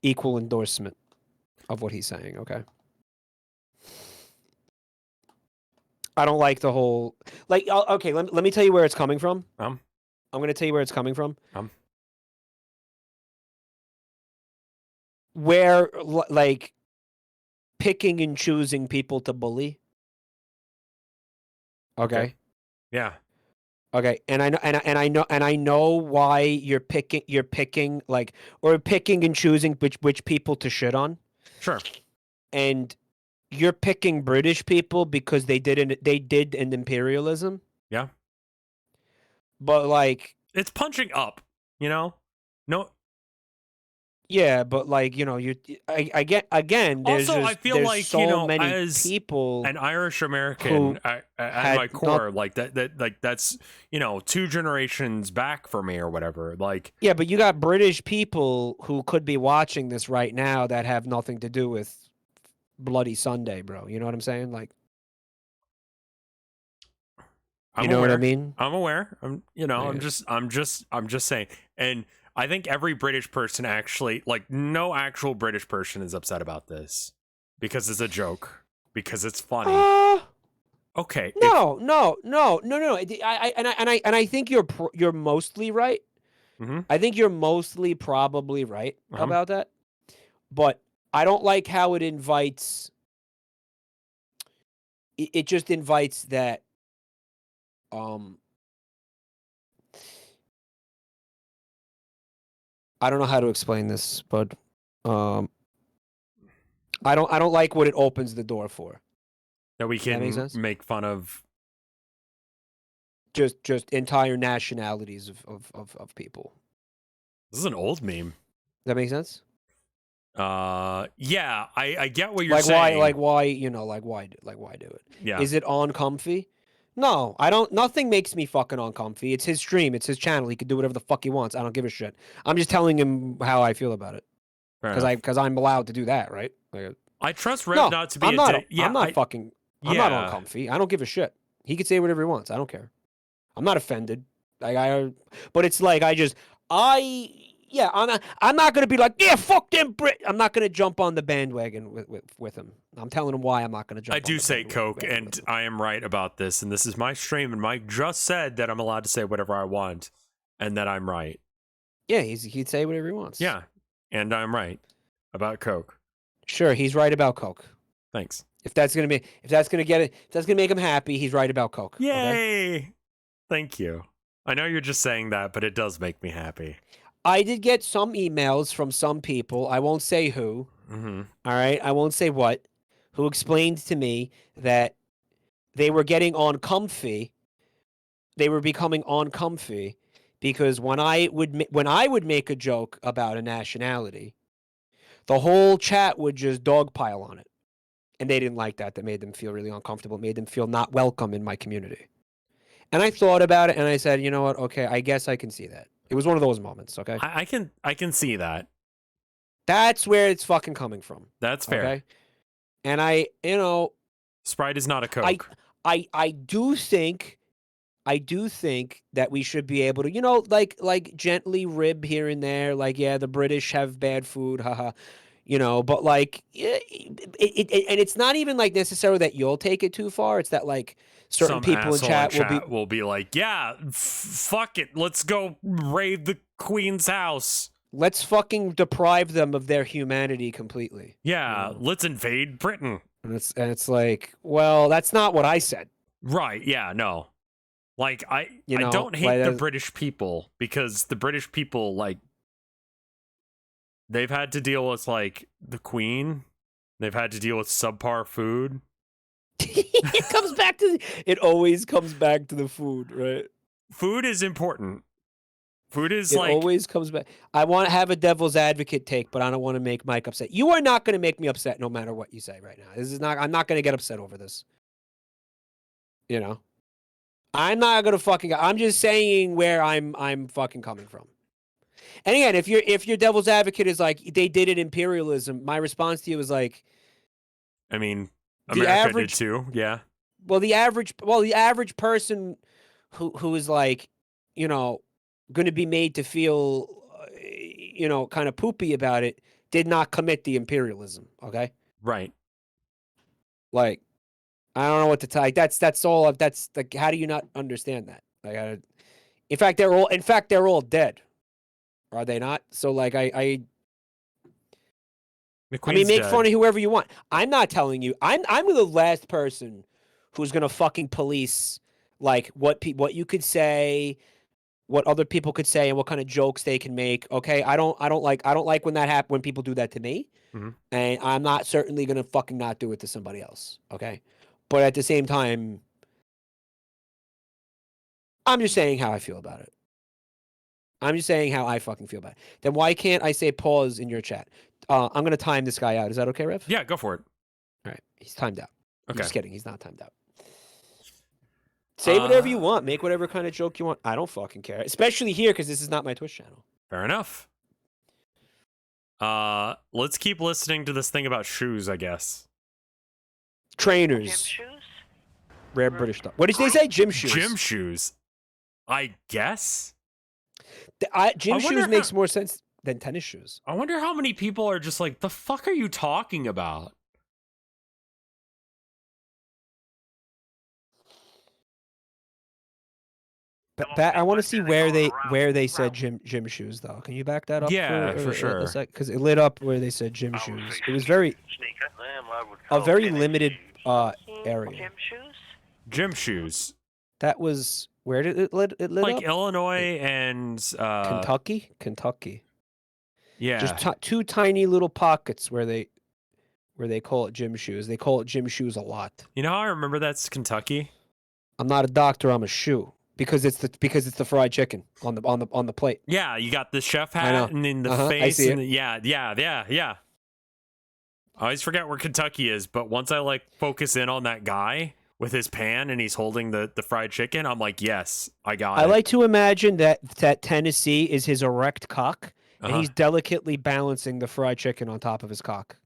equal endorsement of what he's saying. Okay. I don't like the whole like. Okay, let me tell you where it's coming from. I'm going to tell you where it's coming from. Where like picking and choosing people to bully. Okay. Yeah. Okay, and I know why you're picking like or picking and choosing which people to shit on. Sure. And you're picking British people because they did an imperialism. Yeah. But like it's punching up, you know? No. Yeah, but like, you know, I get again. There's also, just, I feel like so you know, many as people, an Irish American at my core, like that's you know 2 generations back for me or whatever. Like, yeah, but you got British people who could be watching this right now that have nothing to do with Bloody Sunday, bro. You know what I'm saying? Like, I'm know aware. what I mean? I'm aware. I'm just saying. And I think every British person actually, like, no actual British person is upset about this because it's a joke, because it's funny. Okay. No. I think you're mostly right. Mm-hmm. I think you're mostly probably right about that. But I don't like how it invites. It just invites that. I don't know how to explain this, but I don't like what it opens the door for. That we can make fun of just entire nationalities of people. This is an old meme. Does that make sense? Yeah, I get what you're like saying. Why do it? Yeah. Is it uncomfy? No, I don't. Nothing makes me fucking uncomfy. It's his stream. It's his channel. He can do whatever the fuck he wants. I don't give a shit. I'm just telling him how I feel about it. because I'm allowed to do that, right? Like, I trust Rev not to be I'm not. Yeah, I'm not uncomfy. I don't give a shit. He can say whatever he wants. I don't care. I'm not offended. But it's like I'm not gonna be like, yeah, fuck them Brit. I'm not gonna jump on the bandwagon with him. I'm telling him why I'm not gonna jump. I do say Coke, and I am right about this. And this is my stream, and Mike just said that I'm allowed to say whatever I want, and that I'm right. Yeah, he'd say whatever he wants. Yeah, and I'm right about Coke. Sure, he's right about Coke. Thanks. If that's gonna make him happy, he's right about Coke. Yay! Okay? Thank you. I know you're just saying that, but it does make me happy. I did get some emails from some people. I won't say who. Mm-hmm. All right, I won't say what. Who explained to me that they were getting uncomfy. They were becoming uncomfy because when I would make a joke about a nationality, the whole chat would just dogpile on it. And they didn't like that. That made them feel really uncomfortable. It made them feel not welcome in my community. And I thought about it, and I said, you know what? Okay, I guess I can see that. It was one of those moments, okay? I can see that. That's where it's fucking coming from. That's fair. Okay? And Sprite is not a Coke. I do think that we should be able to, like gently rib here and there, like, yeah, the British have bad food, haha. But like, and it's not even like necessarily that you'll take it too far. It's that like certain people in chat will be like, yeah, fuck it, let's go raid the Queen's house. Let's fucking deprive them of their humanity completely. Yeah, let's invade Britain. And it's like, well, that's not what I said. Right? Yeah, no. Like I don't hate the British people because the British people like. They've had to deal with, like, the Queen. They've had to deal with subpar food. It always comes back to the food, right? Food is important. It always comes back. I want to have a devil's advocate take, but I don't want to make Mike upset. You are not going to make me upset no matter what you say right now. I'm not going to get upset over this. I'm not going to I'm just saying where I'm fucking coming from. And again, if your devil's advocate is like they did it imperialism, my response to you is like, I mean, America did too, yeah. Well, the average person who is like, going to be made to feel, kind of poopy about it, did not commit the imperialism. Okay, right. Like, I don't know what to tell you. That's all. That's like, how do you not understand that? Like, in fact, they're all dead. Are they not? So like I mean, make fun of whoever you want. I'm not telling you. I'm the last person who's gonna fucking police like what you could say, what other people could say, and what kind of jokes they can make. Okay, I don't like when that happens, when people do that to me, and I'm not certainly gonna fucking not do it to somebody else. Okay, but at the same time, I'm just saying how I feel about it. I'm just saying how I fucking feel about it. Then why can't I say pause in your chat? I'm going to time this guy out. Is that okay, Rev? Yeah, go for it. All right. He's timed out. Okay. I'm just kidding. He's not timed out. Say whatever you want. Make whatever kind of joke you want. I don't fucking care. Especially here because this is not my Twitch channel. Fair enough. Let's keep listening to this thing about shoes, I guess. Trainers. Gym shoes? Rare British stuff. What did they say? Gym shoes. Gym shoes. I guess. Gym shoes makes more sense than tennis shoes. I wonder how many people are just like, the fuck are you talking about? But I want to see where they said gym shoes though. Can you back that up? Yeah, for sure. Because it lit up where they said gym shoes. It was very limited area. Gym shoes? Gym shoes. That was where did it lit like up? Illinois and Kentucky. Yeah, just two tiny little pockets where they call it gym shoes. They call it gym shoes a lot. You know how I remember that's Kentucky? I'm not a doctor. I'm a shoe. Because it's the fried chicken on the plate. Yeah, you got the chef hat and in the face. I see and yeah. I always forget where Kentucky is, but once I like focus in on that guy with his pan and he's holding the fried chicken, I'm like, yes, I got it. I like to imagine that Tennessee is his erect cock and he's delicately balancing the fried chicken on top of his cock.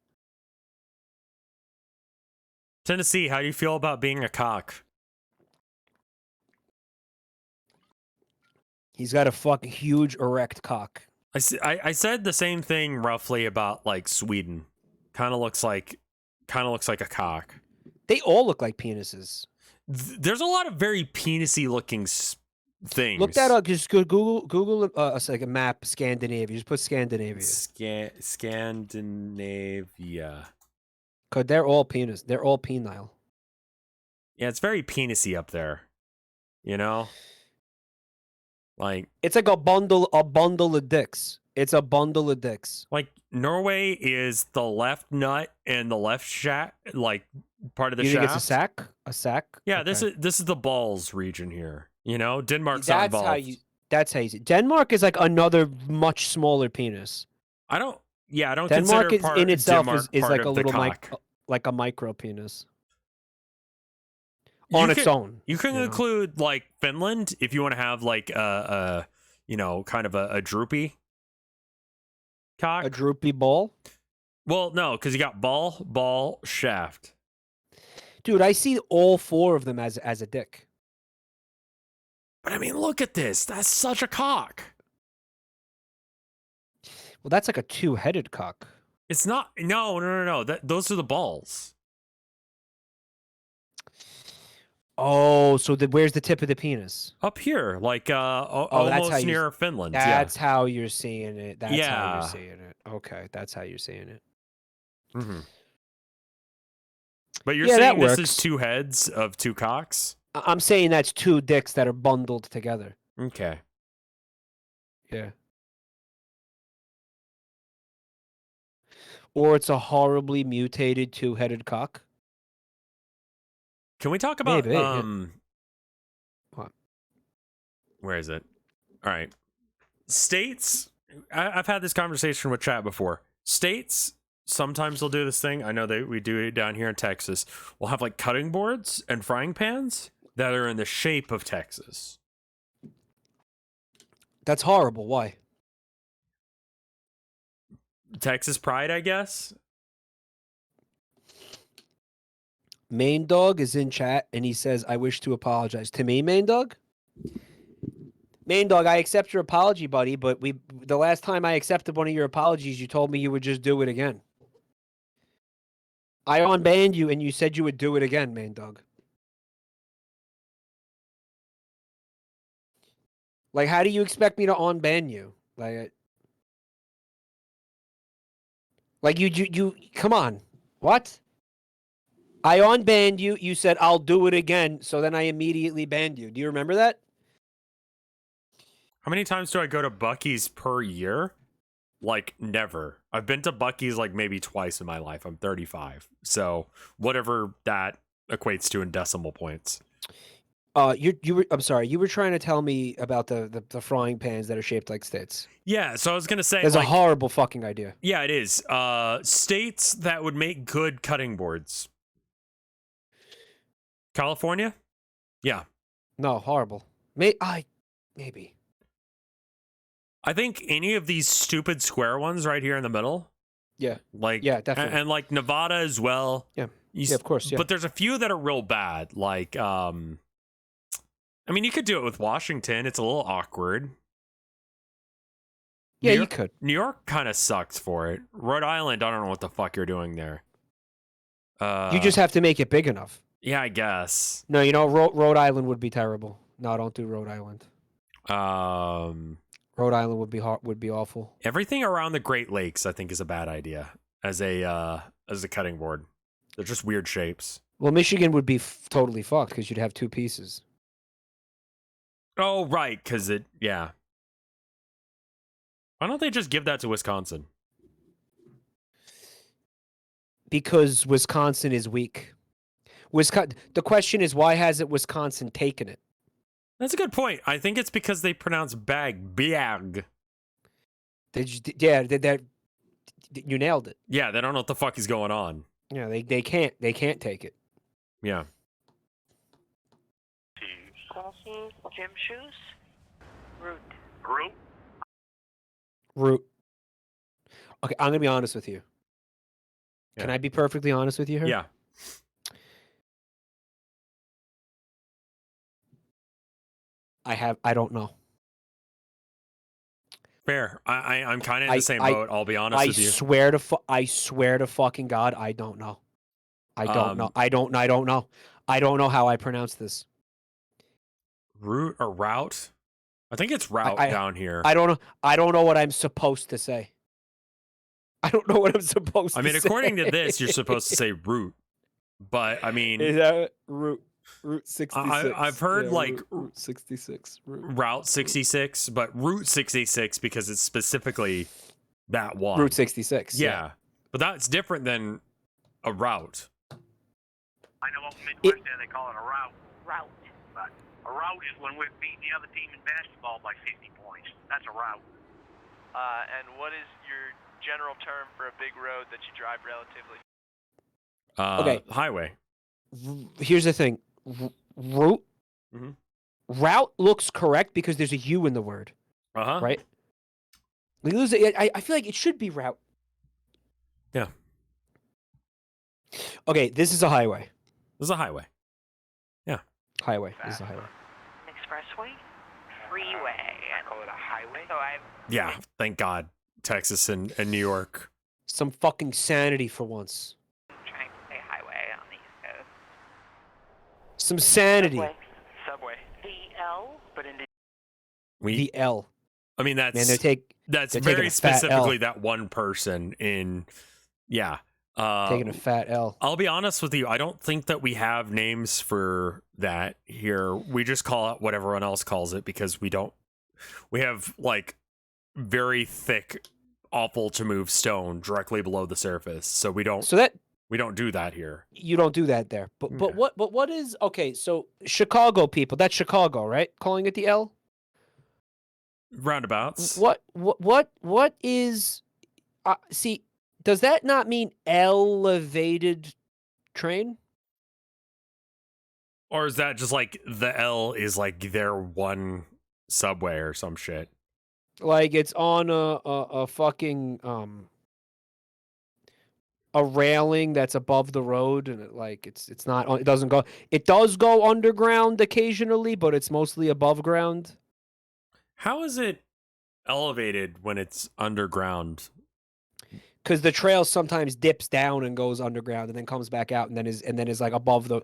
Tennessee, how do you feel about being a cock? He's got a fucking huge erect cock. I said the same thing roughly about like Sweden. Kind of looks like a cock. They all look like penises. There's a lot of very penisy looking things. Look that up. Just Google like a map, Scandinavia. Just put Scandinavia. Scandinavia. Cause they're all penis. They're all penile. Yeah, it's very penisy up there. You know? Like it's like a bundle of dicks. It's a bundle of dicks. Like Norway is the left nut and the left like part of the shaft. You think it's a sack? A sack? Yeah, okay. this is the balls region here. You know, Denmark's not involved. That's how you see. Denmark is like another much smaller penis. I don't Denmark consider is, in itself Denmark is part like a of the little cock. like a micro penis. On its own. You can include like Finland if you want to have like a kind of a droopy cock. A droopy ball? Well, no, because you got ball, shaft. Dude, I see all four of them as a dick. But I mean, look at this. That's such a cock. Well, that's like a two-headed cock. It's not. No. Those are the balls. Oh, so where's the tip of the penis? Up here, like almost near Finland. That's how you're seeing it. That's how you're Yeah. seeing it. Okay, that's how you're seeing it. Mm-hmm. But you're Yeah, saying that this works. is two heads of two cocks? I'm saying that's two dicks that are bundled together. Okay. Yeah. Or it's a horribly mutated two-headed cock. Can we talk about Maybe, yeah. What? Where is it? All right. States. I've had this conversation with chat before. States sometimes they'll do this thing. I know we do it down here in Texas. We'll have like cutting boards and frying pans that are in the shape of Texas. That's horrible. Why? Texas pride, I guess. Main Dog is in chat and he says, I wish to apologize. To me, Main Dog? Main Dog, I accept your apology, buddy, but the last time I accepted one of your apologies, you told me you would just do it again. I unbanned you and you said you would do it again, Main Dog. Like, how do you expect me to unban you? Like you come on. What? I unbanned you. You said, I'll do it again. So then I immediately banned you. Do you remember that? How many times do I go to Bucky's per year? Like, never. I've been to Bucky's like maybe twice in my life. I'm 35. So whatever that equates to in decimal points. I'm sorry. You were trying to tell me about the frying pans that are shaped like states. Yeah, so I was going to say... That's a horrible fucking idea. Yeah, it is. States that would make good cutting boards. California? Yeah. No, horrible. Maybe. I think any of these stupid square ones right here in the middle. Yeah. Like, yeah, definitely. And like Nevada as well. Yeah. Yeah, of course. Yeah. But there's a few that are real bad. Like, I mean, you could do it with Washington. It's a little awkward. Yeah, you could. New York kind of sucks for it. Rhode Island, I don't know what the fuck you're doing there. You just have to make it big enough. Yeah, I guess. No, Rhode Island would be terrible. No, don't do Rhode Island. Rhode Island would be awful. Everything around the Great Lakes, I think, is a bad idea as a cutting board. They're just weird shapes. Well, Michigan would be totally fucked because you'd have two pieces. Oh, right, because yeah. Why don't they just give that to Wisconsin? Because Wisconsin is weak. The question is, why hasn't Wisconsin taken it? That's a good point. I think it's because they pronounce bag. You nailed it. Yeah, they don't know what the fuck is going on. Yeah, they can't take it. Yeah. Gym shoes. Root. Root. Root. Okay, I'm gonna be honest with you. Yeah. Can I be perfectly honest with you here? Yeah. I don't know. Fair. I'm kind of in the same boat. I'll be honest with you. I swear to fucking God, I don't know. I don't know. I don't know. I don't know how I pronounce this. Route or route? I think it's route down here. I don't know. I don't know what I'm supposed to say. I don't know what I'm supposed to say. I mean, according to this, you're supposed to say route. But I mean, is that route 66? I've heard like route 66. Route 66, but Route 66 because it's specifically that one. Route 66. Yeah. But that's different than a route. I know up Midwest there they call it a route. Route. But a route is when we're beating the other team in basketball by 50 points. That's a route. And what is your general term for a big road that you drive relatively? Okay. Highway. Here's the thing. Route. Mm-hmm. Route looks correct because there's a U in the word. Uh-huh. Right? We lose it. I feel like it should be route. Yeah. Okay, this is a highway. This is a highway. Yeah. Highway. This is a highway. Expressway? Freeway. I call it a highway. So I Yeah. Thank God. Texas and New York. Some fucking sanity for once. trying to say highway on the East Coast. Some sanity. Subway. The L? But in The L. I mean, that's Man, they're that's taking very a fat L. specifically that one person in, yeah. Taking a fat L. I'll be honest with you. I don't think that we have names for that here. We just call it what everyone else calls it because we have like very thick, awful to move stone directly below the surface. So we don't do that here. You don't do that there. But what is okay, so Chicago people, that's Chicago, right? Calling it the L? Roundabouts. What is see, does that not mean elevated train? Or is that just like the L is like their one subway or some shit? Like it's on a fucking a railing that's above the road, and it's not. It doesn't go. It does go underground occasionally, but it's mostly above ground. How is it elevated when it's underground? Because the trail sometimes dips down and goes underground, and then comes back out, and then is like above the.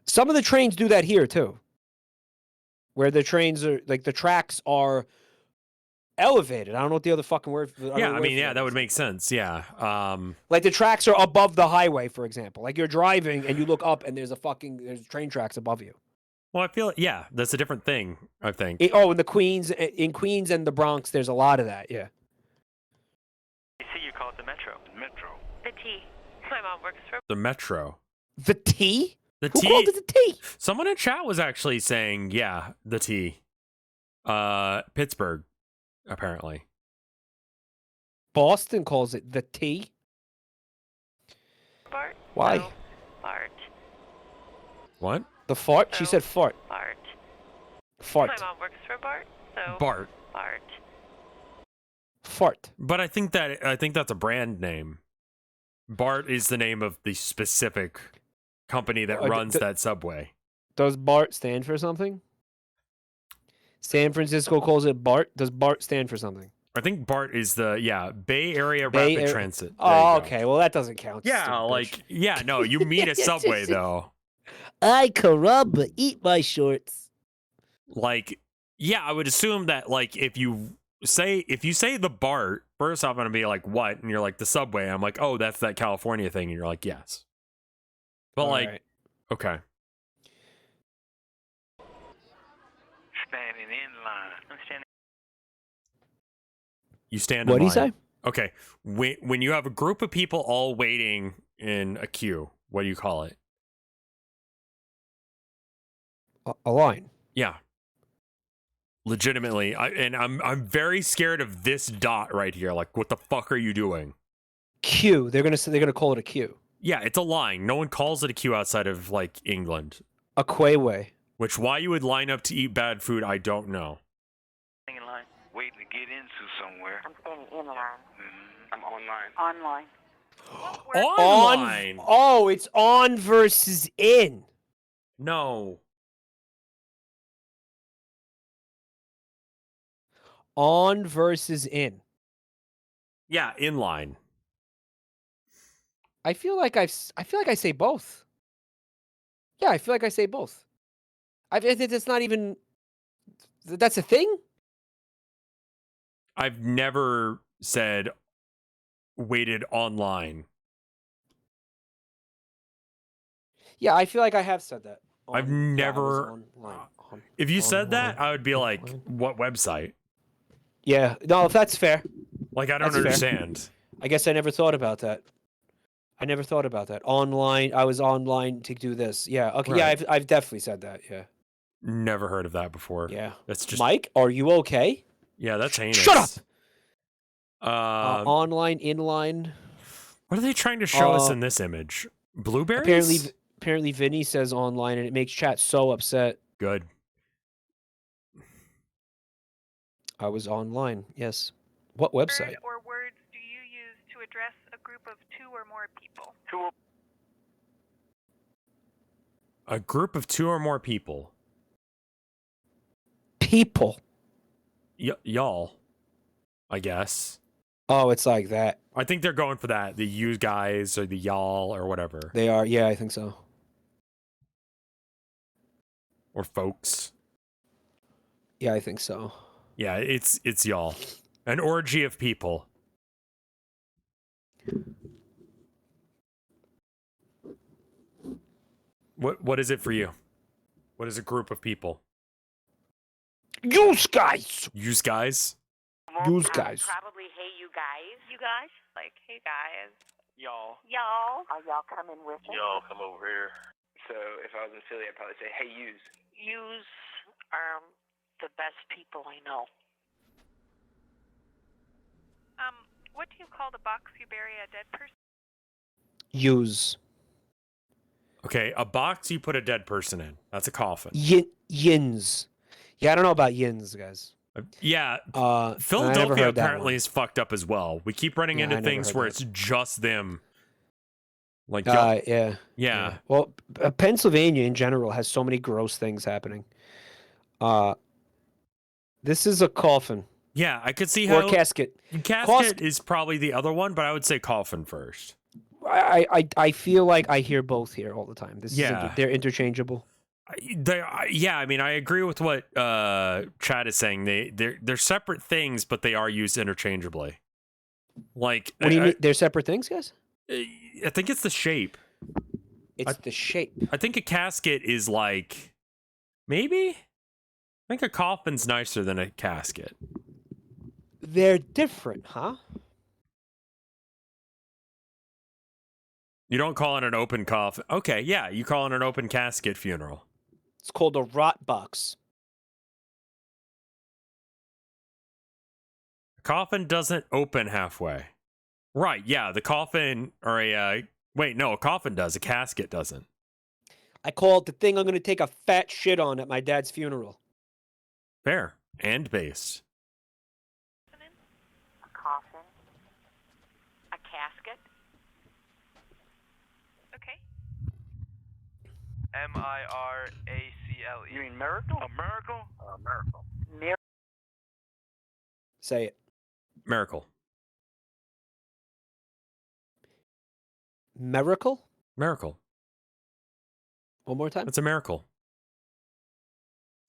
Some of the trains do that here too, where the trains are like the tracks are elevated. I don't know what the other fucking word. Yeah, I mean, yeah, that would make sense. Yeah, like the tracks are above the highway, for example. Like you're driving and you look up and there's train tracks above you. Well, I feel that's a different thing. I think. In Queens and the Bronx, there's a lot of that. Yeah. You see, you call it the Metro. Metro. The T. My mom works for The Metro. The T? The Who T. called it the T? Someone in chat was actually saying, yeah, the T. Pittsburgh, apparently. Boston calls it the T. Bart. Why? No. Bart. What? The fart? She said fart. Bart. Fart. My mom works for Bart, so Bart. Bart. Fart. But I think that's a brand name. Bart is the name of the specific company that runs that subway. Does BART stand for something? San Francisco calls it BART. Does BART stand for something? I think BART is the Bay Area Rapid Transit. Oh, okay. Well, that doesn't count. Yeah, no, you mean a subway though. Ay, caramba, eat my shorts. Like, yeah, I would assume that like if you say the BART, first off I'm gonna be like, what? And you're like the subway. I'm like, oh, that's that California thing, and you're like, yes. But All like, right. okay. Standing in line. I'm standing. You stand in What'd he line. say? Okay. When you have a group of people all waiting in a queue, what do you call it? A line. Yeah. Legitimately, I'm very scared of this dot right here. Like, what the fuck are you doing? Queue. They're gonna call it a queue. Yeah, it's a line. No one calls it a queue outside of like England. A quayway. Which why you would line up to eat bad food, I don't know. In line. Waiting to get into somewhere. I'm standing in line. I'm online. Online. Online. Oh, it's on versus in. No. On versus in. Yeah, inline. I feel like I say both. Yeah, I feel like I say both. It's not even. That's a thing. I've never said waited online. Yeah, I feel like I have said that. I've never. If you said that, I would be like, what website? Yeah, no, if that's fair. Like, I don't understand. Fair. I guess I never thought about that. Online, I was online to do this. Yeah, okay, Right. yeah, I've definitely said that. Yeah. Never heard of that before. Yeah. That's just Mike, are you okay? Yeah, that's heinous. Shut up. Online, inline. What are they trying to show us in this image? Blueberries? Apparently, Vinny says online, and it makes chat so upset. Good. I was online. Yes. What website? Or words do you use to address a group of 2 or more people? A group of 2 or more people. People. Y'all, I guess. Oh, it's like that. I think they're going for that. The you guys or the y'all or whatever. They are. Yeah, I think so. Or folks. Yeah, I think so. Yeah, it's y'all. An orgy of people. What is it for you? What is a group of people? Use guys. Use guys? Use guys. Probably, hey, you guys. You guys? Like, hey, guys. Y'all. Y'all. Are y'all coming with us? Y'all, come over here. So if I was in Philly, I'd probably say, hey, yous. Yous are the best people I know. What do you call the box you bury a dead person? Use. Okay, a box you put a dead person in. That's a coffin. Yins. Yeah, I don't know about yins, guys. Yeah, I never Philadelphia heard that apparently one. is fucked up as well. We keep running into things where it's just them. Like, yeah. Well, Pennsylvania in general has so many gross things happening. This is a coffin. Yeah, I could see how. Or casket. Casket is probably the other one, but I would say coffin first. I feel like I hear both here all the time. They're interchangeable. Yeah, I mean, I agree with what Chad is saying. They're separate things, but they are used interchangeably. Like, what do you mean? They're separate things, guys? I think it's the shape. It's the shape. I think a casket is like, maybe. I think a coffin's nicer than a casket. They're different, huh? You don't call it an open coffin. Okay, yeah, you call it an open casket funeral. It's called a rot box. A coffin doesn't open halfway. Right, yeah, the coffin, or a coffin does, a casket doesn't. I call it the thing I'm going to take a fat shit on at my dad's funeral. Fair, and based. A coffin. A casket. Okay. M-I-R-A-C-L-E. You mean miracle? A miracle? A miracle. Say it. Miracle. Miracle? Miracle. One more time? It's a miracle.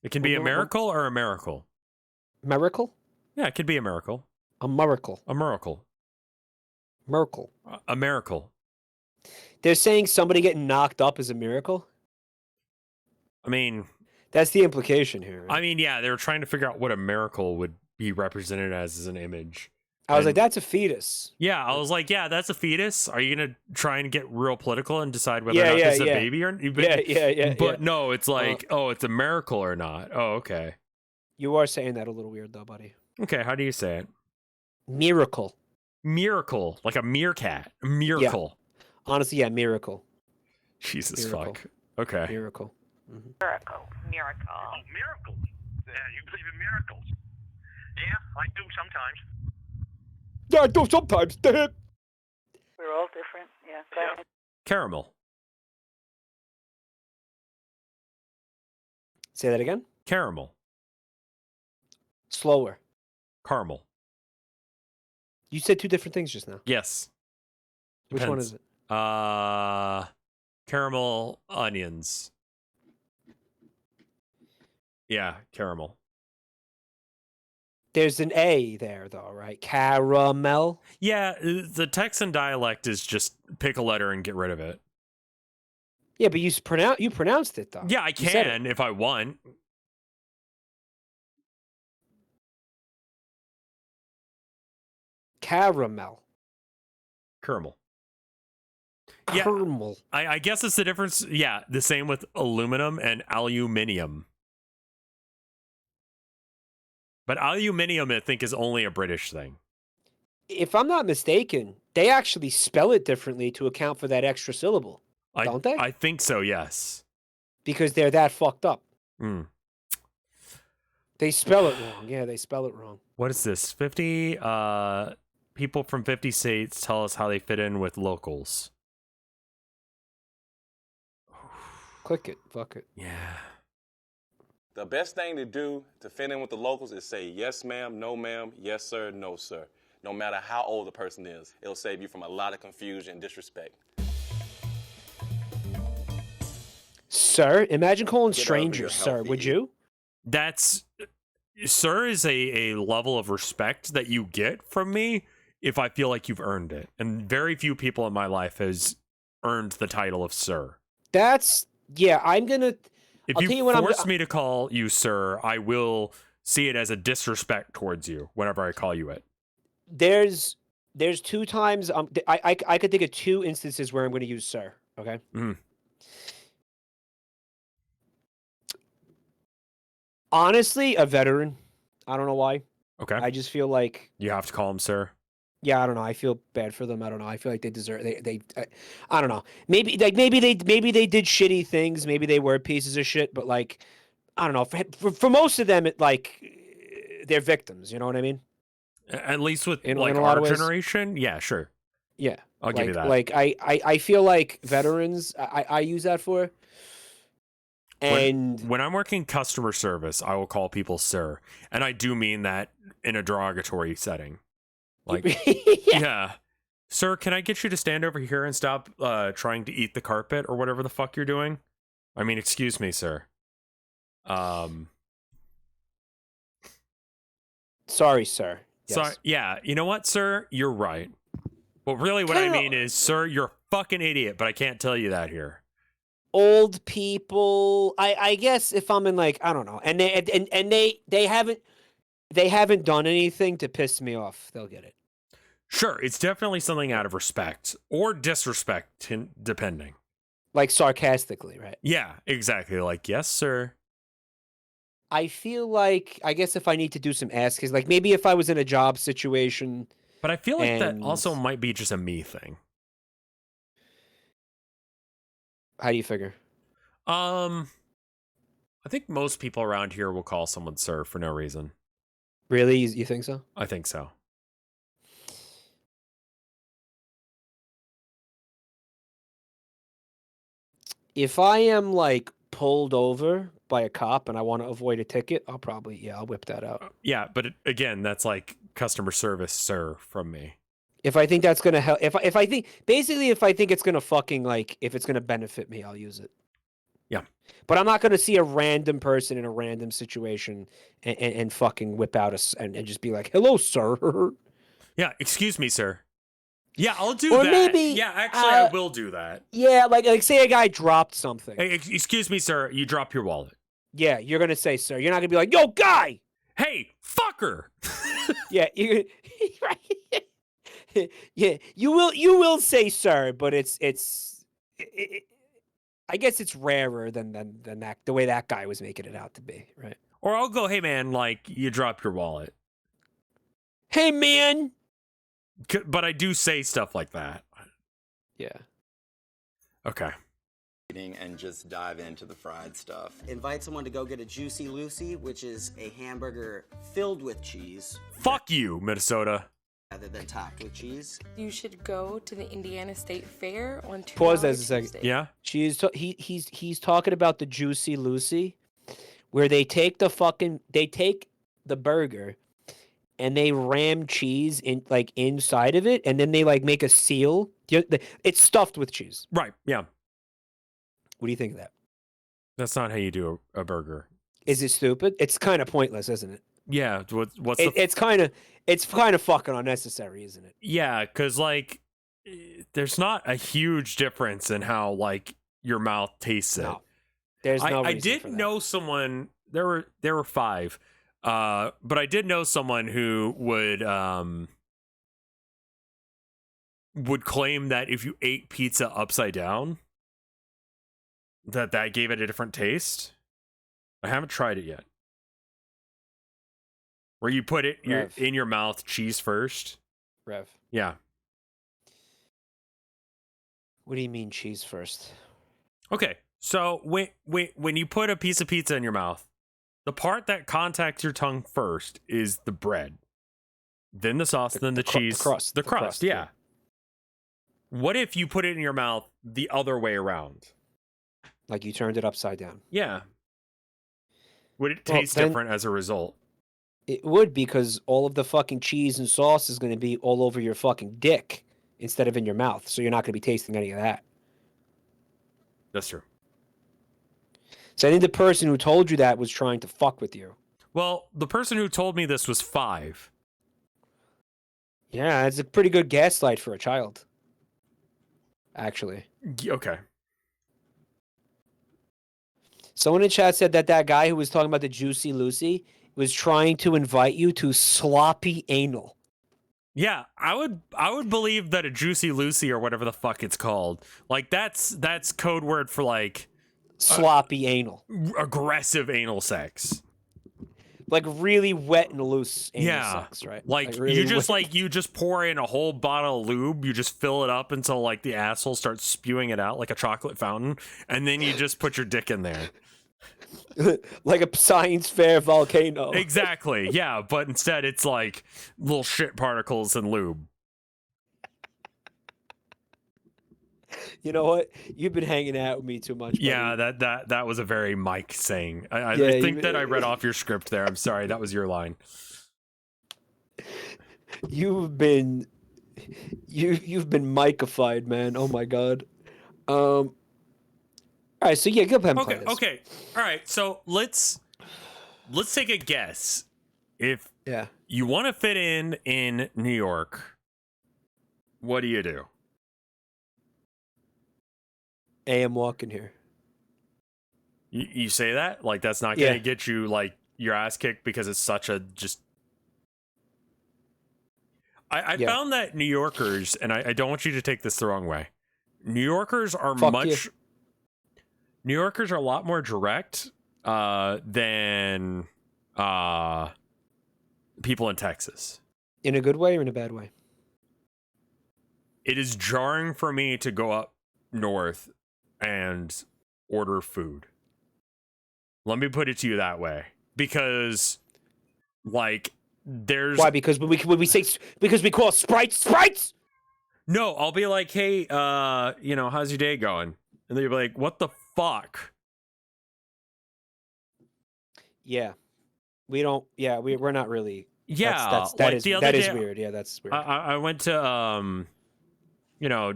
It can be a miracle or a miracle. Miracle? Yeah, it could be a miracle. A miracle. A miracle. Miracle. A miracle. They're saying somebody getting knocked up is a miracle? I mean... That's the implication here. Right? I mean, yeah, they were trying to figure out what a miracle would be represented as an image. I was like, that's a fetus. Yeah, I was like, yeah, that's a fetus. Are you going to try and get real political and decide whether or not this is a baby or not? Yeah. But no, it's like, it's a miracle or not. Oh, okay. You are saying that a little weird, though, buddy. Okay, how do you say it? Miracle. Miracle. Like a meerkat. Miracle. Yeah. Honestly, yeah, miracle. Jesus fuck. Okay. Miracle. Miracle. Miracle. Oh, miracles. Yeah, you believe in miracles. Yeah, I do sometimes. Yeah, I do sometimes. We're all different. Yeah. Go ahead. Caramel. Say that again. Caramel. Slower. Caramel. You said two different things just now. Yes. Which one is it? Caramel onions. Yeah, caramel. There's an A there, though, right? Caramel. Yeah, the Texan dialect is just pick a letter and get rid of it. Yeah, but you pronounced it though. Yeah, I can if I want. Caramel. Caramel. Caramel. Yeah, I guess it's the difference. Yeah, the same with aluminum and aluminium. But aluminium, I think, is only a British thing. If I'm not mistaken, they actually spell it differently to account for that extra syllable. Don't they? I think so, yes. Because they're that fucked up. Mm. They spell it wrong. Yeah, they spell it wrong. What is this? 50 people from 50 states tell us how they fit in with locals. Click it. Fuck it. Yeah. The best thing to do to fit in with the locals is say yes ma'am, no ma'am, yes sir, no sir. No matter how old the person is, it'll save you from a lot of confusion and disrespect. Sir? Imagine calling strangers sir, would you? That's... Sir is a level of respect that you get from me if I feel like you've earned it. And very few people in my life has earned the title of sir. That's... Yeah, I'm gonna... If I'll you tell you what force me to call you sir, I will see it as a disrespect towards you whenever I call you it. There's two times... I could think of two instances where I'm going to use sir, okay? Mm. Honestly, a veteran. I don't know why. Okay. I just feel like... You have to call him sir? Yeah, I don't know. I feel bad for them. I don't know. I feel like they deserve... I don't know. Maybe they did shitty things. Maybe they were pieces of shit. But, like, I don't know. For most of them, they're victims. You know what I mean? At least with, in like, a lot our of ways. generation? Yeah, sure. Yeah. I'll give you that. Like, I feel like veterans, I use that for... And when I'm working customer service, I will call people sir. And I do mean that in a derogatory setting. Like, yeah. Sir, can I get you to stand over here and stop trying to eat the carpet or whatever the fuck you're doing? I mean, excuse me, sir. Sorry, sir. Yes. Sorry. Yeah, you know what, sir? You're right. Well, really what I mean is, sir, you're a fucking idiot, but I can't tell you that here. Old people, I guess if I'm in, like, I don't know, and they haven't done anything to piss me off, they'll get it. Sure, it's definitely something out of respect or disrespect, depending. Like sarcastically, right? Yeah, exactly. Like, yes, sir. I feel like, I guess if I need to do some asking, like maybe if I was in a job situation. But I feel like that also might be just a me thing. How do you figure? I think most people around here will call someone sir for no reason. Really? You think so? I think so. If I am, like, pulled over by a cop and I want to avoid a ticket, I'll whip that out. Yeah, but again, that's like customer service sir from me. If I think that's going to help, if I think it's going to fucking, like, if it's going to benefit me, I'll use it. Yeah. But I'm not going to see a random person in a random situation and fucking whip out and just be like, hello, sir. Yeah, excuse me, sir. Yeah, I'll do or that. Maybe, yeah, actually, I will do that. Yeah, like say a guy dropped something. Hey, excuse me, sir, you dropped your wallet. Yeah, you're going to say, sir. You're not going to be like, yo, guy! Hey, fucker! Yeah, yeah, you will say sir, but it's I guess it's rarer than that, the way that guy was making it out to be, right? Or I'll go, hey man, like, you dropped your wallet. Hey man! But I do say stuff like that. Yeah. Okay. And just dive into the fried stuff. Invite someone to go get a Juicy Lucy, which is a hamburger filled with cheese. Fuck you, Minnesota. rather than topped with cheese. You should go to the Indiana State Fair on $2 Pause that a second. Tuesday. Yeah. He's talking about the Juicy Lucy, where they take the burger and they ram cheese in like inside of it, and then they like make a seal. It's stuffed with cheese. Right. Yeah. What do you think of that? That's not how you do a burger. Is it stupid? It's kind of pointless, isn't it? Yeah. What's it's kind of fucking unnecessary, isn't it? Yeah, because like there's not a huge difference in how like your mouth tastes it. No. There's no reason I did for that. know someone. There were 5, but I did know someone who would claim that if you ate pizza upside down, that gave it a different taste. I haven't tried it yet. Where you put it in your mouth, cheese first. Rev. Yeah. What do you mean cheese first? Okay, so when you put a piece of pizza in your mouth, the part that contacts your tongue first is the bread, then the sauce, then the cheese, the crust. Yeah. What if you put it in your mouth the other way around? Like you turned it upside down. Yeah. Would it taste different as a result? It would, because all of the fucking cheese and sauce is going to be all over your fucking dick instead of in your mouth. So you're not going to be tasting any of that. That's true. So I think the person who told you that was trying to fuck with you. Well, the person who told me this was 5. Yeah, it's a pretty good gaslight for a child. Actually. Okay. Someone in chat said that guy who was talking about the Juicy Lucy was trying to invite you to sloppy anal. Yeah, I would believe that a Juicy Lucy or whatever the fuck it's called, like that's code word for like sloppy anal, aggressive anal sex, like really wet and loose anal sex, right? Like really you just pour in a whole bottle of lube, you just fill it up until like the asshole starts spewing it out like a chocolate fountain, and then you just put your dick in there. Like a science fair volcano. Exactly, yeah, but instead it's like little shit particles and lube. You know what? You've been hanging out with me too much, buddy. Yeah, that was a very Mike saying. I think that I read off your script there. I'm sorry, that was your line. You've been Mike-ified, man. Oh my god. All right, so yeah, go ahead and play this. Okay. All right, so let's take a guess. If you want to fit in New York, what do you do? Hey, I'm walking here. You say that? Like that's not going to get you like your ass kicked because it's such a just... I found that New Yorkers, and I don't want you to take this the wrong way, New Yorkers are New Yorkers are a lot more direct than people in Texas. In a good way or in a bad way? It is jarring for me to go up north and order food. Let me put it to you that way. Because, like, there's... Why? Because when we call sprites? No, I'll be like, hey, how's your day going? And they'll be like, what the fuck? Yeah. We don't... Yeah, we're not really... Yeah. That is weird. Yeah, that's weird. I went to...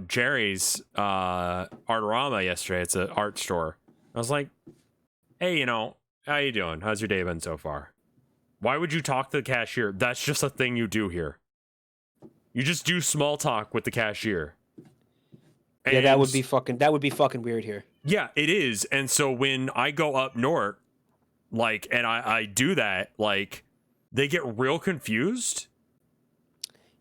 Jerry's Artorama yesterday. It's an art store. I was like, hey, how you doing? How's your day been so far? Why would you talk to the cashier? That's just a thing you do here. You just do small talk with the cashier. And yeah, that would be fucking weird here. Yeah, it is. And so when I go up north, like, and I do that, like, they get real confused.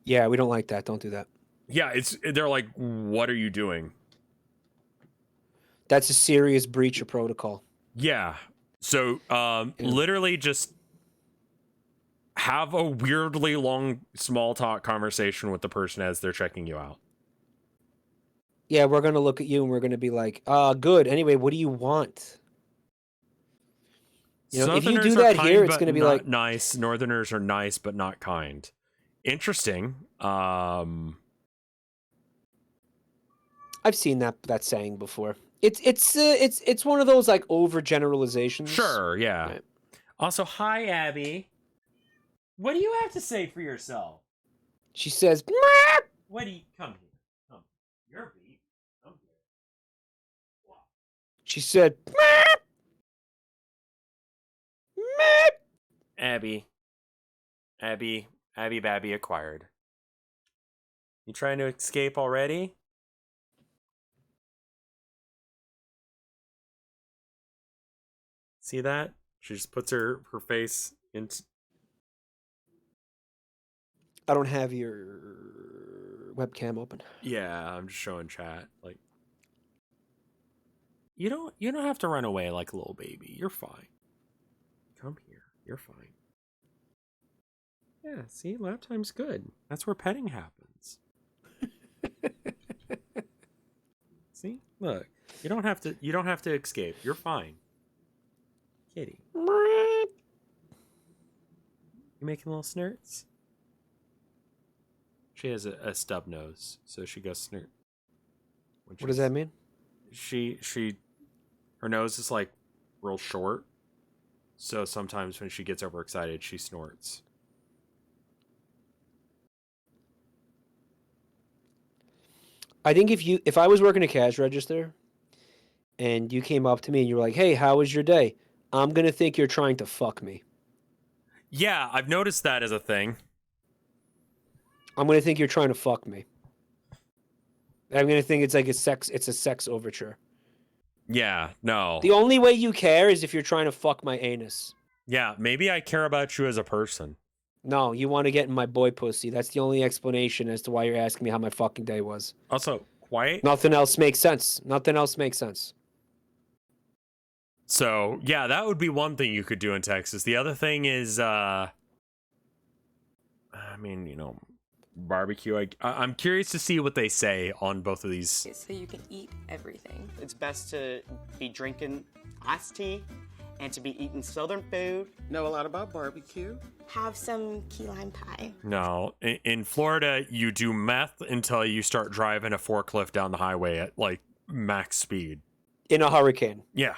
Yeah, we don't like that. Don't do that. Yeah, they're like, what are you doing? That's a serious breach of protocol. Yeah. So, literally just have a weirdly long small talk conversation with the person as they're checking you out. Yeah, we're going to look at you and we're going to be like, good. Anyway, what do you want? If you do that here, it's going to be like... nice. Northerners are nice, but not kind. interesting. I've seen that saying before. It's one of those like overgeneralizations. Sure, yeah. Right. Also, hi Abby. What do you have to say for yourself? She says, Meep! What do you come here? Come. You're beat. Come here. Wow. She said, Meep! Meep! Abby Babby acquired. You trying to escape already? See that? She just puts her face into... I don't have your webcam open. Yeah, I'm just showing chat. Like, you don't have to run away like a little baby. You're fine. Come here. You're fine. Yeah, see, lap time's good. That's where petting happens. See? Look. You don't have to escape. You're fine. Kitty. You making little snurts? She has a stub nose, so she goes snort. What does that mean? Her nose is like real short, so sometimes when she gets overexcited, she snorts. I think if I was working a cash register, and you came up to me and you were like, "Hey, how was your day?" I'm gonna think you're trying to fuck me. Yeah, I've noticed that as a thing. I'm gonna think you're trying to fuck me. I'm gonna think it's like a sex overture. Yeah, no. The only way you care is if you're trying to fuck my anus. Yeah, maybe I care about you as a person. No, you want to get in my boy pussy. That's the only explanation as to why you're asking me how my fucking day was. Also, quiet. Nothing else makes sense. Nothing else makes sense. So, yeah, that would be one thing you could do in Texas. The other thing is, I mean, you know, barbecue. I'm curious to see what they say on both of these. So you can eat everything. It's best to be drinking iced tea and to be eating southern food. Know a lot about barbecue. Have some key lime pie. No, in Florida, you do meth until you start driving a forklift down the highway at like max speed. In a hurricane. Yeah.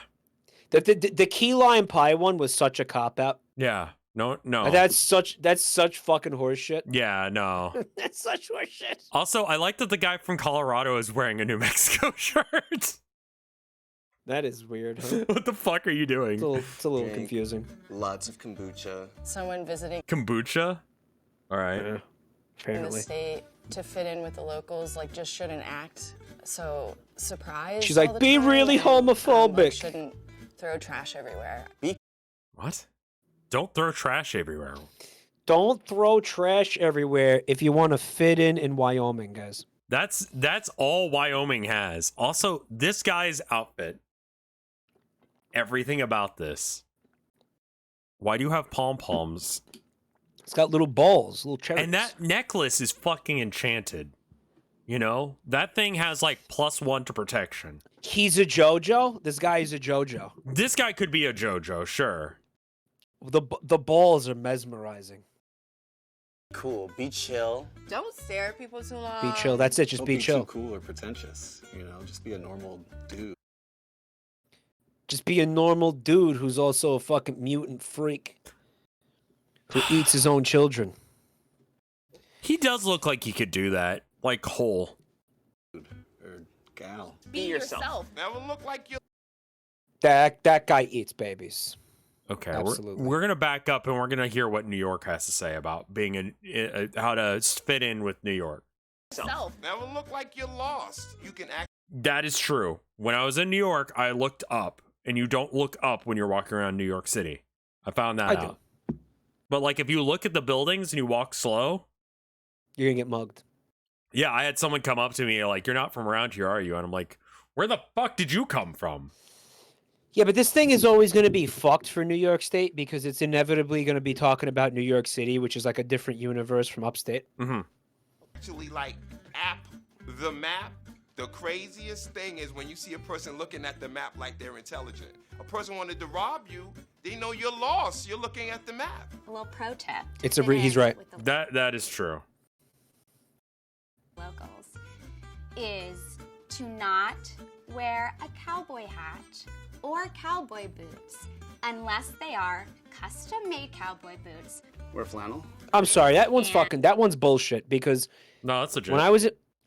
The key lime pie one was such a cop out. Yeah. No. That's such fucking horseshit. Yeah, no. That's such horseshit. Also, I like that the guy from Colorado is wearing a New Mexico shirt. That is weird, huh? What the fuck are you doing? It's a little confusing. Lots of kombucha. Someone visiting Kombucha? All right. Yeah, apparently. in the state to fit in with the locals, like, just shouldn't act so surprised. She's like, be really homophobic. Like, shouldn't throw trash everywhere. What? Don't throw trash everywhere. Don't throw trash everywhere if you want to fit in Wyoming, guys. That's all Wyoming has. Also, this guy's outfit. Everything about this. Why do you have pom-poms? It's got little balls, little cherries. And that necklace is fucking enchanted. You know? That thing has like +1 to protection. He's a JoJo? This guy is a JoJo. This guy could be a JoJo, sure. The balls are mesmerizing. Cool. Be chill. Don't stare at people too long. Be chill. That's it. Just Don't be chill. Too cool or pretentious. You know, just be a normal dude. Just be a normal dude who's also a fucking mutant freak who eats his own children. He does look like he could do that. Like whole. Or gal. Be yourself. Never look like you. That guy eats babies. Okay, absolutely. We're gonna back up and we're gonna hear what New York has to say about being how to fit in with New York. Self. Never look like you're lost. You can act. That is true. When I was in New York, I looked up, and you don't look up when you're walking around New York City. I found that out. Do. But like, if you look at the buildings and you walk slow, you're gonna get mugged. Yeah, I had someone come up to me like, "You're not from around here, are you?" And I'm like, "Where the fuck did you come from?" Yeah, but this thing is always going to be fucked for New York State because it's inevitably going to be talking about New York City, which is like a different universe from upstate. Mm-hmm. Actually, like, the map, the craziest thing is when you see a person looking at the map like they're intelligent. A person wanted to rob you, They know you're lost. You're looking at the map. A little pro tip. He's right. That is true. Locals is to not wear a cowboy hat or cowboy boots unless they are custom-made cowboy boots. Wear flannel. I'm sorry, that one's bullshit because no, that's legit.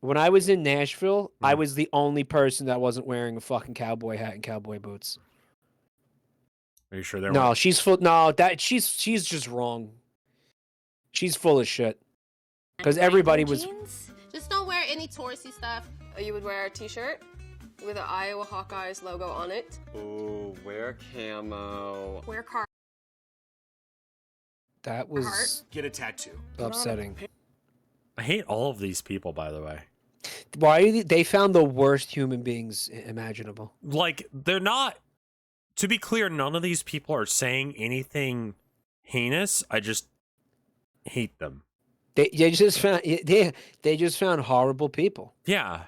When I was in Nashville, I was the only person that wasn't wearing a fucking cowboy hat and cowboy boots. Are you sure they're No, she's full. No, she's just wrong. She's full of shit. Because everybody was. Just don't wear any touristy stuff. You would wear a t-shirt with an Iowa Hawkeyes logo on it. Ooh, wear camo. Wear car. That was Get a tattoo. upsetting. I hate all of these people, by the way. Why they found the worst human beings imaginable? Like, they're not. To be clear, none of these people are saying anything heinous. I just hate them. They just found horrible people. Yeah.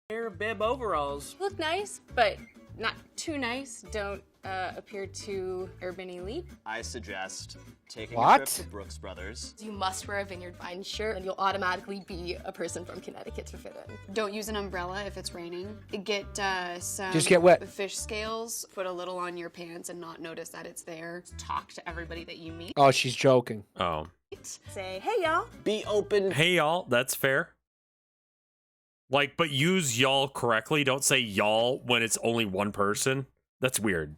Wear bib overalls. Look nice, but not too nice. Don't appear too urban elite. I suggest taking a What? trip to Brooks Brothers. You must wear a Vineyard Vines shirt, and you'll automatically be a person from Connecticut to fit in. Don't use an umbrella if it's raining. Get some Just get wet. fish scales, put a little on your pants and not notice that it's there. Talk to everybody that you meet. Oh, she's joking. Oh. Say, hey y'all. Be open. Hey, y'all. That's fair. Like, but use y'all correctly. Don't say y'all when it's only one person. That's weird.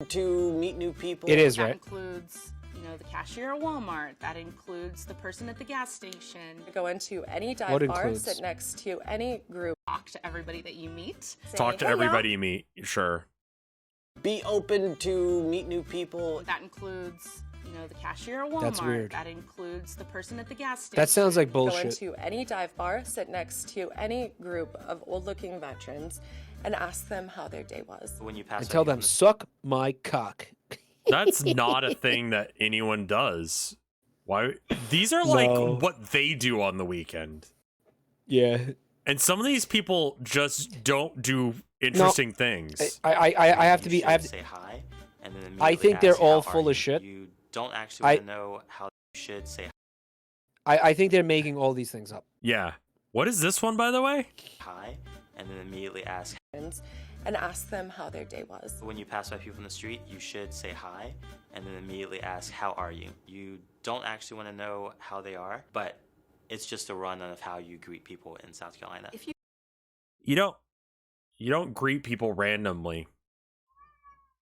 To meet new people. It is, That right? includes, the cashier at Walmart. That includes the person at the gas station. Go into any dive What bar, includes? sit next to any group. Talk to everybody that you meet. Say, Talk to "Hey, y'all." everybody you meet. Sure. Be open to meet new people. That includes, the cashier at Walmart. That's weird. That includes the person at the gas station. That sounds like Go bullshit. into any dive bar, sit next to any group of old-looking veterans, and ask them how their day was. When you pass And tell them, suck my cock. That's not a thing that anyone does. Why? These are like No. what they do on the weekend. Yeah. And some of these people just don't do interesting things. I have to be. I have to say hi, and then I immediately think they're ask, all "How are full you?" of shit. You don't actually want to know how you should say I think they're making all these things up. Yeah. What is this one, by the way? hi, and then immediately ask. And ask them how their day was. When you pass by people in the street, you should say hi, and then immediately ask, "How are you?" You don't actually want to know how they are, but it's just a run-on of how you greet people in South Carolina. You don't greet people randomly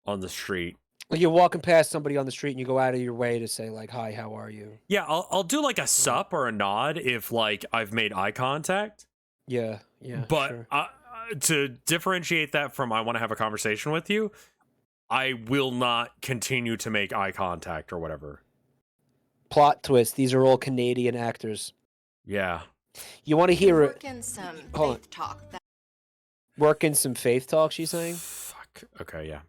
on the street. Like you're walking past somebody on the street and you go out of your way to say like, "Hi, how are you?" Yeah, I'll do like a sup or a nod if like I've made eye contact. Yeah. But sure. to differentiate that from I want to have a conversation with you, I will not continue to make eye contact or whatever. Plot twist: these are all Canadian actors. Yeah. You want to hear it? Work in some Hold on. faith talk. Work in some faith talk. She's saying. Fuck. Okay. Yeah.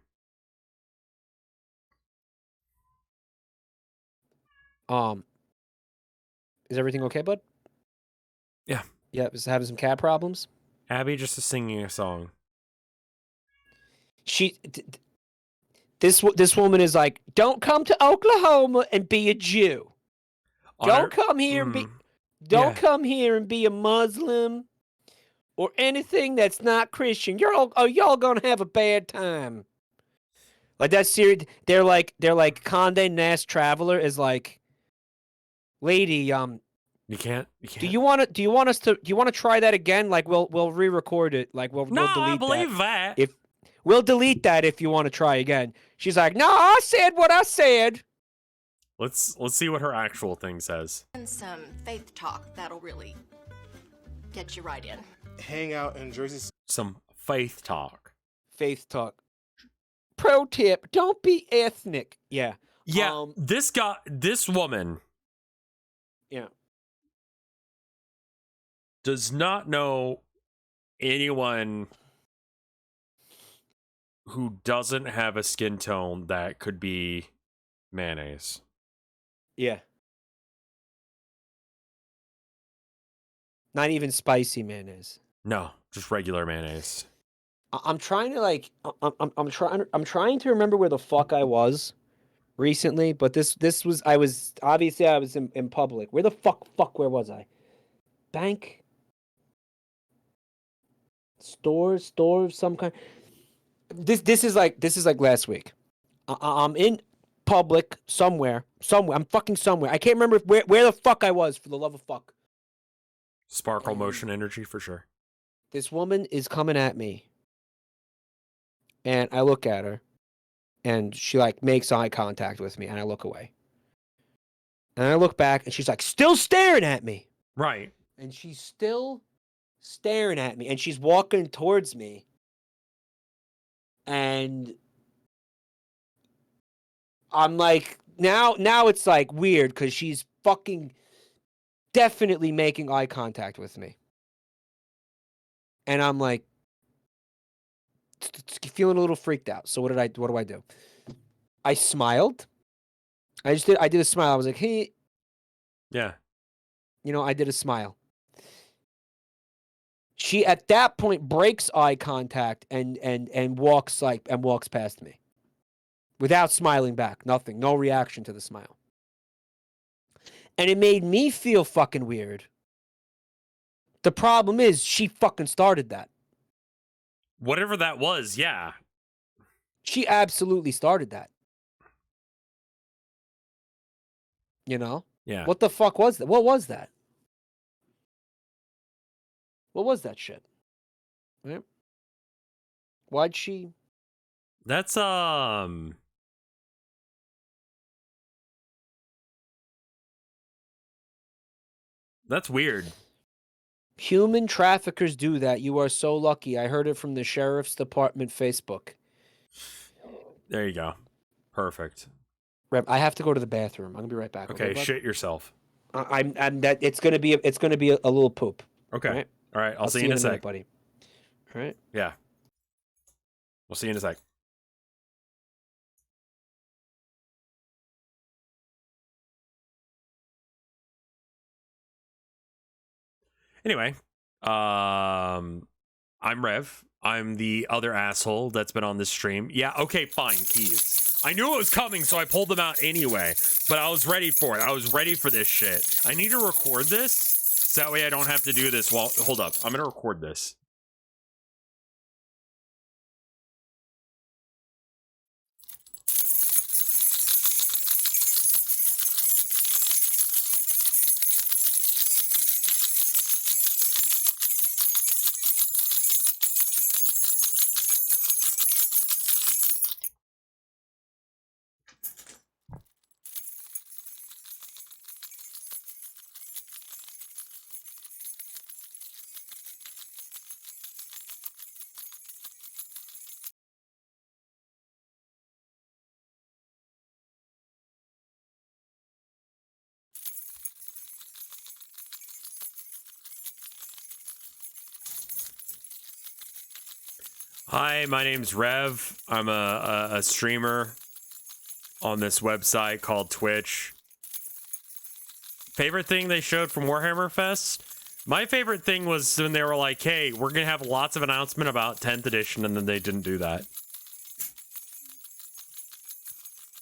Is everything okay, bud? Yeah. Yeah. Is having some cat problems? Abby just is singing a song. This woman is like, don't come to Oklahoma and be a Jew. Don't come here and be. Don't come here and be a Muslim or anything that's not Christian. Y'all gonna have a bad time. Like that's serious. They're like Condé Nast Traveler is like, lady, You can't. do you want to try that again? Like we'll re-record it. Like we'll delete I believe that. If we'll delete that if you want to try again. She's like, no, I said what I said. Let's see what her actual thing says. And some faith talk that'll really get you right in. Hang out in Jersey. Some faith talk. Faith talk. Pro tip: don't be ethnic. Yeah. Yeah. This woman. Yeah. Does not know anyone who doesn't have a skin tone that could be mayonnaise. Yeah. Not even spicy mayonnaise. No, just regular mayonnaise. I'm trying to like I'm trying to remember where the fuck I was recently, but this was I was in public. Where the fuck where was I? Bank, store of some kind. This is like last week. I'm in public somewhere. I'm fucking somewhere. I can't remember where the fuck I was, for the love of fuck. Sparkle motion energy for sure. This woman is coming at me. And I look at her, and she like makes eye contact with me, and I look away. And I look back, and she's like still staring at me. Right. And she's still staring at me, and she's walking towards me. And I'm like, now it's like weird because she's fucking definitely making eye contact with me. And I'm like feeling a little freaked out. So what do I do? I smiled. I did a smile. I was like, hey. Yeah. I did a smile. She at that point breaks eye contact and walks past me. Without smiling back. Nothing. No reaction to the smile. And it made me feel fucking weird. The problem is she fucking started that. Whatever that was, yeah. She absolutely started that. Yeah. What the fuck was that? What was that? What was that shit? Right? Why'd she? That's That's weird. Human traffickers do that. You are so lucky. I heard it from the sheriff's department Facebook. There you go. Perfect. Rev, I have to go to the bathroom. I'm gonna be right back. Okay, shit yourself. I'm that it's gonna be a little poop. Okay. All right. I'll see you in a sec, minute, buddy. All right. Yeah. We'll see you in a sec. Anyway, I'm Rev. I'm the other asshole that's been on this stream. Yeah, okay, fine, keys. I knew it was coming, so I pulled them out anyway. But I was ready for it. I was ready for this shit. I need to record this, so that way I don't have to do this while... Hold up. I'm gonna record this. Hi, my name's Rev. I'm a streamer on this website called Twitch. Favorite thing they showed from Warhammer Fest? My favorite thing was when they were like, hey, we're going to have lots of announcement about 10th edition, and then they didn't do that.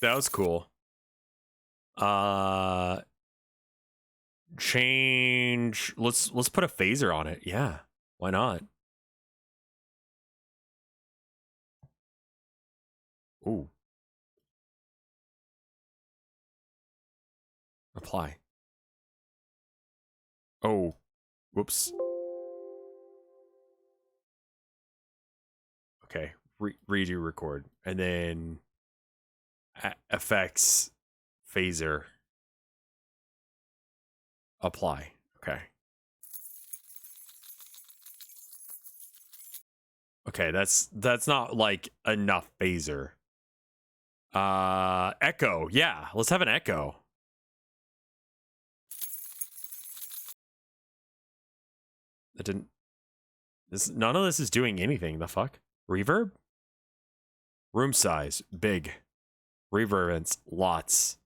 That was cool. Change. Let's put a phaser on it. Yeah, why not? Ooh. Apply. Oh. Whoops. Okay. Redo record. And then effects phaser. Apply. Okay. Okay, that's not like enough phaser. Echo. Yeah, let's have an echo. That didn't... None of this is doing anything. The fuck? Reverb? Room size. Big. Reverbance. Lots.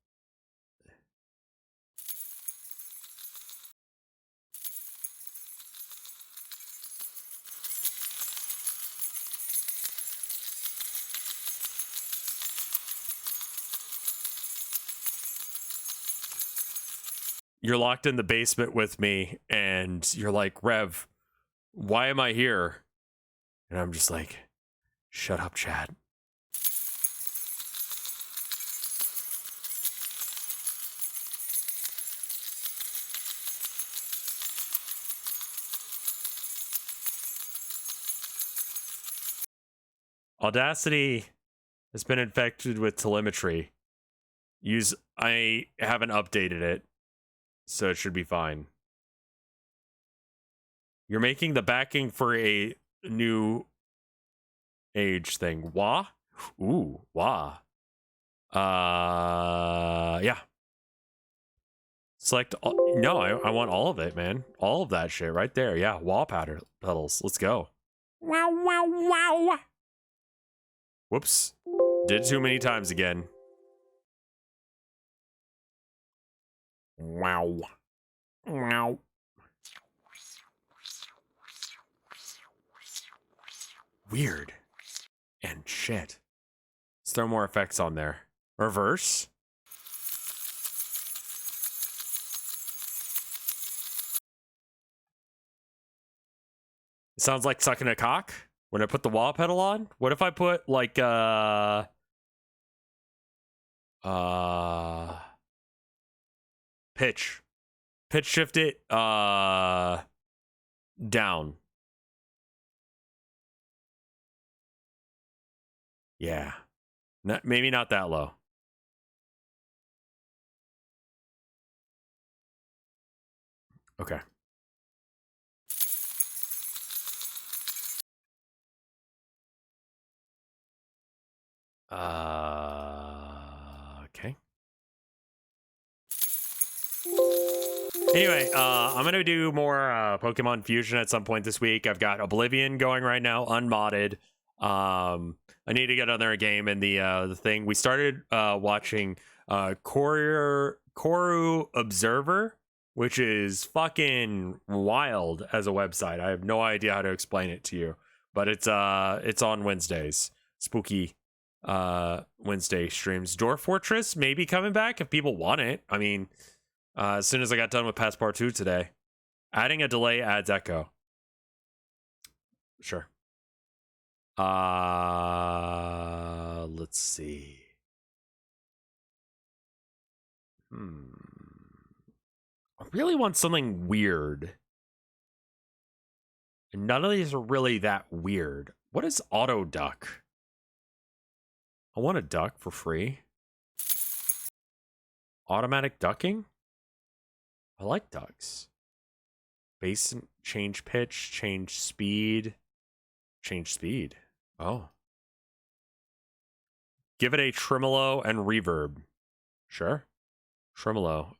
you're locked in the basement with me and you're like, Rev, why am I here? And I'm just like, shut up, Chad. Audacity has been infected with telemetry. I haven't updated it, so it should be fine. You're making the backing for a new age thing. Wah? Ooh, wah. Yeah. Select all, no, I want all of it, man. All of that shit right there. Yeah, wah pedals. Let's go. Wow, wow, wow. Whoops. Did too many times again. Wow. Wow. Weird. And shit. Let's throw more effects on there. Reverse. It sounds like sucking a cock when I put the wah pedal on. What if I put like pitch shift it down. Yeah. Maybe not that low. Okay. Okay. Anyway, I'm gonna do more Pokemon Fusion at some point this week. I've got Oblivion going right now, unmodded. I need to get another game in the thing. We started watching Koru Observer, which is fucking wild as a website. I have no idea how to explain it to you, but it's on Wednesdays. Spooky Wednesday streams. Dwarf Fortress may be coming back if people want it. I mean, as soon as I got done with Passport 2 today. Adding a delay adds echo. Sure. Let's see. I really want something weird. And none of these are really that weird. What is auto duck? I want a duck for free. Automatic ducking? I like ducks. Bass, change pitch, change speed. Change speed. Oh. Give it a tremolo and reverb. Sure. Tremolo.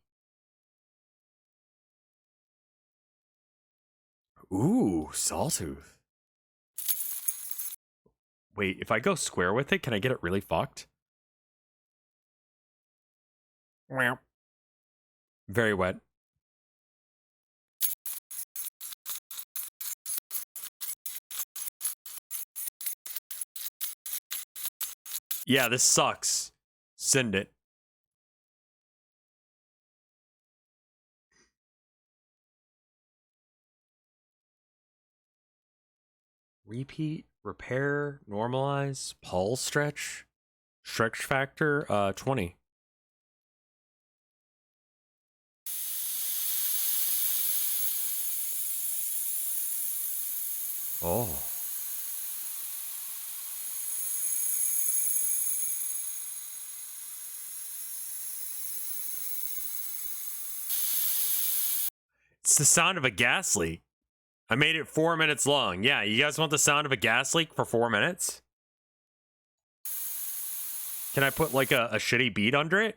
Ooh, Sawtooth. Wait, if I go square with it, can I get it really fucked? Wow. Very wet. Yeah, this sucks. Send it. Repeat, repair, normalize, pulse stretch, stretch factor, 20. Oh. It's the sound of a gas leak. I made it 4 minutes long. Yeah, you guys want the sound of a gas leak for 4 minutes? Can I put like a shitty beat under it?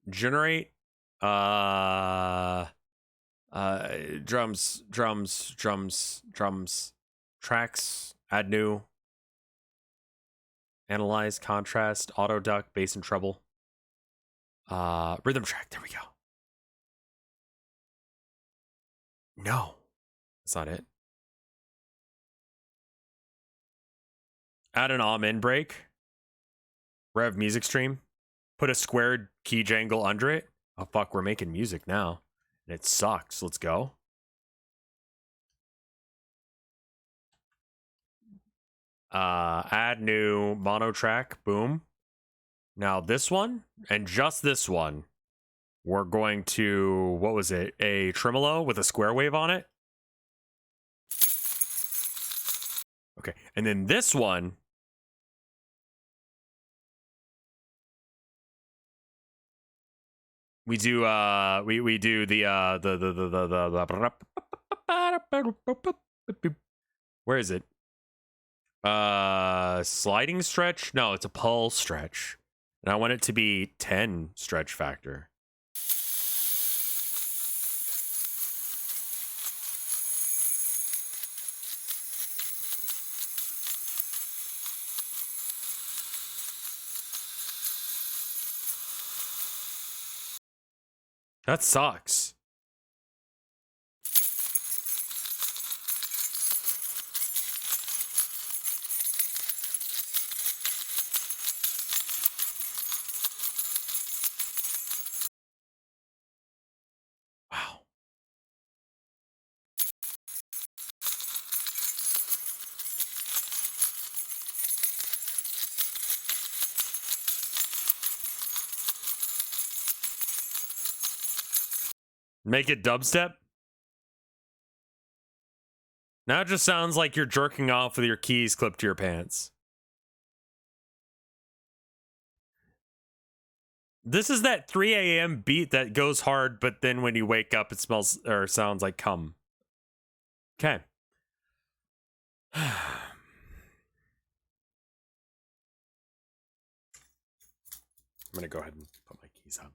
Generate drums, tracks, add new, analyze, contrast, auto duck, bass and treble. Rhythm track, there we go. No, that's not it. Add an in break. Rev music stream. Put a squared key jangle under it. Oh fuck, we're making music now. And it sucks. Let's go. Add new mono track. Boom. Now this one, and just this one, we're going to, what was it? A tremolo with a square wave on it. Okay, and then this one, we do we do the where is it? Sliding stretch? No, it's a pulse stretch. And I want it to be 10 stretch factor. That sucks. Wow. Make it dubstep? Now it just sounds like you're jerking off with your keys clipped to your pants. This is that 3 a.m. beat that goes hard, but then when you wake up, it smells or sounds like cum. Okay. I'm gonna go ahead and put my keys on.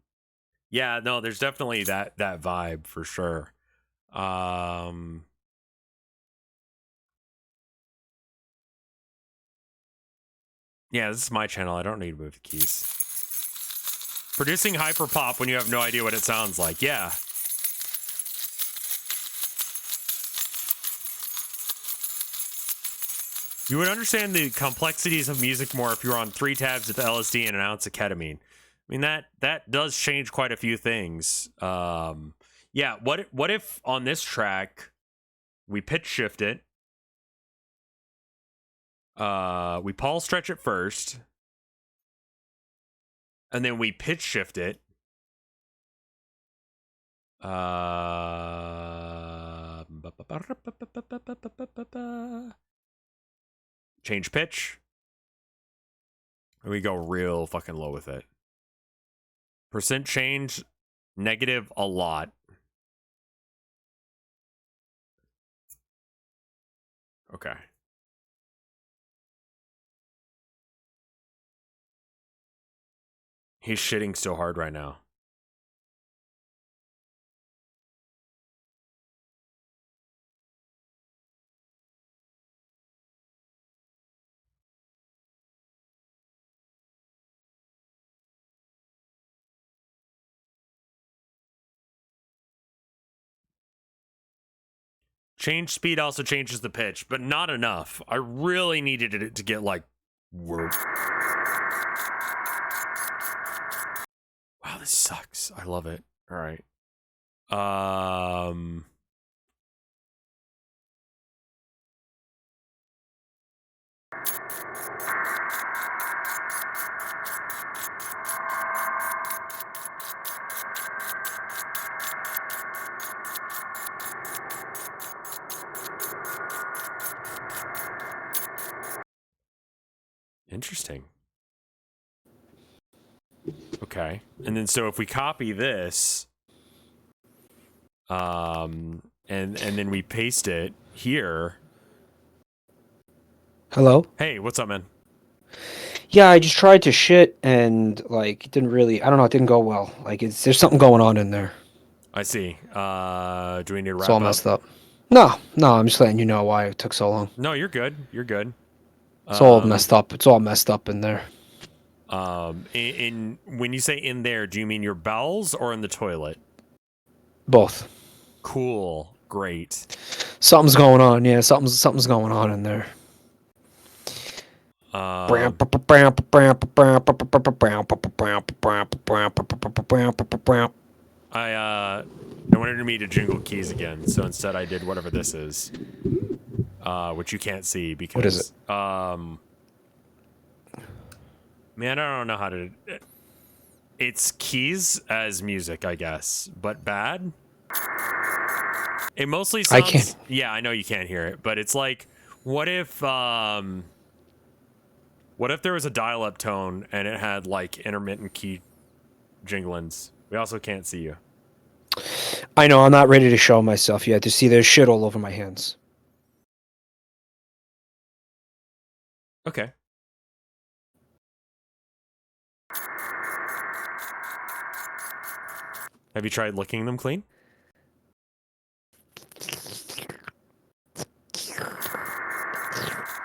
Yeah, no, there's definitely that vibe for sure. Yeah, this is my channel. I don't need to move the keys. Producing hyperpop when you have no idea what it sounds like. Yeah. You would understand the complexities of music more if you were on 3 tabs of LSD and an ounce of ketamine. I mean, that does change quite a few things. Yeah, what if on this track we pitch shift it? We pulse stretch it first. And then we pitch shift it. Change pitch. And we go real fucking low with it. Percent change, negative a lot. Okay. He's shitting so hard right now. Change speed also changes the pitch, but not enough. I really needed it to get like whoa. Wow, this sucks. I love it. All right. Interesting. Okay. And then so if we copy this, and then we paste it here. Hello? Hey, what's up, man? Yeah, I just tried to shit and like it didn't really, I don't know, it didn't go well. Like there's something going on in there. I see. Do we need to wrap It's all up? messed up. No, I'm just letting you know why it took so long. No, you're good. You're good. It's all messed up. It's all messed up in there. In when you say in there, do you mean your bowels or in the toilet? Both. Cool. Great. Something's going on. Yeah, something's going on in there. I wanted me to jingle keys again, so instead I did whatever this is, which you can't see because. What is it? Man, I don't know how to. It's keys as music, I guess, but bad. It mostly sounds. I can't. Yeah, I know you can't hear it, but it's like, what if there was a dial-up tone and it had like intermittent key jinglings? We also can't see you. I know, I'm not ready to show myself yet. To see there's shit all over my hands. Okay. Have you tried licking them clean?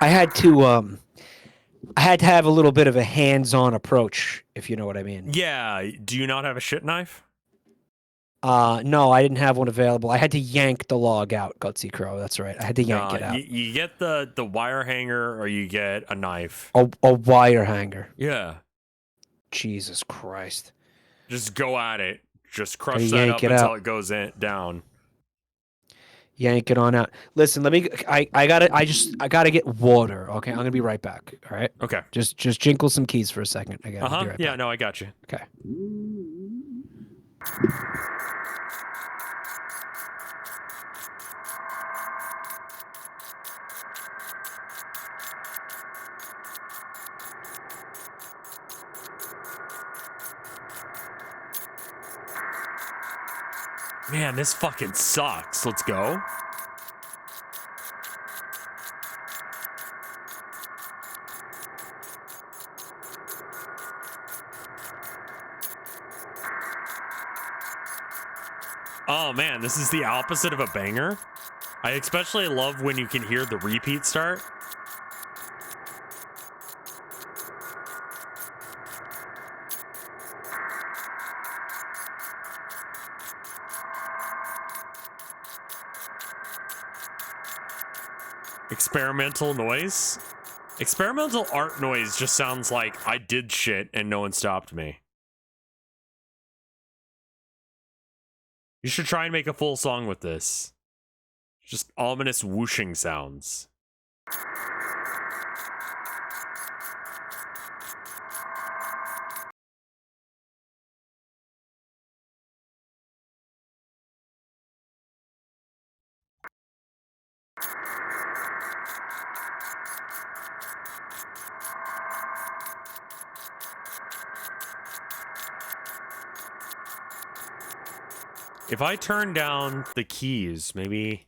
I had to have a little bit of a hands-on approach, if you know what I mean. Yeah. Do you not have a shit knife? No, I didn't have one available. I had to yank the log out, Gutsy Crow. That's right. I had to yank it out. You get the wire hanger or you get a knife. A wire hanger. Yeah. Jesus Christ. Just go at it. Just crush Gotta that yank up it until out. it goes down. Yank it on out. Listen, I gotta get water. Okay, I'm gonna be right back. All right. Okay. Just jinkle some keys for a second. I gotta be right Yeah, back. no, I got you. Okay. Man, this fucking sucks. Let's go. Oh man, this is the opposite of a banger. I especially love when you can hear the repeat start. Experimental noise. Experimental art noise just sounds like I did shit and no one stopped me. You should try and make a full song with this. Just ominous whooshing sounds. If I turn down the keys, maybe...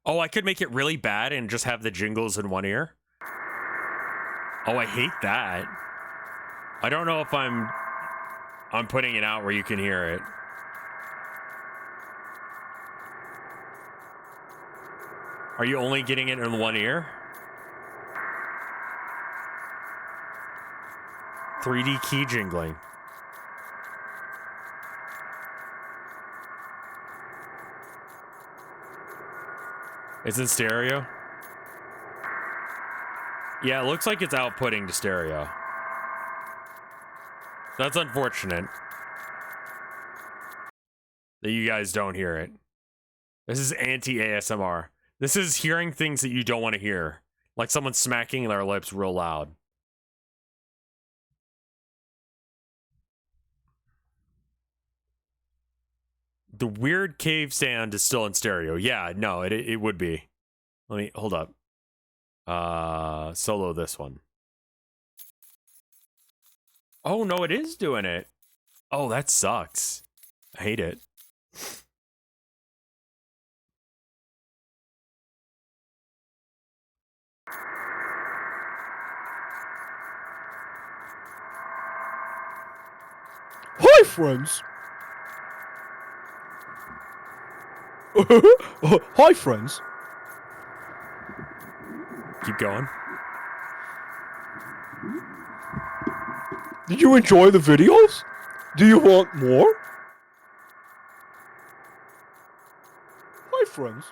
Oh, I could make it really bad and just have the jingles in one ear. Oh, I hate that. I don't know if I'm putting it out where you can hear it. Are you only getting it in one ear? 3D key jingling. It's in stereo? Yeah, it looks like it's outputting to stereo. That's unfortunate that you guys don't hear it. This is anti-ASMR. This is hearing things that you don't want to hear. Like someone smacking their lips real loud. The weird cave sound is still in stereo. Yeah, no, it would be. Let me, hold up. Solo this one. Oh, no, it is doing it. Oh, that sucks. I hate it. Hi, friends. Hi, friends. Keep going. Did you enjoy the videos? Do you want more? Hi, friends.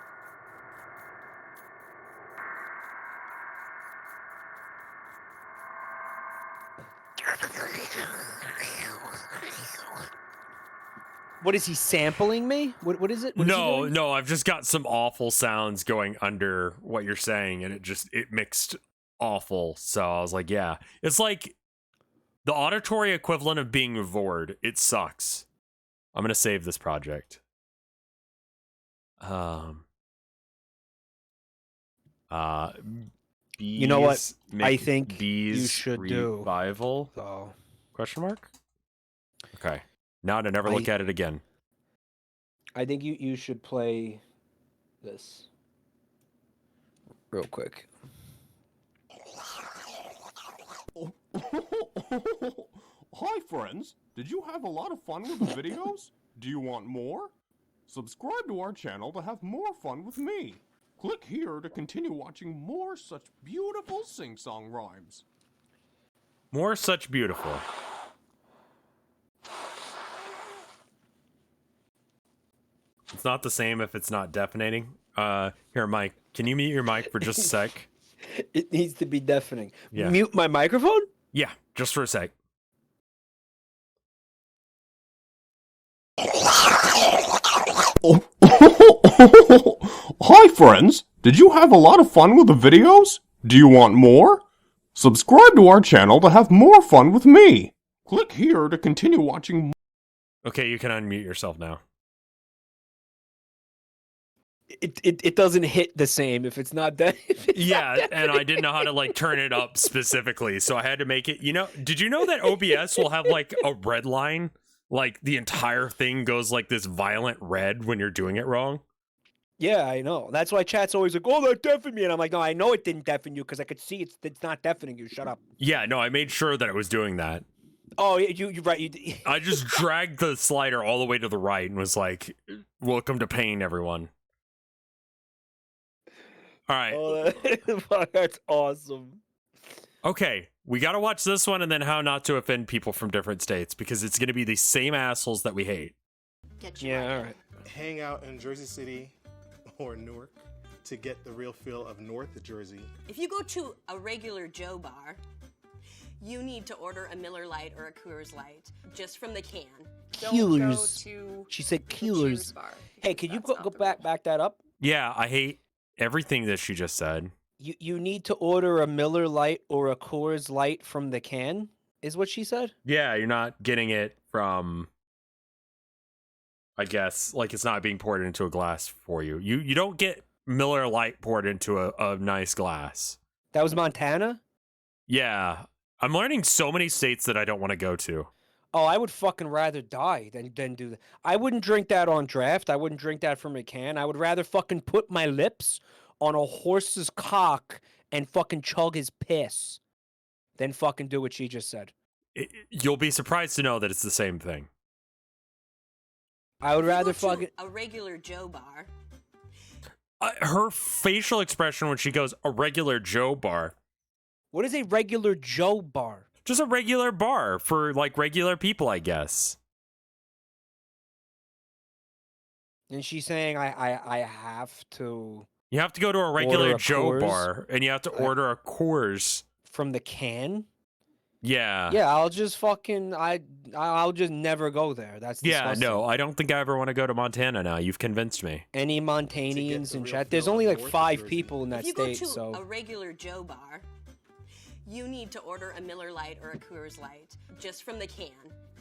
What is he sampling me? What is it? What is he No, doing? no, I've just got some awful sounds going under what you're saying, and it mixed awful. So I was like, yeah. It's like the auditory equivalent of being bored. It sucks. I'm gonna save this project. You know what? I think bees you should do. revival? Oh. Question mark? Okay. Now to never look at it again. I think you should play this real quick. Hi friends, did you have a lot of fun with the videos? Do you want more? Subscribe to our channel to have more fun with me. Click here to continue watching more such beautiful sing-song rhymes. More such beautiful. It's not the same if it's not deafening. Here, Mike, can you mute your mic for just a sec? It needs to be deafening. Yeah. Mute my microphone? Yeah, just for a sec. Hi friends, did you have a lot of fun with the videos? Do you want more? Subscribe to our channel to have more fun with me. Click here to continue watching. Okay, you can unmute yourself now. It doesn't hit the same if it's not that. Yeah, and I didn't know how to like turn it up specifically, so I had to make it. You know, did you know that OBS will have like a red line? Like the entire thing goes like this violent red when you're doing it wrong. Yeah, I know. That's why chat's always like, "Oh, that deafened me," and I'm like, "No, I know it didn't deafen you because I could see it's not deafening you. Shut up." Yeah, no, I made sure that it was doing that. Oh, you're right. I just dragged the slider all the way to the right and was like, "Welcome to pain, everyone." All right. Oh, that's awesome. Okay, we got to watch this one and then how not to offend people from different states because it's going to be the same assholes that we hate. Yeah, all right. Hang out in Jersey City or Newark to get the real feel of North Jersey. If you go to a regular Joe bar, you need to order a Miller Lite or a Coors Light just from the can. Killers. She said killers. Hey, can you go back that up? Yeah, I hate everything that she just said. You need to order a Miller Lite or a Coors Light from the can, is what she said? Yeah, you're not getting it from, I guess, like it's not being poured into a glass for you. You don't get Miller Lite poured into a nice glass. That was Montana? Yeah. I'm learning so many states that I don't want to go to. Oh, I would fucking rather die than do that. I wouldn't drink that on draft. I wouldn't drink that from a can. I would rather fucking put my lips on a horse's cock and fucking chug his piss than fucking do what she just said. You'll be surprised to know that it's the same thing. I would rather If you go to fucking... a regular Joe bar. Her facial expression when she goes, a regular Joe bar. What is a regular Joe bar? Just a regular bar for, like, regular people, I guess. And she's saying I have to... You have to go to a regular a Joe Coors? bar, and you have to order a Coors. From the can? Yeah. Yeah, I'll just fucking... I'll just never go there. That's disgusting. Yeah, no, I don't think I ever want to go to Montana now. You've convinced me. Any Montanians in chat? There's only like 5 people in that If you state, go to so... a regular Joe bar, you need to order a Miller Lite or a Coors Light just from the can.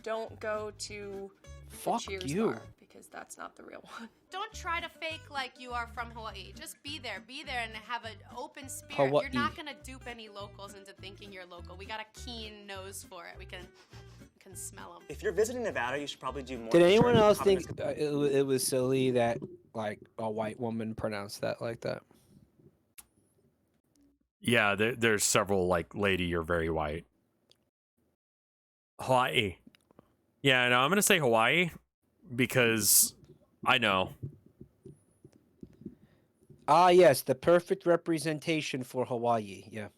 Don't go to Fuck the Cheers you. bar because that's not the real one. Don't try to fake like you are from Hawaii. Just be there and have an open spirit. Hawaii. You're not gonna dupe any locals into thinking you're local. We got a keen nose for it. We can smell them. If you're visiting Nevada, you should probably do more. Did anyone research. else Probably think it was silly that like a white woman pronounced that like that? Yeah, there's several, like, lady, you're very white. Hawaii. Yeah, no, I'm going to say Hawaii because I know. Ah, yes, the perfect representation for Hawaii. Yeah.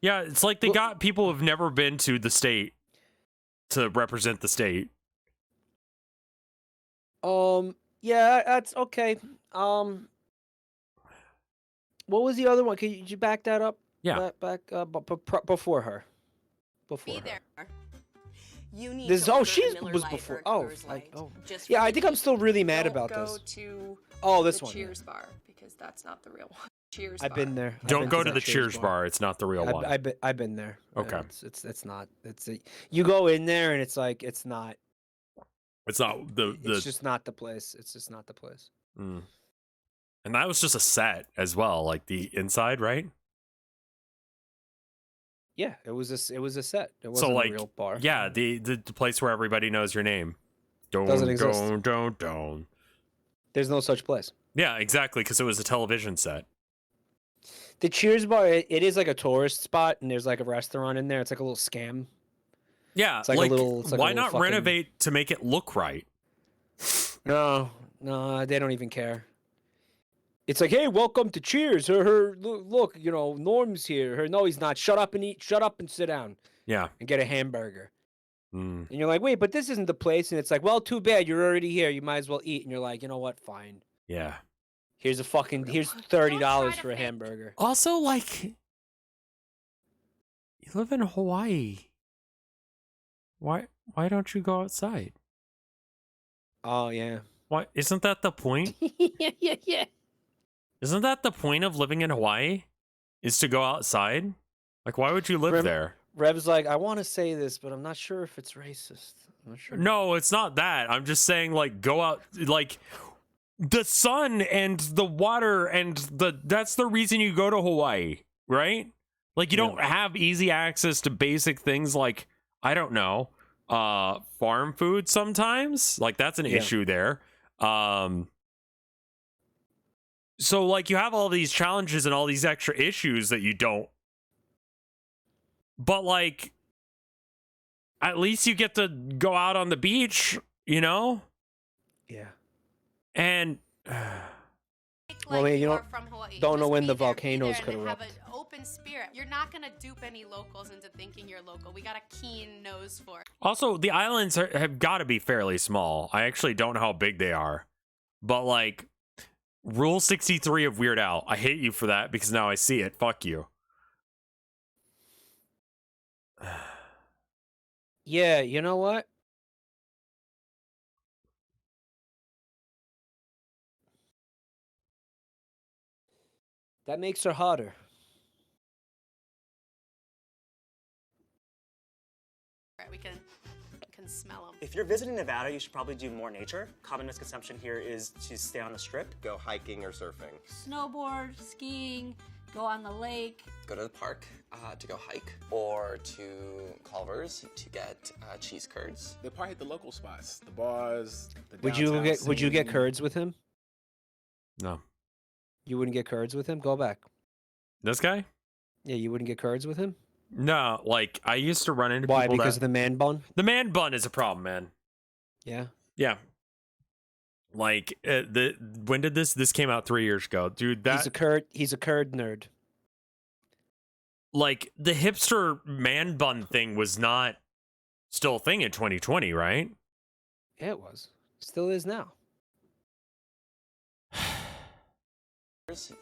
Yeah, it's like they got people who've never been to the state to represent the state. Yeah, that's okay. What was the other one? Could you back that up? Yeah. Back before her. Before Be her. there. You need This to order she a Miller was Lite before. or a Oh, Coors Light, just yeah. for I the think I'm heat. still really mad Don't about go this. to Oh, this the one. Cheers bar because that's not the real one. Cheers I've bar. been there. Don't go to the Cheers bar. It's not the real one. I've been there. Okay. It's not. You go in there and it's like it's not. It's not the. It's just not the place. It's just not the place. Mm. And that was just a set as well, like the inside, right? Yeah, it was a set. It wasn't So like, a real bar. yeah, the place where everybody knows your name. Doesn't exist. Don't. There's no such place. Yeah, exactly, because it was a television set. The Cheers bar, it is like a tourist spot, and there's like a restaurant in there. It's like a little scam. Yeah, it's like a little. It's like why a little not fucking... renovate to make it look right? No, they don't even care. It's like, hey, welcome to Cheers. Look, Norm's here. No, he's not. Shut up and eat. Shut up and sit down. Yeah. And get a hamburger. Mm. And you're like, wait, but this isn't the place. And it's like, well, too bad. You're already here. You might as well eat. And you're like, you know what? Fine. Yeah. Here's $30 for a hamburger. Also, like, you live in Hawaii. Why don't you go outside? Oh yeah. Why isn't that the point? yeah. Isn't that the point of living in Hawaii? Is to go outside? Like, why would you live there? Rev's like, I want to say this, but I'm not sure if it's racist. I'm not sure. No, it's not that. I'm just saying, like, go out, like, the sun and the water and that's the reason you go to Hawaii, right? Like, you don't have easy access to basic things like, I don't know, farm food sometimes. Like, that's an issue there. So, like, you have all these challenges and all these extra issues that you don't. But, like, at least you get to go out on the beach, you know? Yeah. And, well, man, you don't know when the be there volcanoes could and erupt. have an open spirit. You're not gonna dupe any locals into thinking you're local. We got a keen nose for it. also, the islands have got to be fairly small. I actually don't know how big they are. But, like, Rule 63 of Weird Al. I hate you for that because now I see it. Fuck you. Yeah, you know what? That makes her hotter. We can smell them. If you're visiting Nevada, you should probably do more nature. Common misconception here is to stay on the strip. Go hiking or surfing. Snowboard, skiing, go on the lake. Go to the park to go hike. Or to Culver's to get cheese curds. They probably hit the local spots, the bars, the Would you get curds with him? No. You wouldn't get curds with him? Go back. This guy? Yeah, you wouldn't get curds with him? No, like, I used to run into Why? people Because of the man bun? The man bun is a problem, man. Yeah. Yeah. Like, when did this came out 3 years ago? Dude, He's a curd nerd. Like, the hipster man bun thing was not still a thing in 2020, right? Yeah, it was. Still is now.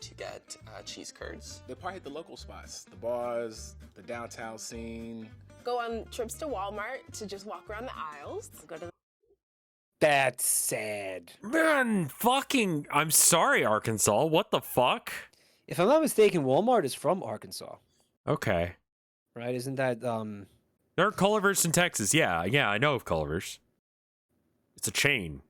To get cheese curds. They probably hit the local spots, the bars, the downtown scene. Go on trips to Walmart to just walk around the aisles. Go to. That's sad. Man, fucking, I'm sorry, Arkansas. What the fuck? If I'm not mistaken, Walmart is from Arkansas. Okay. Right? Isn't that There are Culver's in Texas. Yeah, I know of Culver's. It's a chain.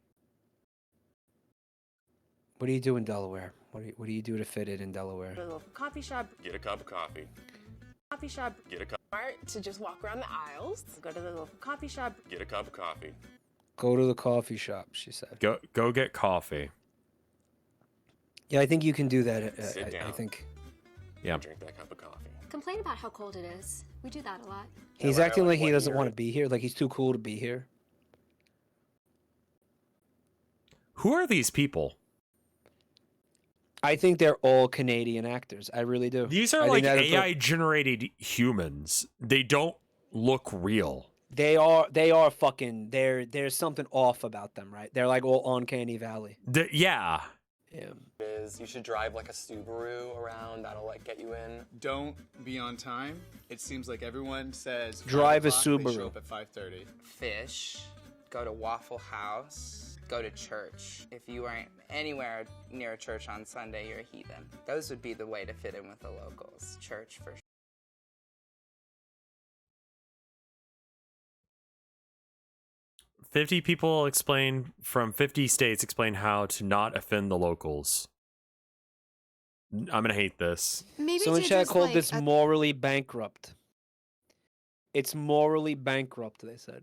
What do you do in Delaware? What do you do to fit it in Delaware? Go to the local coffee shop. Get a cup of coffee. Coffee shop. Get a cup. Walmart to just walk around the aisles. Go to the local coffee shop. Get a cup of coffee. Go to the coffee shop, she said. Go get coffee. Yeah, I think you can do that. Sit down. I think. Yeah. Drink that cup of coffee. Complain about how cold it is. We do that a lot. He's acting like he doesn't want to be here, like he's too cool to be here. Who are these people? I think they're all Canadian actors. I really do. These are like AI-generated humans. They don't look real. They are fucking. There's something off about them, right? They're like all Uncanny Valley. Yeah. Yeah. Is you should drive like a Subaru around. That'll like get you in. Don't be on time. It seems like everyone says Drive a 5 o'clock, they show Subaru. up at 5:30. Fish. Go to Waffle House. Go to church. If you aren't anywhere near a church on Sunday, you're a heathen. Those would be the way to fit in with the locals. Church for sure. 50 people from 50 states explain how to not offend the locals. I'm gonna hate this. Maybe someone chat called this morally bankrupt. It's morally bankrupt, they said.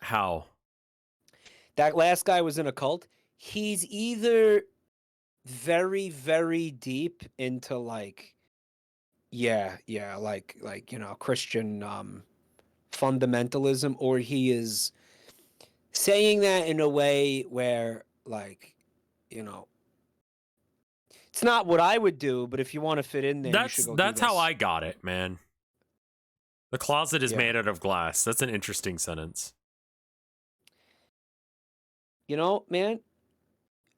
How? That last guy was in a cult. He's either very, very deep into like Christian fundamentalism, or he is saying that in a way where it's not what I would do, but if you want to fit in there, you should go That's do how this. I got it, man. The closet is made out of glass. That's an interesting sentence. Man,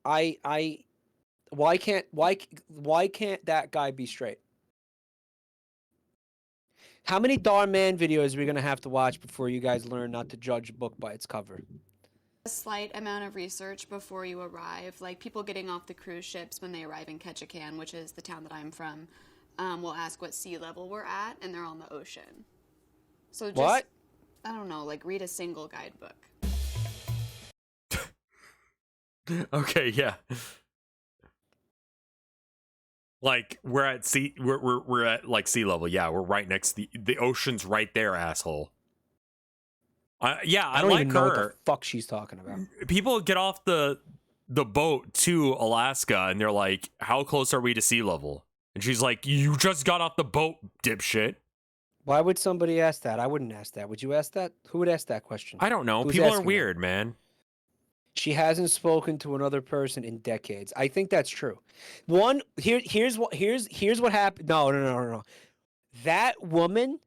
why can't that guy be straight? How many Dhar Man videos are we gonna have to watch before you guys learn not to judge a book by its cover? A slight amount of research before you arrive. Like people getting off the cruise ships when they arrive in Ketchikan, which is the town that I'm from, will ask what sea level we're at, and they're on the ocean. So just, what? I don't know, like read a single guidebook. Okay, yeah. Like we're at sea, we're at like sea level. Yeah, we're right next to the ocean's right there, asshole. I don't like even know what her. the fuck she's talking about. People get off the boat to Alaska and they're like, "How close are we to sea level?" And she's like, "You just got off the boat, dipshit." Why would somebody ask that? I wouldn't ask that. Would you ask that? Who would ask that question? I don't know. Who's People are asking weird, that? man. She hasn't spoken to another person in decades. I think that's true. Here's what happened. No. That woman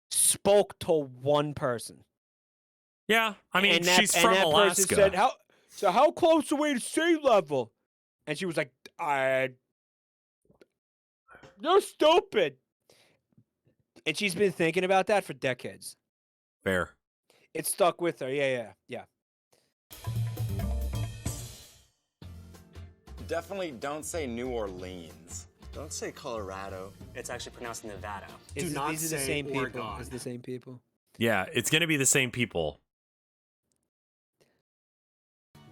spoke to one person. Yeah, I mean, she's and from that Alaska. person said, how close are we to sea level? And she was like, you're stupid. And she's been thinking about that for decades. Fair. It stuck with her. Yeah. Definitely don't say New Orleans. Don't say Colorado. It's actually pronounced Nevada. These are the same people. It's the same people. Yeah, it's gonna be the same people.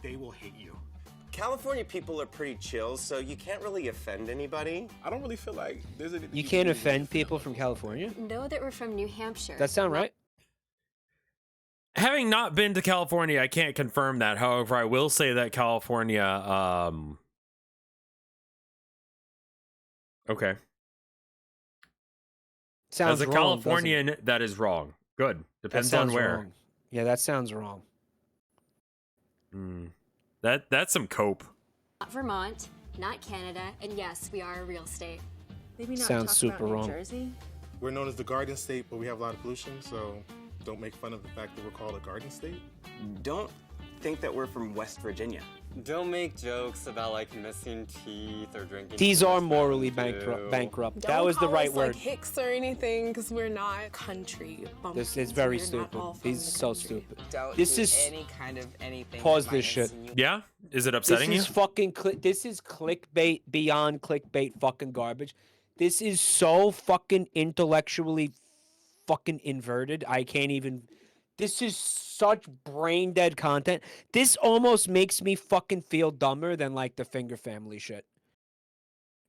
They will hate you. California people are pretty chill, so you can't really offend anybody. I don't really feel like there's anything. You can't offend people from California? Know that we're from New Hampshire. That sound right? Having not been to California, I can't confirm that. However, I will say that California, okay. Sounds As a wrong, Californian, that is wrong. Good. Depends on where. Wrong. Yeah, that sounds wrong. That's some cope. Not Vermont, not Canada, and yes, we are a real state. Maybe not Sounds talk super about wrong. New Jersey. We're known as the Garden State, but we have a lot of pollution, so don't make fun of the fact that we're called a Garden State. Don't think that we're from West Virginia. Don't make jokes about like missing teeth or drinking. These too are much morally Mountain Dew. bankrupt. Don't That was the call right us, word. Like Hicks or anything, because we're not country. This is bumpkins. very We're not stupid. all from He's the so country. stupid. Don't This do is any kind of anything. pause that this might shit. insinuate- Yeah? Is it upsetting This is you? fucking this is clickbait beyond clickbait fucking garbage. This is so fucking intellectually fucking inverted. I can't even. This is such brain dead content. This almost makes me fucking feel dumber than like the Finger Family shit.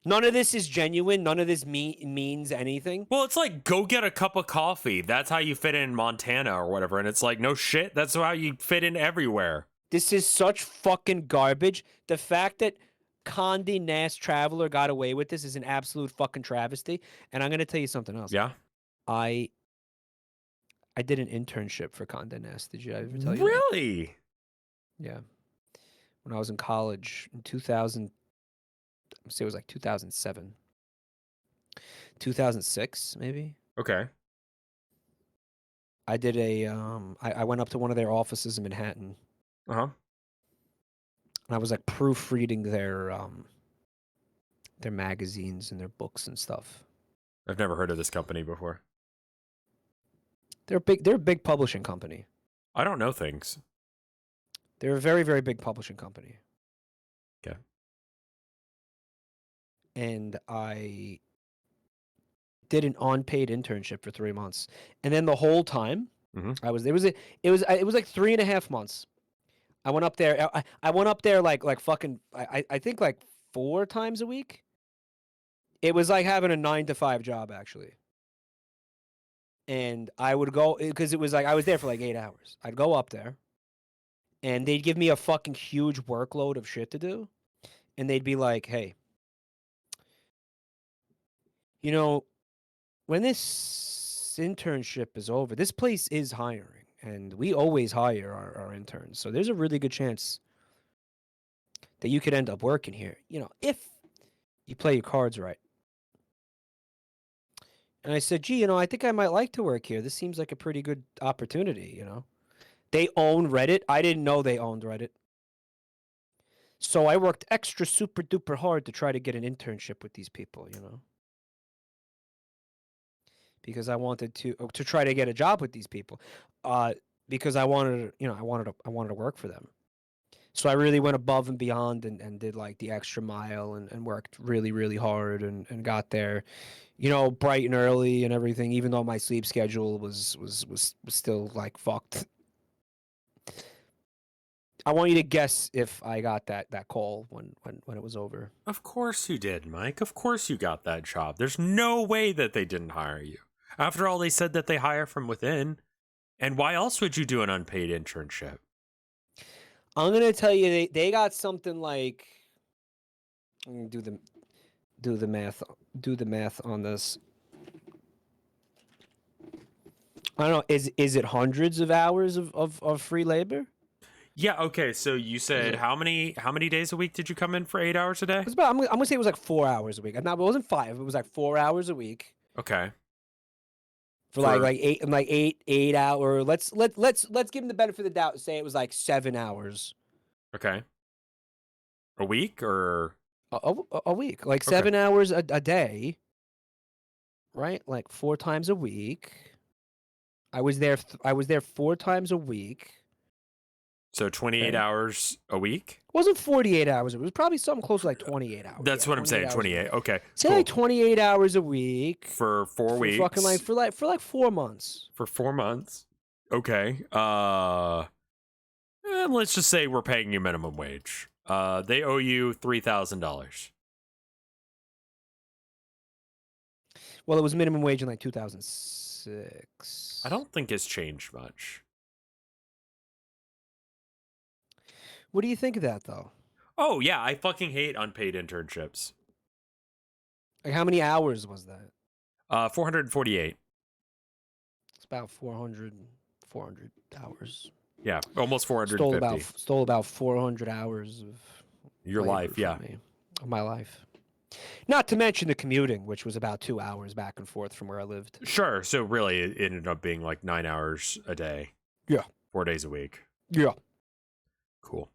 None of this is genuine. None of this means anything. Well, it's like, go get a cup of coffee. That's how you fit in Montana or whatever. And it's like, no shit. That's how you fit in everywhere. This is such fucking garbage. The fact that Condé Nast Traveler got away with this is an absolute fucking travesty. And I'm going to tell you something else. Yeah? I did an internship for Condé Nast. Did you ever tell you that? Really? Yeah. When I was in college in 2000, I'd say it was like 2007. 2006, maybe? Okay. I did I went up to one of their offices in Manhattan. Uh-huh. And I was like proofreading their magazines and their books and stuff. I've never heard of this company before. They're a big publishing company. I don't know things. They're a very, very big publishing company. Okay. And I did an unpaid internship for 3 months. And then the whole time it was like 3.5 months. I went up there. I went up there like fucking, I think like 4 times a week. It was like having a 9-to-5 job, actually. And I would go, because it was like, I was there for like 8 hours. I'd go up there, and they'd give me a fucking huge workload of shit to do. And they'd be like, hey, you know, when this internship is over, this place is hiring. And we always hire our interns. So there's a really good chance that you could end up working here, you know, if you play your cards right. And I said, gee, you know, I think I might like to work here. This seems like a pretty good opportunity, you know. They own Reddit. I didn't know they owned Reddit. So I worked extra super duper hard to try to get an internship with these people, you know. Because I wanted to try to get a job with these people. Because I wanted, you know, I wanted to work for them. So I really went above and beyond and did like the extra mile and worked really, really hard and got there, you know, bright and early and everything, even though my sleep schedule was still like fucked. I want you to guess if I got that call when it was over. Of course you did, Mike. Of course you got that job. There's no way that they didn't hire you. After all, they said that they hire from within. And why else would you do an unpaid internship? I'm gonna tell you, they got something like, I'm gonna do the math on this. I don't know. Is it hundreds of hours of free labor? Yeah. Okay. So you said how many days a week did you come in for 8 hours a day? It was about, I'm gonna say it was like 4 hours a week. No, it wasn't 5. It was like 4 hours a week. Okay. For like 8 hours. Let's give him the benefit of the doubt and say it was like 7 hours. Okay. A week or a week, like 7 hours a day, right? Like 4 times a week. I was there 4 times a week. So 28 hours a week? It wasn't 48 hours. It was probably something close to like 28 hours. That's what I'm saying. 28. Okay. Say like 28 hours a week for 4 weeks. Fucking like for 4 months. For 4 months. Okay. Let's just say we're paying you minimum wage. They owe you $3,000. Well, it was minimum wage in like 2006. I don't think it's changed much. What do you think of that, though? Oh, yeah. I fucking hate unpaid internships. Like, how many hours was that? 448. It's about 400 hours. Yeah, almost 450. Stole about 400 hours of your life, yeah. Of my life. Not to mention the commuting, which was about 2 hours back and forth from where I lived. Sure. So really, it ended up being like 9 hours a day. Yeah. 4 days a week. Yeah. Cool.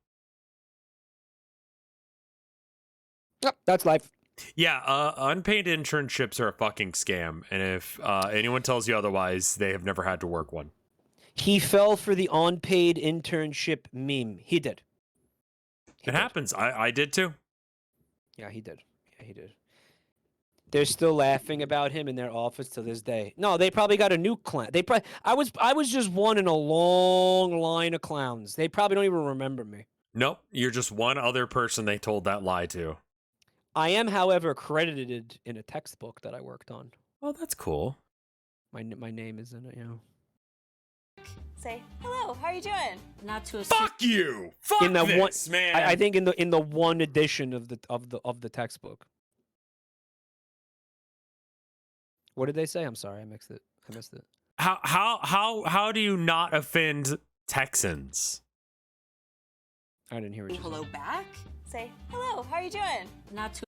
Yep, that's life. Yeah, unpaid internships are a fucking scam. And if anyone tells you otherwise, they have never had to work one. He fell for the unpaid internship meme. He did. It happens. I did too. Yeah, he did. They're still laughing about him in their office to this day. No, they probably got a new clown. I was just one in a long line of clowns. They probably don't even remember me. Nope, you're just one other person they told that lie to. I am, however, credited in a textbook that I worked on. Oh, that's cool. My name is in it, you know. Say hello. How are you doing? Not to a fuck you. Fuck in the this, man. I think in the one edition of the textbook. What did they say? I'm sorry, I missed it. How do you not offend Texans? I didn't hear what you said. Hello back. Say hello. How are you doing? Not to.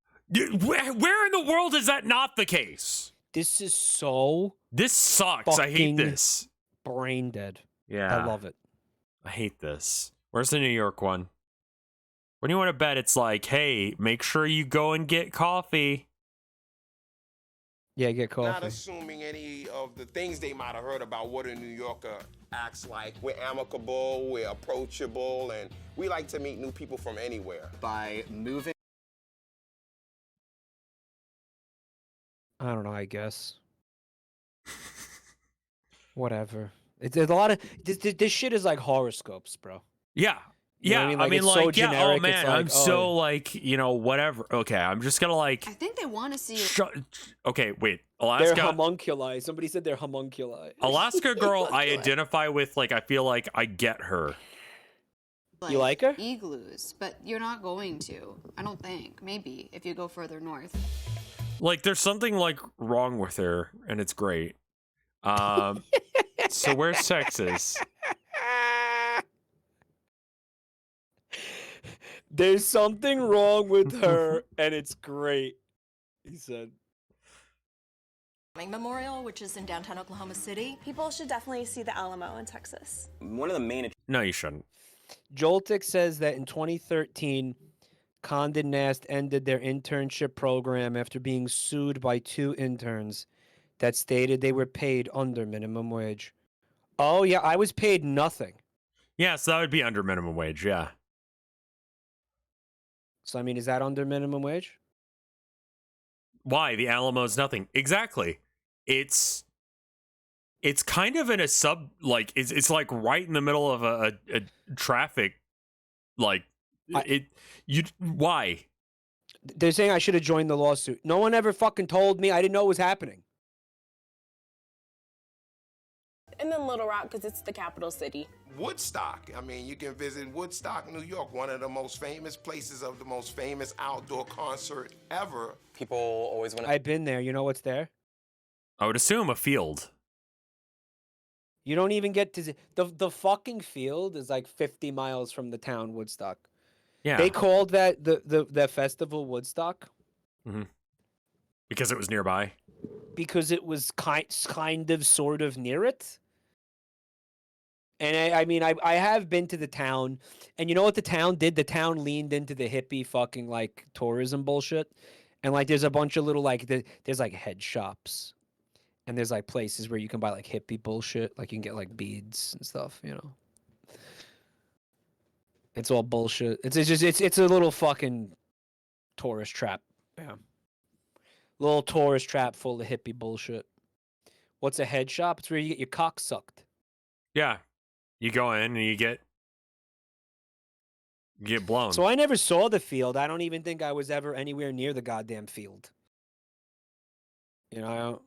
Where in the world is that not the case? This is so. This sucks. I hate this. Brain dead. Yeah. I love it. I hate this. Where's the New York one? When you want to bet, it's like, hey, make sure you go and get coffee. Yeah, get coffee. Not assuming any of the things they might have heard about what a New Yorker acts like. We're amicable, we're approachable, and we like to meet new people from anywhere. By moving. I don't know, I guess. Whatever. There's a lot of this shit is like horoscopes, bro. Yeah. You know Yeah, what I mean? Like, it's so yeah, oh generic, man, it's like, I'm so like, you know, whatever. Okay, I'm just gonna like. I think they want to see. Okay, wait, They're Alaska. homunculi. Somebody said they're homunculi. Alaska girl, I identify with. Like, I feel like I get her. You like her? Igloos, but you're not going to. I don't think. Maybe if you go further north. Like, there's something like wrong with her, and it's great. So where's Texas? There's something wrong with her, and it's great. He said. Memorial, which is in downtown Oklahoma City. People should definitely see the Alamo in Texas. One of the main. No, you shouldn't. Joltic says that in 2013, Condé Nast ended their internship program after being sued by 2 interns that stated they were paid under minimum wage. Oh, yeah, I was paid nothing. Yeah, so that would be under minimum wage, yeah. So, I mean, is that under minimum wage? Why? The Alamo's nothing. Exactly. It's kind of in a sub, like, it's like right in the middle of a traffic, like, why? They're saying I should have joined the lawsuit. No one ever fucking told me. I didn't know it was happening. And then Little Rock, because it's the capital city. Woodstock. I mean, you can visit Woodstock, New York, one of the most famous places of the most famous outdoor concert ever. People always want to... I've been there. You know what's there? I would assume a field. You don't even get to see... The fucking field is like 50 miles from the town, Woodstock. Yeah. They called that the festival Woodstock. Mm-hmm. Because it was nearby? Because it was kind of, sort of near it. And I mean, I have been to the town, and you know what the town did? The town leaned into the hippie fucking, like, tourism bullshit. And, like, there's a bunch of little, like, there's, like, head shops. And there's, like, places where you can buy, like, hippie bullshit. Like, you can get, like, beads and stuff, you know. It's all bullshit. It's a little fucking tourist trap. Yeah. Little tourist trap full of hippie bullshit. What's a head shop? It's where you get your cock sucked. Yeah. You go in and you get blown. So I never saw the field. I don't even think I was ever anywhere near the goddamn field. You know?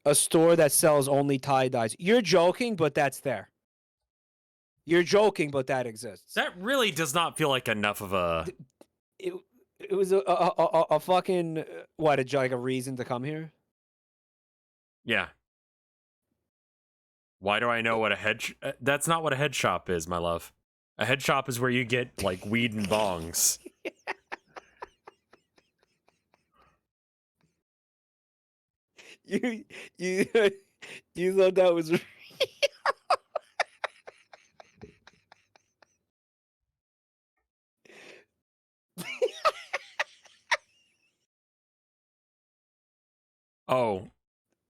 A store that sells only tie-dyes. You're joking, but that's there. You're joking, but that exists. That really does not feel like enough of a... It was a fucking... What, like a reason to come here? Yeah. Why do I know what a head... That's not what a head shop is, my love. A head shop is where you get, like, weed and bongs. You thought that was... Oh,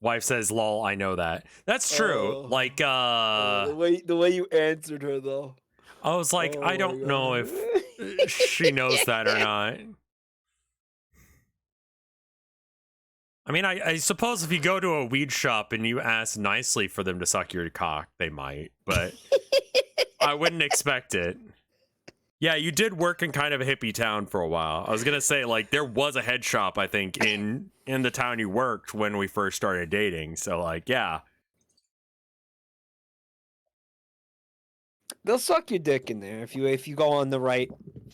wife says, lol, I know that. That's true. Like, the way you answered her, though. I was like, I don't know if she knows that or not. I mean, I suppose if you go to a weed shop and you ask nicely for them to suck your cock, they might, but I wouldn't expect it. Yeah, you did work in kind of a hippie town for a while. I was going to say, like, there was a head shop, I think, in the town you worked when we first started dating. So, like, yeah. They'll suck your dick in there if you go on the right.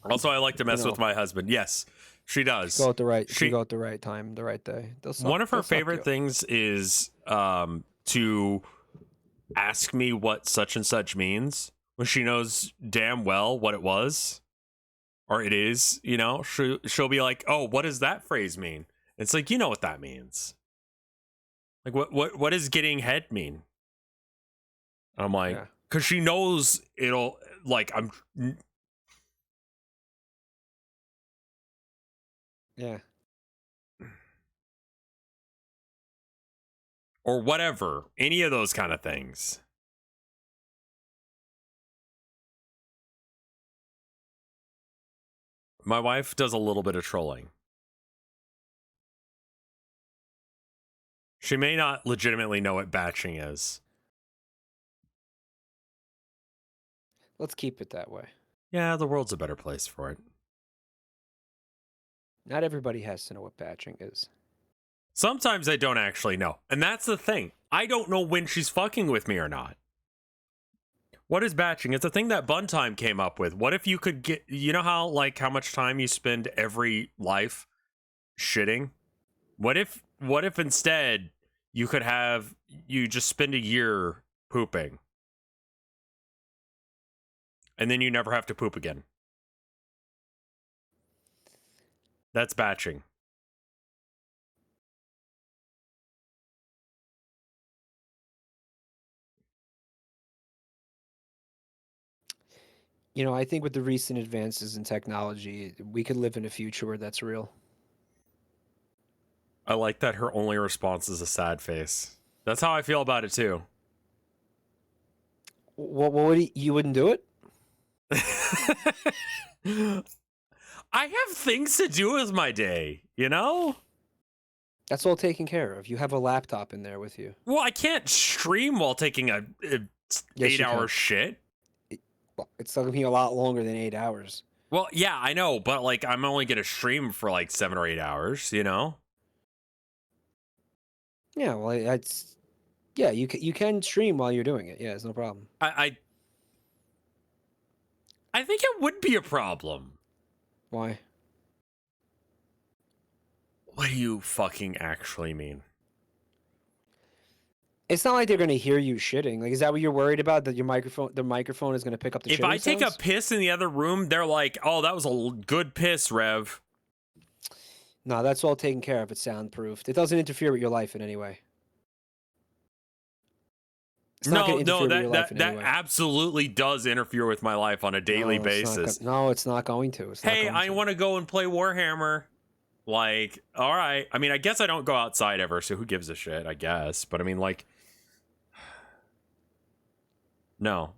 Also, I like to mess with my husband. Yes, she does. Go at the right. She go at the right time, the right day. One of her favorite things is to ask me what such and such means when she knows damn well what it was or it is. You know, she'll be like, "Oh, what does that phrase mean?" It's like, you know what that means. Like, what does getting head mean? I'm like, because she knows it'll, like, Yeah. Or whatever. Any of those kind of things. My wife does a little bit of trolling. She may not legitimately know what batching is. Let's keep it that way. Yeah, the world's a better place for it. Not everybody has to know what batching is. Sometimes I don't actually know. And that's the thing. I don't know when she's fucking with me or not. What is batching? It's a thing that Buntime came up with. What if you could get, you know how much time you spend every life shitting? What if instead you just spend a year pooping? And then you never have to poop again. That's batching. You know, I think with the recent advances in technology, we could live in a future where that's real. I like that her only response is a sad face. That's how I feel about it too. What you wouldn't do it? I have things to do with my day, you know? That's all taken care of. You have a laptop in there with you. Well, I can't stream while taking a Yes, 8-hour you shit. It's going to be a lot longer than 8 hours. Well, yeah, I know, but I'm only going to stream for 7 or 8 hours, you know? Yeah, well, you can stream while you're doing it. Yeah, it's no problem. I think it would be a problem. Why? What do you fucking actually mean? It's not like they're going to hear you shitting. Is that what you're worried about? That the microphone is going to pick up the shitting If I take a sounds? piss in the other room, they're like, "Oh, that was a good piss, Rev." No, that's all taken care of. It's soundproofed. It doesn't interfere with your life in any way. It's not gonna interfere with your life in any way. Absolutely does interfere with my life on a daily basis. No, it's not going to. Hey, I want to go and play Warhammer. All right. I mean, I guess I don't go outside ever, so who gives a shit, I guess. But I mean, no.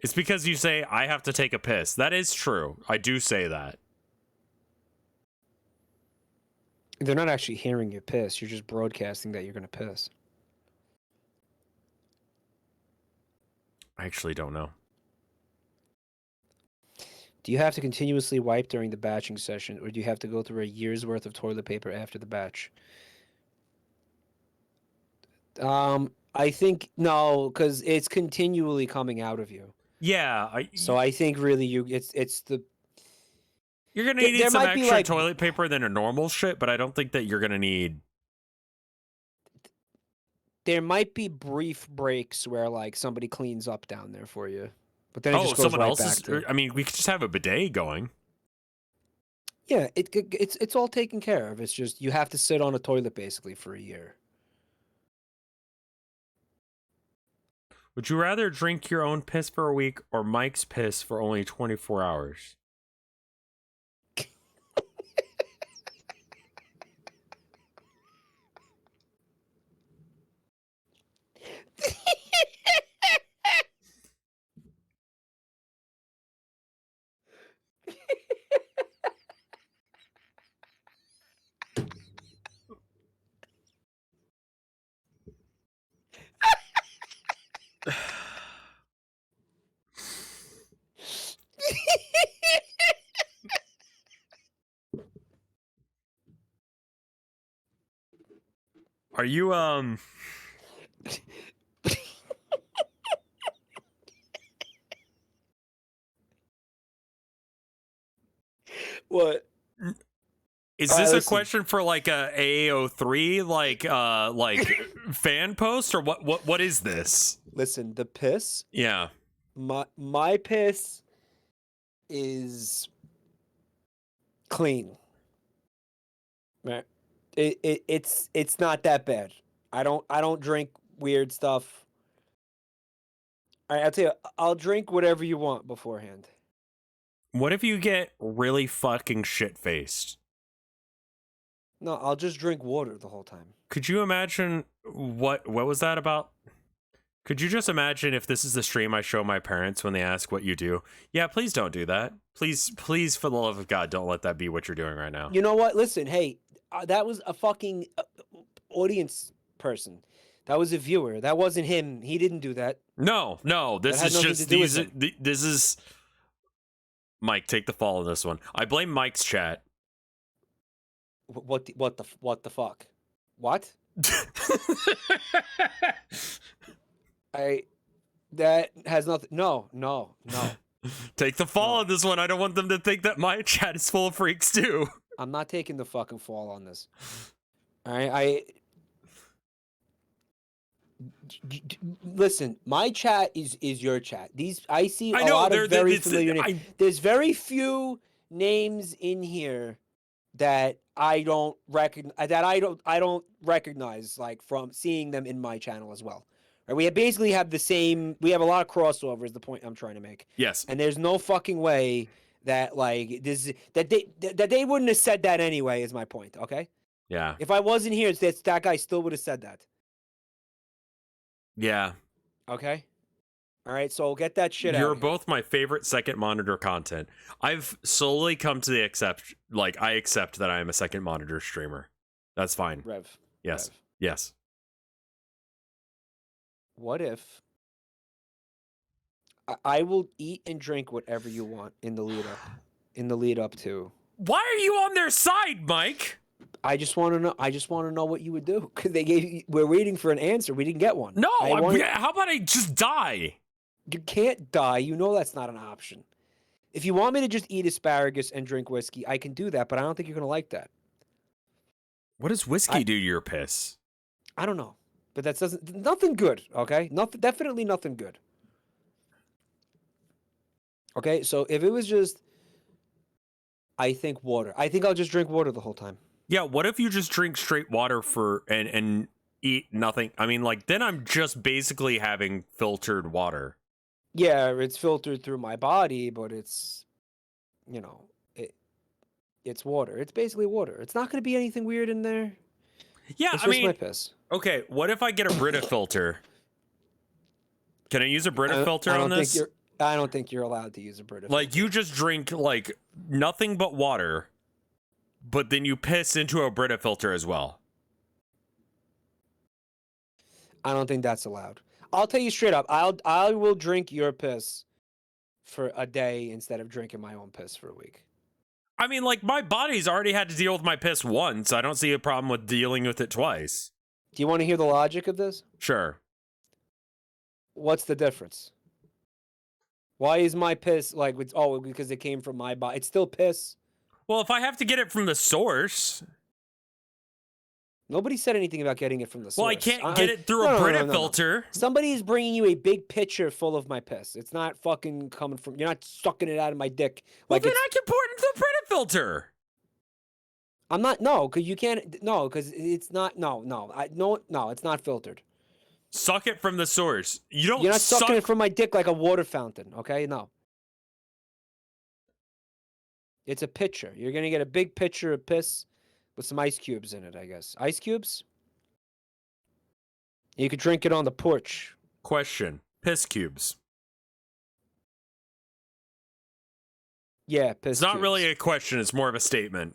It's because you say, I have to take a piss. That is true. I do say that. They're not actually hearing you piss. You're just broadcasting that you're going to piss. I actually don't know. Do you have to continuously wipe during the batching session, or do you have to go through a year's worth of toilet paper after the batch? I think no, because it's continually coming out of you. Yeah. So I think really it's the. You're gonna need some extra toilet paper than a normal shit, but I don't think that you're gonna need. There might be brief breaks where somebody cleans up down there for you, but then it just goes someone right else back is. to... I mean, we could just have a bidet going. Yeah, it's all taken care of. It's just you have to sit on a toilet basically for a year. Would you rather drink your own piss for a week or Mike's piss for only 24 hours? Are you What? Is this a question for a AAO3 fan post or what is this? Listen, the piss. Yeah. My piss is clean. Right. It's not that bad. I don't drink weird stuff. All right, I'll tell you, I'll drink whatever you want beforehand. What if you get really fucking shit-faced? No, I'll just drink water the whole time. Could you imagine what was that about? Could you just imagine if this is the stream I show my parents when they ask what you do? Yeah, please don't do that. Please, for the love of God, don't let that be what you're doing right now. You know what? Listen, hey, that was a fucking audience person. That was a viewer. That wasn't him. He didn't do that. No, this is just this is Mike. Take the fall on this one. I blame Mike's chat. What the fuck? What? That has nothing. No. Take the fall on this one. I don't want them to think that my chat is full of freaks too. I'm not taking the fucking fall on this. All right, listen. My chat is your chat. I see a lot of very familiar names. There's very few names in here that I don't recognize, like, from seeing them in my channel as well. Right? We basically have the same. We have a lot of crossovers. The point I'm trying to make. Yes. And there's no fucking way that they wouldn't have said that anyway. Is my point. Okay. Yeah. If I wasn't here, that guy still would have said that. Yeah. Okay. All right. So get that shit out. You're both my favorite second monitor content. I've slowly come to the I accept that I am a second monitor streamer. That's fine. Rev. Yes. Rev. Yes. What if I will eat and drink whatever you want in the lead up to? Why are you on their side, Mike? I just want to know what you would do, because we're waiting for an answer. We didn't get one. No, how about I just die? You can't die. You know that's not an option. If you want me to just eat asparagus and drink whiskey, I can do that, but I don't think you're gonna like that. What does whiskey do to your piss? I don't know, but nothing good. Okay, definitely nothing good. Okay, so if it was just, I think water. I think I'll just drink water the whole time. Yeah, what if you just drink straight water and eat nothing? I mean, like, then I'm just basically having filtered water. Yeah, it's filtered through my body, but it's, it's water. It's basically water. It's not going to be anything weird in there. Yeah, it's just my piss. Okay, what if I get a Brita filter? Can I use a Brita filter on this? I don't think you're allowed to use a Brita filter. Like, you just drink, like, nothing but water, but then you piss into a Brita filter as well. I don't think that's allowed. I'll tell you straight up. I will drink your piss for a day instead of drinking my own piss for a week. I mean, like, my body's already had to deal with my piss once. I don't see a problem with dealing with it twice. Do you want to hear the logic of this? Sure. What's the difference? Why is my piss because it came from my body? It's still piss. Well, if I have to get it from the source. Nobody said anything about getting it from the source. Well, I can't get it through a Brita filter. Somebody is bringing you a big pitcher full of my piss. It's not fucking coming from. You're not sucking it out of my dick. Well, then I can pour it into the Brita filter. I'm not. No, because you can't. No, because it's not. No. It's not filtered. Suck it from the source. You're not sucking it from my dick like a water fountain. Okay, no. It's a pitcher. You're gonna get a big pitcher of piss with some ice cubes in it, I guess. Ice cubes? You could drink it on the porch. Question. Piss cubes. Yeah, piss It's not cubes. really a question. It's more of a statement.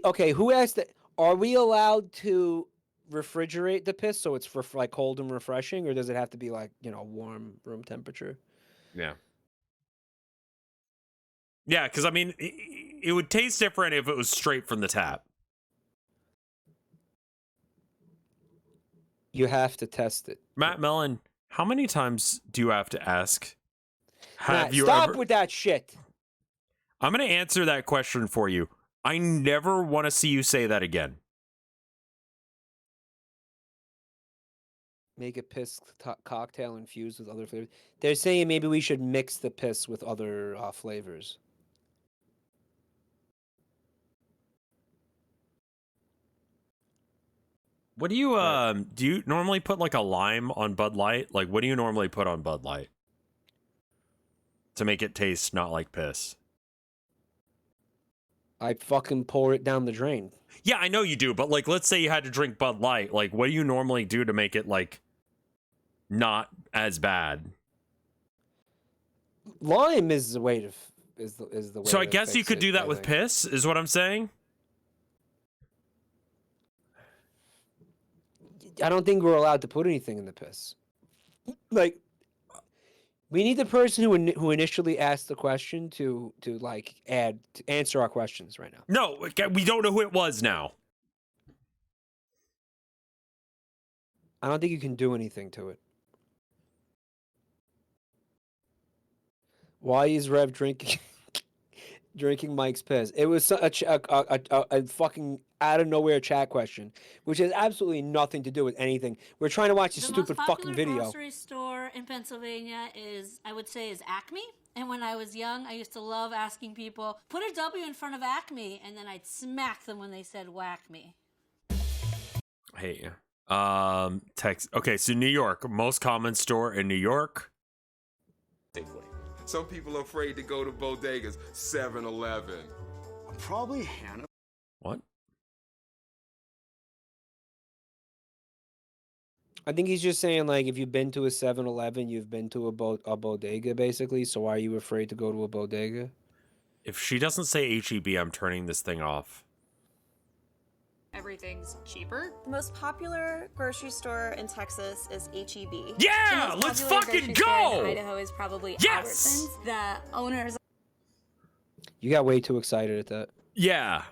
Okay, who asked that? Are we allowed to refrigerate the piss so it's for like cold and refreshing, or does it have to be like, warm room temperature? Yeah. Yeah, because I mean, it would taste different if it was straight from the tap. You have to test it. Matt Mellon, how many times do you have to ask? Stop with that shit. I'm going to answer that question for you. I never want to see you say that again. Make a piss cocktail infused with other flavors. They're saying maybe we should mix the piss with other flavors. What do you normally put like a lime on Bud Light? Like, what do you normally put on Bud Light? to make it taste not like piss? I fucking pour it down the drain. Yeah, I know you do, but like, let's say you had to drink Bud Light. Like, what do you normally do to make it like not as bad? Lime is the way to is the way. So I to guess you fix could it, do that I with think. piss, is what I'm saying. I don't think we're allowed to put anything in the piss. Like, we need the person who initially asked the question to like answer our questions right now. No, we don't know who it was now. I don't think you can do anything to it. Why is Rev drinking Mike's piss? It was a fucking out of nowhere chat question, which has absolutely nothing to do with anything. We're trying to watch a stupid fucking video. The most popular grocery store in Pennsylvania is Acme. And when I was young, I used to love asking people, put a W in front of Acme, and then I'd smack them when they said whack me. Hey, okay, so New York, most common store in New York. Some people are afraid to go to Bodegas, 7-Eleven. Probably Hannah. What? I think he's just saying, like, if you've been to a 7-Eleven, you've been to a bodega, basically. So why are you afraid to go to a bodega? If she doesn't say HEB, I'm turning this thing off. Everything's cheaper. The most popular grocery store in Texas is HEB. Yeah, The most let's popular fucking grocery store go! in Idaho is probably Yes! Albertsons. The owners. You got way too excited at that. Yeah.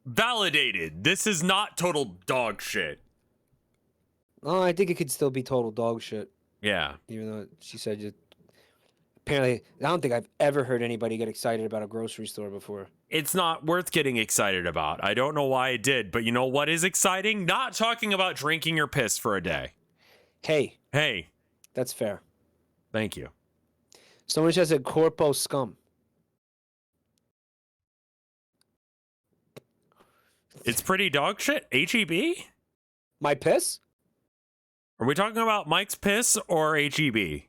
Validated. This is not total dog shit. Oh, I think it could still be total dog shit. Yeah. Even though she said you. Apparently, I don't think I've ever heard anybody get excited about a grocery store before. It's not worth getting excited about. I don't know why it did, but you know what is exciting? Not talking about drinking your piss for a day. Hey. Hey. That's fair. Thank you. Someone just said corpo scum. It's pretty dog shit. HEB? My piss? Are we talking about Mike's piss or HEB?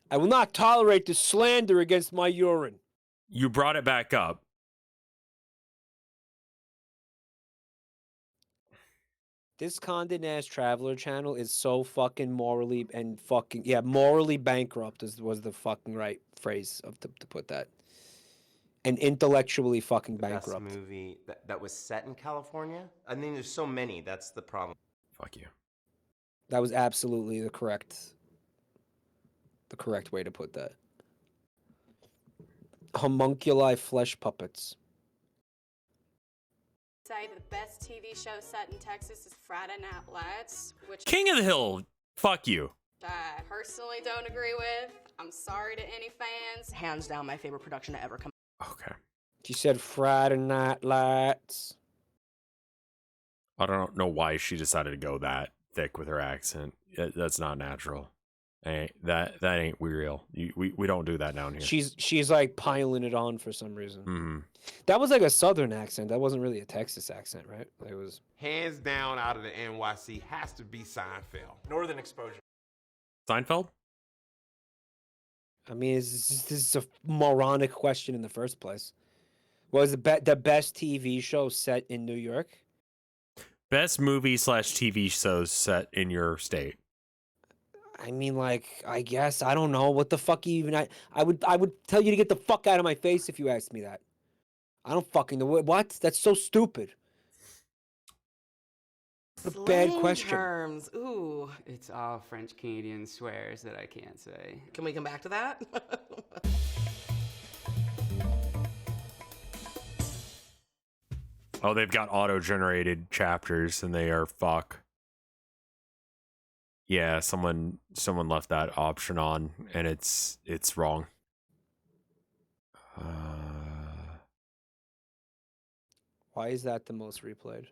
I will not tolerate the slander against my urine. You brought it back up. This Condé Nast Traveler channel is so fucking morally bankrupt was the fucking right phrase to put that. And intellectually fucking bankrupt. Best movie that was set in California? I mean, there's so many. That's the problem. Fuck you. That was absolutely the correct way to put that. Homunculi flesh puppets. Say the best TV show set in Texas is Friday Night Lights, which King of the Hill. Fuck you. I personally don't agree with. I'm sorry to any fans. Hands down, my favorite production to ever come. Okay. She said Friday Night Lights. I don't know why she decided to go that thick with her accent. That's not natural. That ain't real. We don't do that down here. She's like piling it on for some reason. Mm-hmm. That was like a southern accent. That wasn't really a Texas accent, right? It was. Hands down out of the NYC has to be Seinfeld. Northern Exposure. Seinfeld? I mean, this is a moronic question in the first place. What was the best TV show set in New York? Best movie / TV shows set in your state. I mean, like, I guess I don't know what the fuck even I would tell you to get the fuck out of my face if you asked me that. I don't fucking know what. That's so stupid. What a bad question. Terms. Ooh. It's all French Canadian swears that I can't say. Can we come back to that? Oh, they've got auto-generated chapters, and they are fuck. Yeah, someone left that option on, and it's wrong. Why is that the most replayed?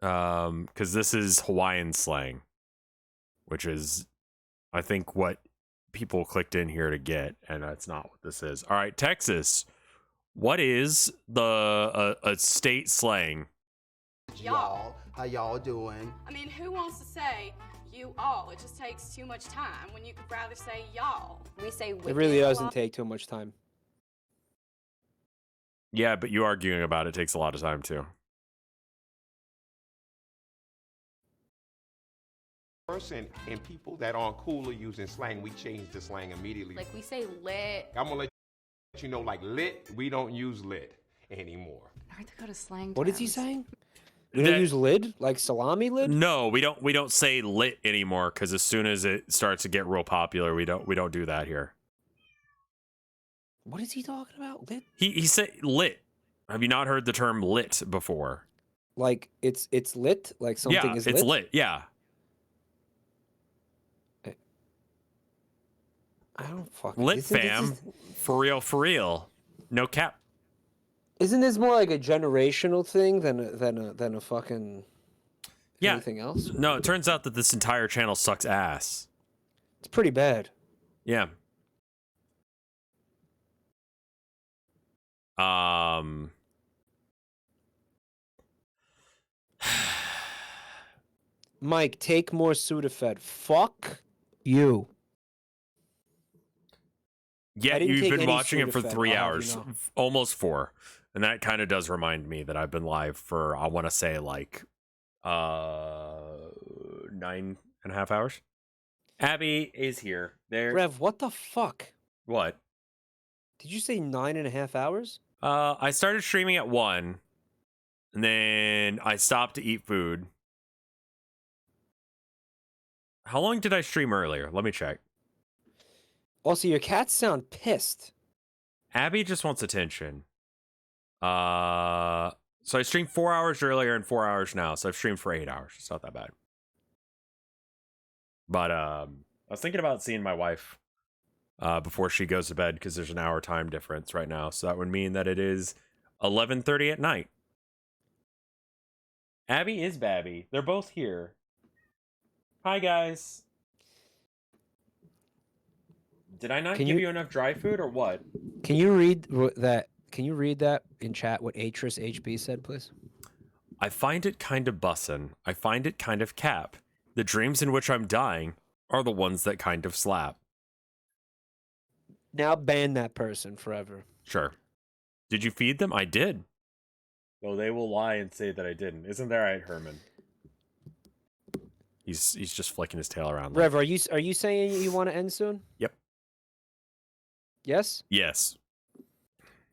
Because this is Hawaiian slang, which is, I think, what people clicked in here to get, and that's not what this is. All right, Texas. What is a state slang? Y'all, How y'all doing? I mean, who wants to say you all? It just takes too much time when you could rather say y'all. We say It really doesn't take too much time. Yeah, but you arguing about it takes a lot of time too. And people that aren't cool are using slang, we change the slang immediately. Like we say lit. I'm gonna let you know, like lit, we don't use lit anymore. North Dakota slang. What is he saying? You don't use lid? Like salami lid? No, we don't say lit anymore because as soon as it starts to get real popular, we don't do that here. What is he talking about? Lit? He said lit. Have you not heard the term lit before? Like it's lit? Like something is lit? It's lit, yeah. I don't fucking Lit fam. For real. No cap. Isn't this more like a generational thing than a fucking anything else? No, it turns out that this entire channel sucks ass. It's pretty bad. Yeah. Mike, take more Sudafed. Fuck you. Yeah, I didn't you've take been any watching it for Sudafed, 3 I'll have you hours, know. almost 4. And that kind of does remind me that I've been live for, I want to say, like, 9.5 hours. Abby is here. There. Rev, what the fuck? What? Did you say 9.5 hours? I started streaming at 1, and then I stopped to eat food. How long did I stream earlier? Let me check. Also, your cats sound pissed. Abby just wants attention. So I streamed 4 hours earlier and 4 hours now, so I've streamed for 8 hours. It's not that bad. But I was thinking about seeing my wife before she goes to bed because there's an hour time difference right now. So that would mean that it is 11:30 at night. Abby is Babby. They're both here. Hi, guys. Did I not give you enough dry food or what? Can you read that? Can you read that in chat? What Atris HB said, please. I find it kind of bussin'. I find it kind of cap. The dreams in which I'm dying are the ones that kind of slap. Now ban that person forever. Sure. Did you feed them? I did. Though they will lie and say that I didn't. Isn't that right, Herman? He's just flicking his tail around. Rev, are you saying you want to end soon? Yep. Yes. Yes.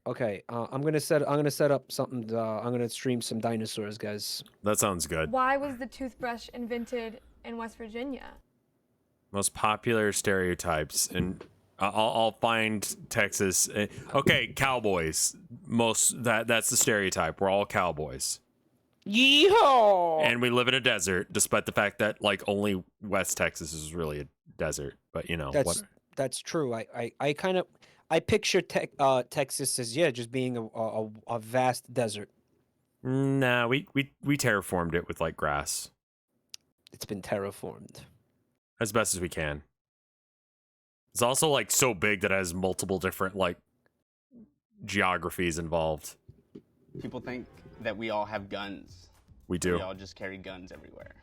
Okay. I'm gonna set up something. I'm gonna stream some dinosaurs, guys. That sounds good. Why was the toothbrush invented in West Virginia? Most popular stereotypes, and I'll find Texas. Okay, cowboys. That's the stereotype. We're all cowboys. Yeehaw! And we live in a desert, despite the fact that like only West Texas is really a desert. But you know that's true. I picture Texas as just being a vast desert. Nah, we terraformed it with like grass. It's been terraformed as best as we can. It's also like so big that it has multiple different like geographies involved. People think that we all have guns. We do. We all just carry guns everywhere.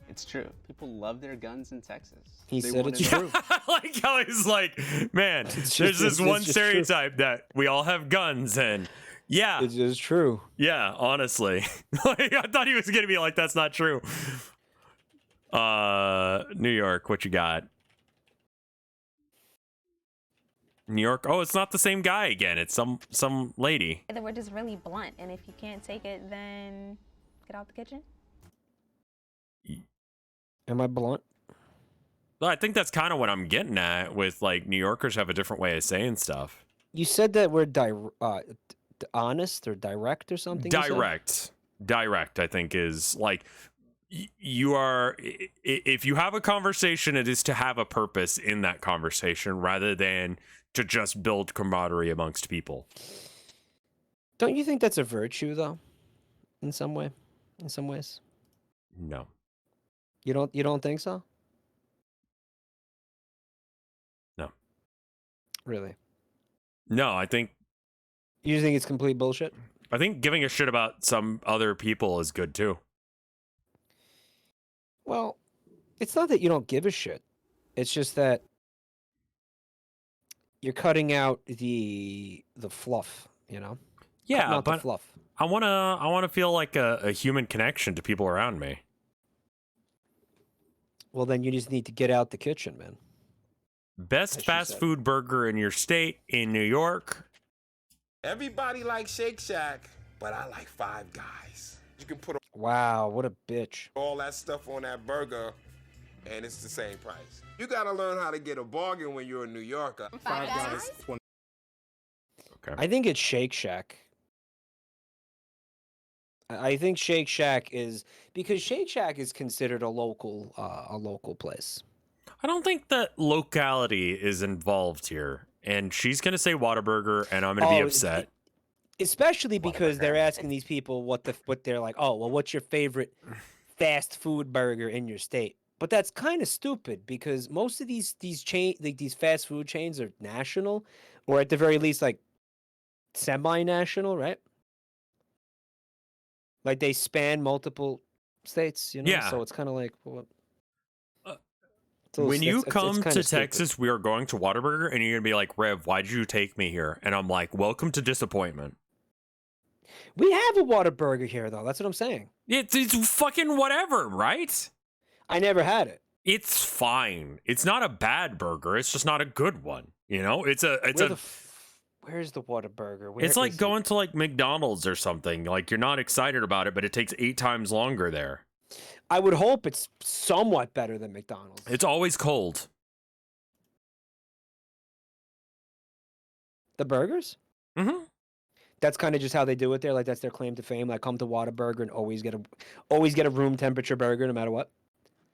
It's true. People love their guns in Texas. He said it's true. I like how he's like, man, there's this one stereotype that we all have guns, and yeah. It is true. Yeah, honestly. Like, I thought he was going to be like, that's not true. New York, what you got? New York. Oh, it's not the same guy again. It's some lady. We're just really blunt, and if you can't take it, then get out the kitchen. Am I blunt? Well, I think that's kind of what I'm getting at with like New Yorkers have a different way of saying stuff. You said that we're honest or direct or something? Direct, I think is like you are, if you have a conversation, it is to have a purpose in that conversation rather than to just build camaraderie amongst people. Don't you think that's a virtue though? In some way? In some ways? No. You don't think so? No. Really? No, I think... You think it's complete bullshit? I think giving a shit about some other people is good too. Well, it's not that you don't give a shit. It's just that you're cutting out the fluff, you know? Yeah, Cutting out the but fluff. I wanna feel like a human connection to people around me. Well, then you just need to get out the kitchen, man. Best fast food burger in your state in New York. Everybody likes Shake Shack, but I like Five Guys. You can put Wow, what a bitch. all that stuff on that burger, and it's the same price. You gotta learn how to get a bargain when you're a New Yorker. Five Guys. Okay. I think it's Shake Shack. I think Shake Shack is because Shake Shack is considered a local place. I don't think that locality is involved here. And she's gonna say Whataburger, and I'm gonna be upset. Especially because they're asking these people what they're like. Oh, well, what's your favorite fast food burger in your state? But that's kind of stupid because most of these fast food chains are national, or at the very least like semi-national, right? Like they span multiple states, you know. Yeah. So it's kind of like, well, When you come kinda to stupid. Texas, we are going to Whataburger, and you're gonna be like, Rev, why'd you take me here? And I'm like, welcome to disappointment. We have a Whataburger here, though. That's what I'm saying. It's fucking whatever, right? I never had it. It's fine. It's not a bad burger. It's just not a good one. You know, where's the Whataburger? It's like going to like McDonald's or something. Like you're not excited about it, but it takes 8 times longer there. I would hope it's somewhat better than McDonald's. It's always cold. The burgers? Mm-hmm. That's kind of just how they do it there. Like that's their claim to fame. Like come to Whataburger and always get a room temperature burger no matter what.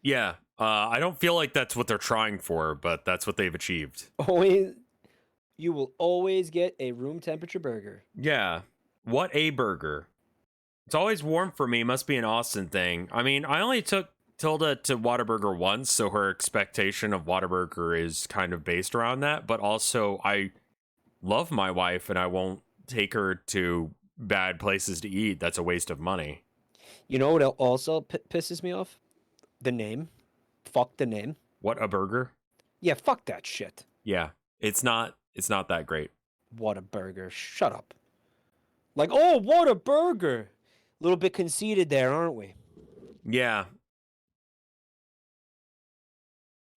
Yeah. I don't feel like that's what they're trying for, but that's what they've achieved. You will always get a room temperature burger. Yeah. What a burger. It's always warm for me. Must be an Austin thing. I mean, I only took Tilda to Whataburger once, so her expectation of Whataburger is kind of based around that. But also, I love my wife, and I won't take her to bad places to eat. That's a waste of money. You know what also pisses me off? The name. Fuck the name. What a burger? Yeah, fuck that shit. Yeah, it's not that great. Whataburger. Shut up. Like, oh, what a burger. A little bit conceited there, aren't we? Yeah.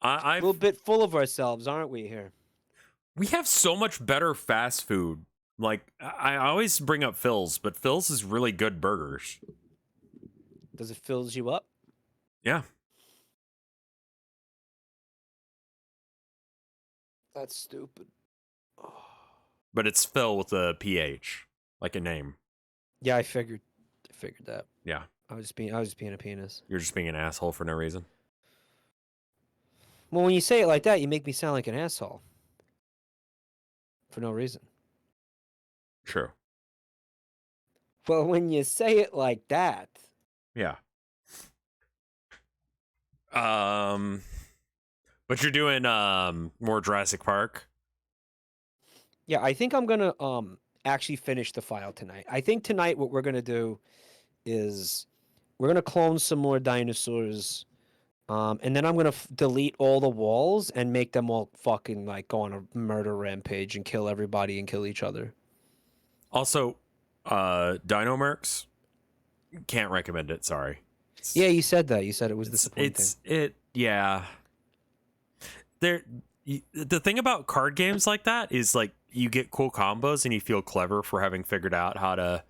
A little bit full of ourselves, aren't we here? We have so much better fast food. Like, I always bring up Phil's, but Phil's is really good burgers. Does it fills you up? Yeah. That's stupid. But it's Phil with a PH, like a name. Yeah, I figured that. Yeah. I was just being a penis. You're just being an asshole for no reason. Well, when you say it like that, you make me sound like an asshole. For no reason. True. Well, when you say it like that. Yeah. But you're doing more Jurassic Park? Yeah, I think I'm gonna actually finish the file tonight. I think tonight what we're gonna do is we're gonna clone some more dinosaurs, and then I'm gonna delete all the walls and make them all fucking like go on a murder rampage and kill everybody and kill each other. Also, Dino Mercs, can't recommend it. Sorry. Yeah, you said that. You said it was disappointing. Yeah. The thing about card games like that is like you get cool combos and you feel clever for having figured out how to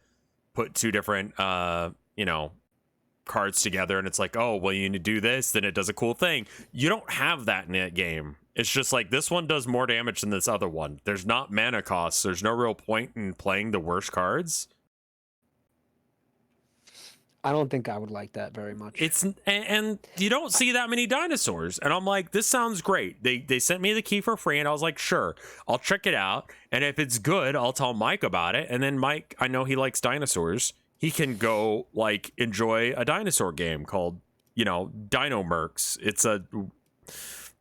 put two different cards together, and it's like, oh well, you need to do this, then it does a cool thing. You don't have that in that game. It's just like this one does more damage than this other one. There's not mana costs. There's no real point in playing the worst cards. I don't think I would like that very much. And you don't see that many dinosaurs. And I'm like, this sounds great. They sent me the key for free, and I was like, sure, I'll check it out. And if it's good, I'll tell Mike about it. And then Mike, I know he likes dinosaurs. He can go like enjoy a dinosaur game called, Dino Mercs. It's a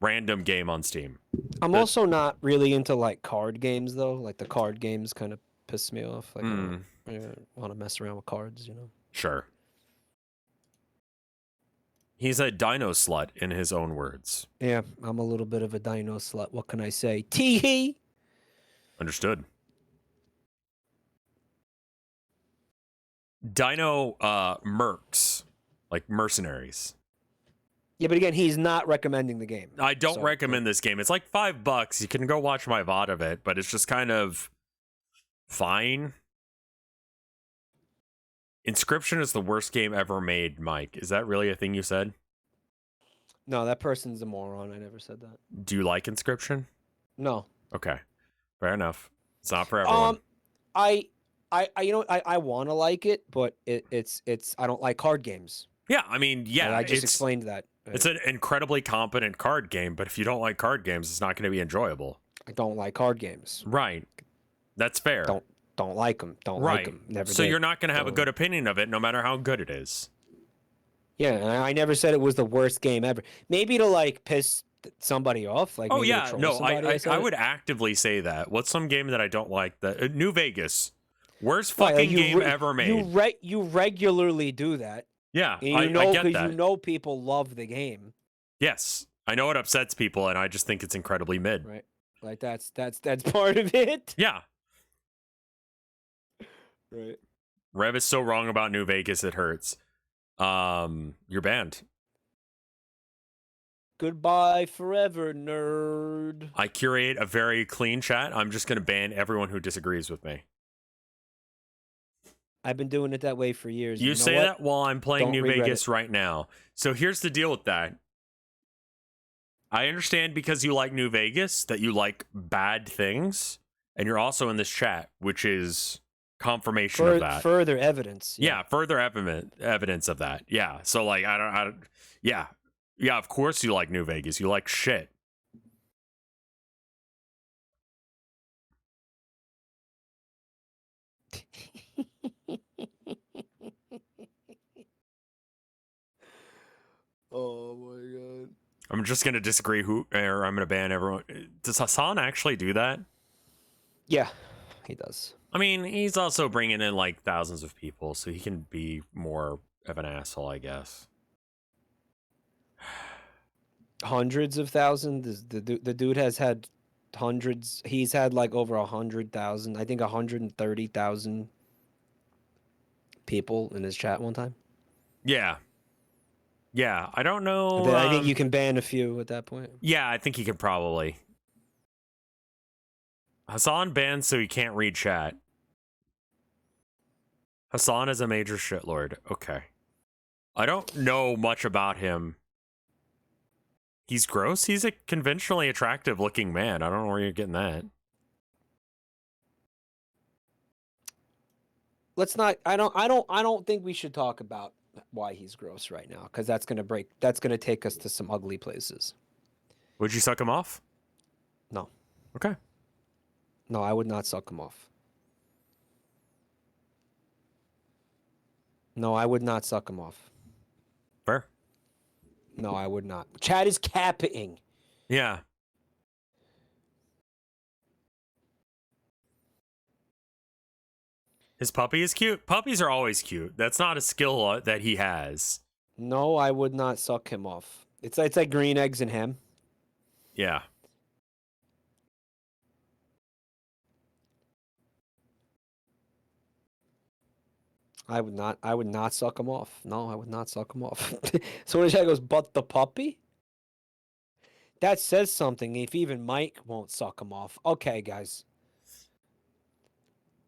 random game on Steam. I'm also not really into like card games though. Like the card games kind of piss me off. Like I want to mess around with cards, Sure. He's a dino slut, in his own words. Yeah, I'm a little bit of a dino slut. What can I say? Tee-hee! Understood. Dino mercs, like mercenaries. Yeah, but again, he's not recommending the game. I don't recommend this game. It's like $5. You can go watch my VOD of it, but it's just kind of fine. Inscription is the worst game ever made, Mike. Is that really a thing you said? No, that person's a moron. I never said that. Do you like Inscription? No. Okay. Fair enough. It's not for everyone. I want to like it, but it's I don't like card games. Yeah, I mean, yeah. And I just explained that. It's an incredibly competent card game, but if you don't like card games, it's not going to be enjoyable. I don't like card games. Right. That's fair. Don't like them. Don't like them. Never. So did. you're not going to have a good opinion of it, no matter how good it is. Yeah, and I never said it was the worst game ever. Maybe to like piss somebody off. Like, oh maybe yeah, to troll no, somebody I would actively say that. What's some game that I don't like? The New Vegas, worst fucking game ever made. You regularly do that. Yeah, and I get that. You know people love the game. Yes, I know it upsets people, and I just think it's incredibly mid. Right, like that's part of it. Yeah. Right. Rev is so wrong about New Vegas, it hurts. You're banned. Goodbye forever, nerd. I curate a very clean chat. I'm just gonna ban everyone who disagrees with me. I've been doing it that way for years. You know say what? that while I'm playing Don't New regret Vegas it. right now. So here's the deal with that. I understand because you like New Vegas that you like bad things, and you're also in this chat, which is confirmation of that. Further evidence. Yeah, further evidence of that. Yeah. So like I don't yeah. Yeah, of course you like New Vegas. You like shit. Oh my god. I'm just gonna disagree or I'm gonna ban everyone. Does Hassan actually do that? Yeah, he does. I mean, he's also bringing in like thousands of people, so he can be more of an asshole, I guess. Hundreds of thousands. The dude has had hundreds. He's had like over 100,000. I think 130,000 people in his chat one time. Yeah. Yeah, I don't know. I think you can ban a few at that point. Yeah, I think he can probably. Hassan banned so he can't read chat. Hassan is a major shitlord. Okay. I don't know much about him. He's gross. He's a conventionally attractive looking man. I don't know where you're getting that. Let's not. I don't think we should talk about why he's gross right now, because that's gonna take us to some ugly places. Would you suck him off? No. Okay. No, I would not suck him off. No, I would not suck him off. Fair. No, I would not. Chad is capping. Yeah. His puppy is cute. Puppies are always cute. That's not a skill that he has. No, I would not suck him off. It's like green eggs and ham. Yeah. I would not suck him off. No, I would not suck him off. So when Chad goes, but the puppy? That says something if even Mike won't suck him off. Okay, guys.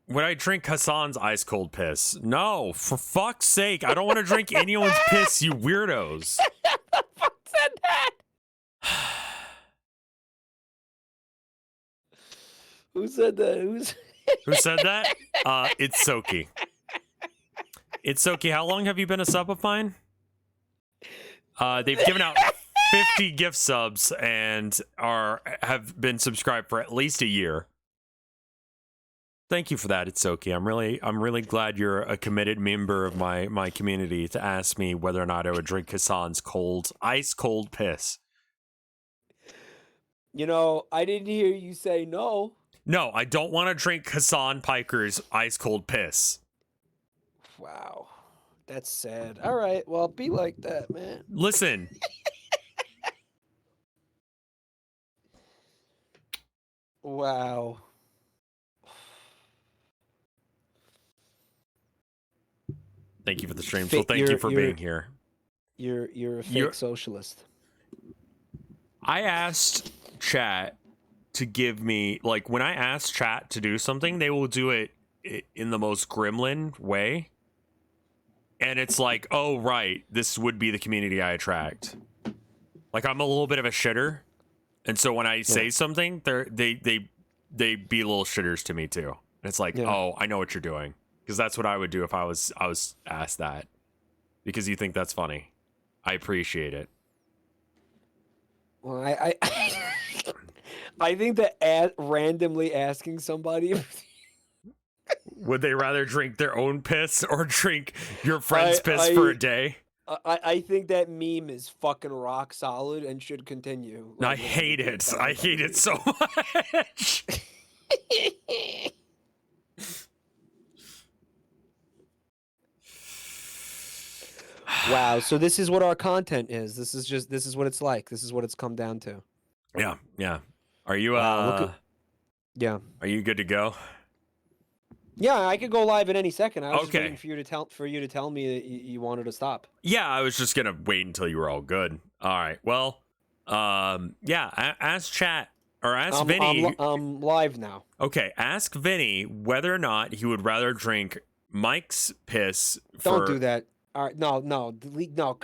Would I drink Hassan's ice cold piss? No, for fuck's sake. I don't want to drink anyone's piss, you weirdos. Who the fuck said that? Who said that? Who said that? It's Soki. It's Soki. How long have you been a sub of mine? They've given out 50 gift subs and have been subscribed for at least a year. Thank you for that, Itsoki. I'm really glad you're a committed member of my community to ask me whether or not I would drink Hassan's ice cold piss. You know, I didn't hear you say no. No, I don't want to drink Hassan Piker's ice cold piss. Wow. That's sad. All right, well, be like that, man. Listen. Wow. Thank you for the stream. So thank you for being here. You're a fake socialist. I asked chat to give me, like, when I ask chat to do something, they will do it in the most gremlin way. And it's like, oh, right, this would be the community I attract. Like, I'm a little bit of a shitter. And so when I say something, they be little shitters to me too. And it's like, oh, I know what you're doing. Because that's what I would do if I was asked that. Because you think that's funny. I appreciate it. Well, I think that randomly asking somebody would they rather drink their own piss or drink your friend's piss for a day? I think that meme is fucking rock solid and should continue. I hate it. I hate it so much. Wow, so this is what our content is. This is what it's like. This is what it's come down to. Yeah, yeah. Are you yeah. Are you good to go? Yeah, I could go live at any second. I was just Okay. waiting for you to tell me that you wanted to stop. Yeah, I was just gonna wait until you were all good. All right. Well, yeah. Ask chat or ask Vinny. I'm live now. Okay, ask Vinny whether or not he would rather drink Mike's piss. Don't do that. All right, no, delete, no,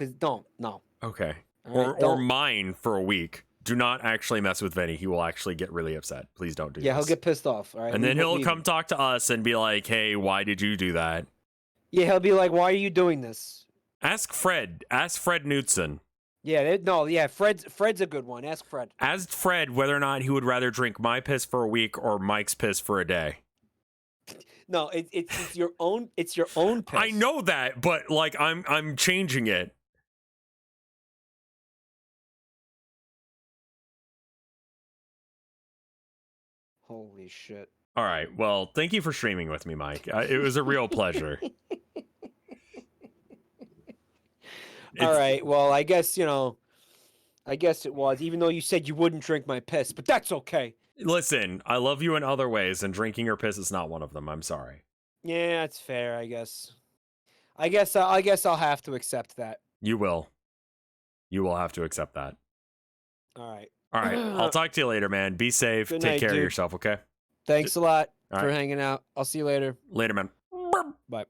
no. Okay. All right, Or don't. mine for a week. Do not actually mess with Vinny. He will actually get really upset. Please don't do Yeah, this. he'll get pissed off. All right, And then he'll leave come him. talk to us and be like, hey, why did you do that? Yeah, he'll be like, "Why are you doing this?" Ask Fred. Ask Fred Knudsen. Yeah, Fred's a good one. Ask Fred. Ask Fred whether or not he would rather drink my piss for a week or Mike's piss for a day. No, it's your own. It's your own piss. I know that, but like I'm changing it. Holy shit. All right. Well, thank you for streaming with me, Mike. It was a real pleasure. All right. Well, I guess it was. Even though you said you wouldn't drink my piss, but that's okay. Listen, I love you in other ways, and drinking your piss is not one of them. I'm sorry. Yeah, that's fair. I guess I'll have to accept that. You will. You will have to accept that. All right. All right. I'll talk to you later, man. Be safe. Good Take night, care of dude. yourself, okay? Thanks a lot All for right. hanging out. I'll see you later. Later, man. Bye.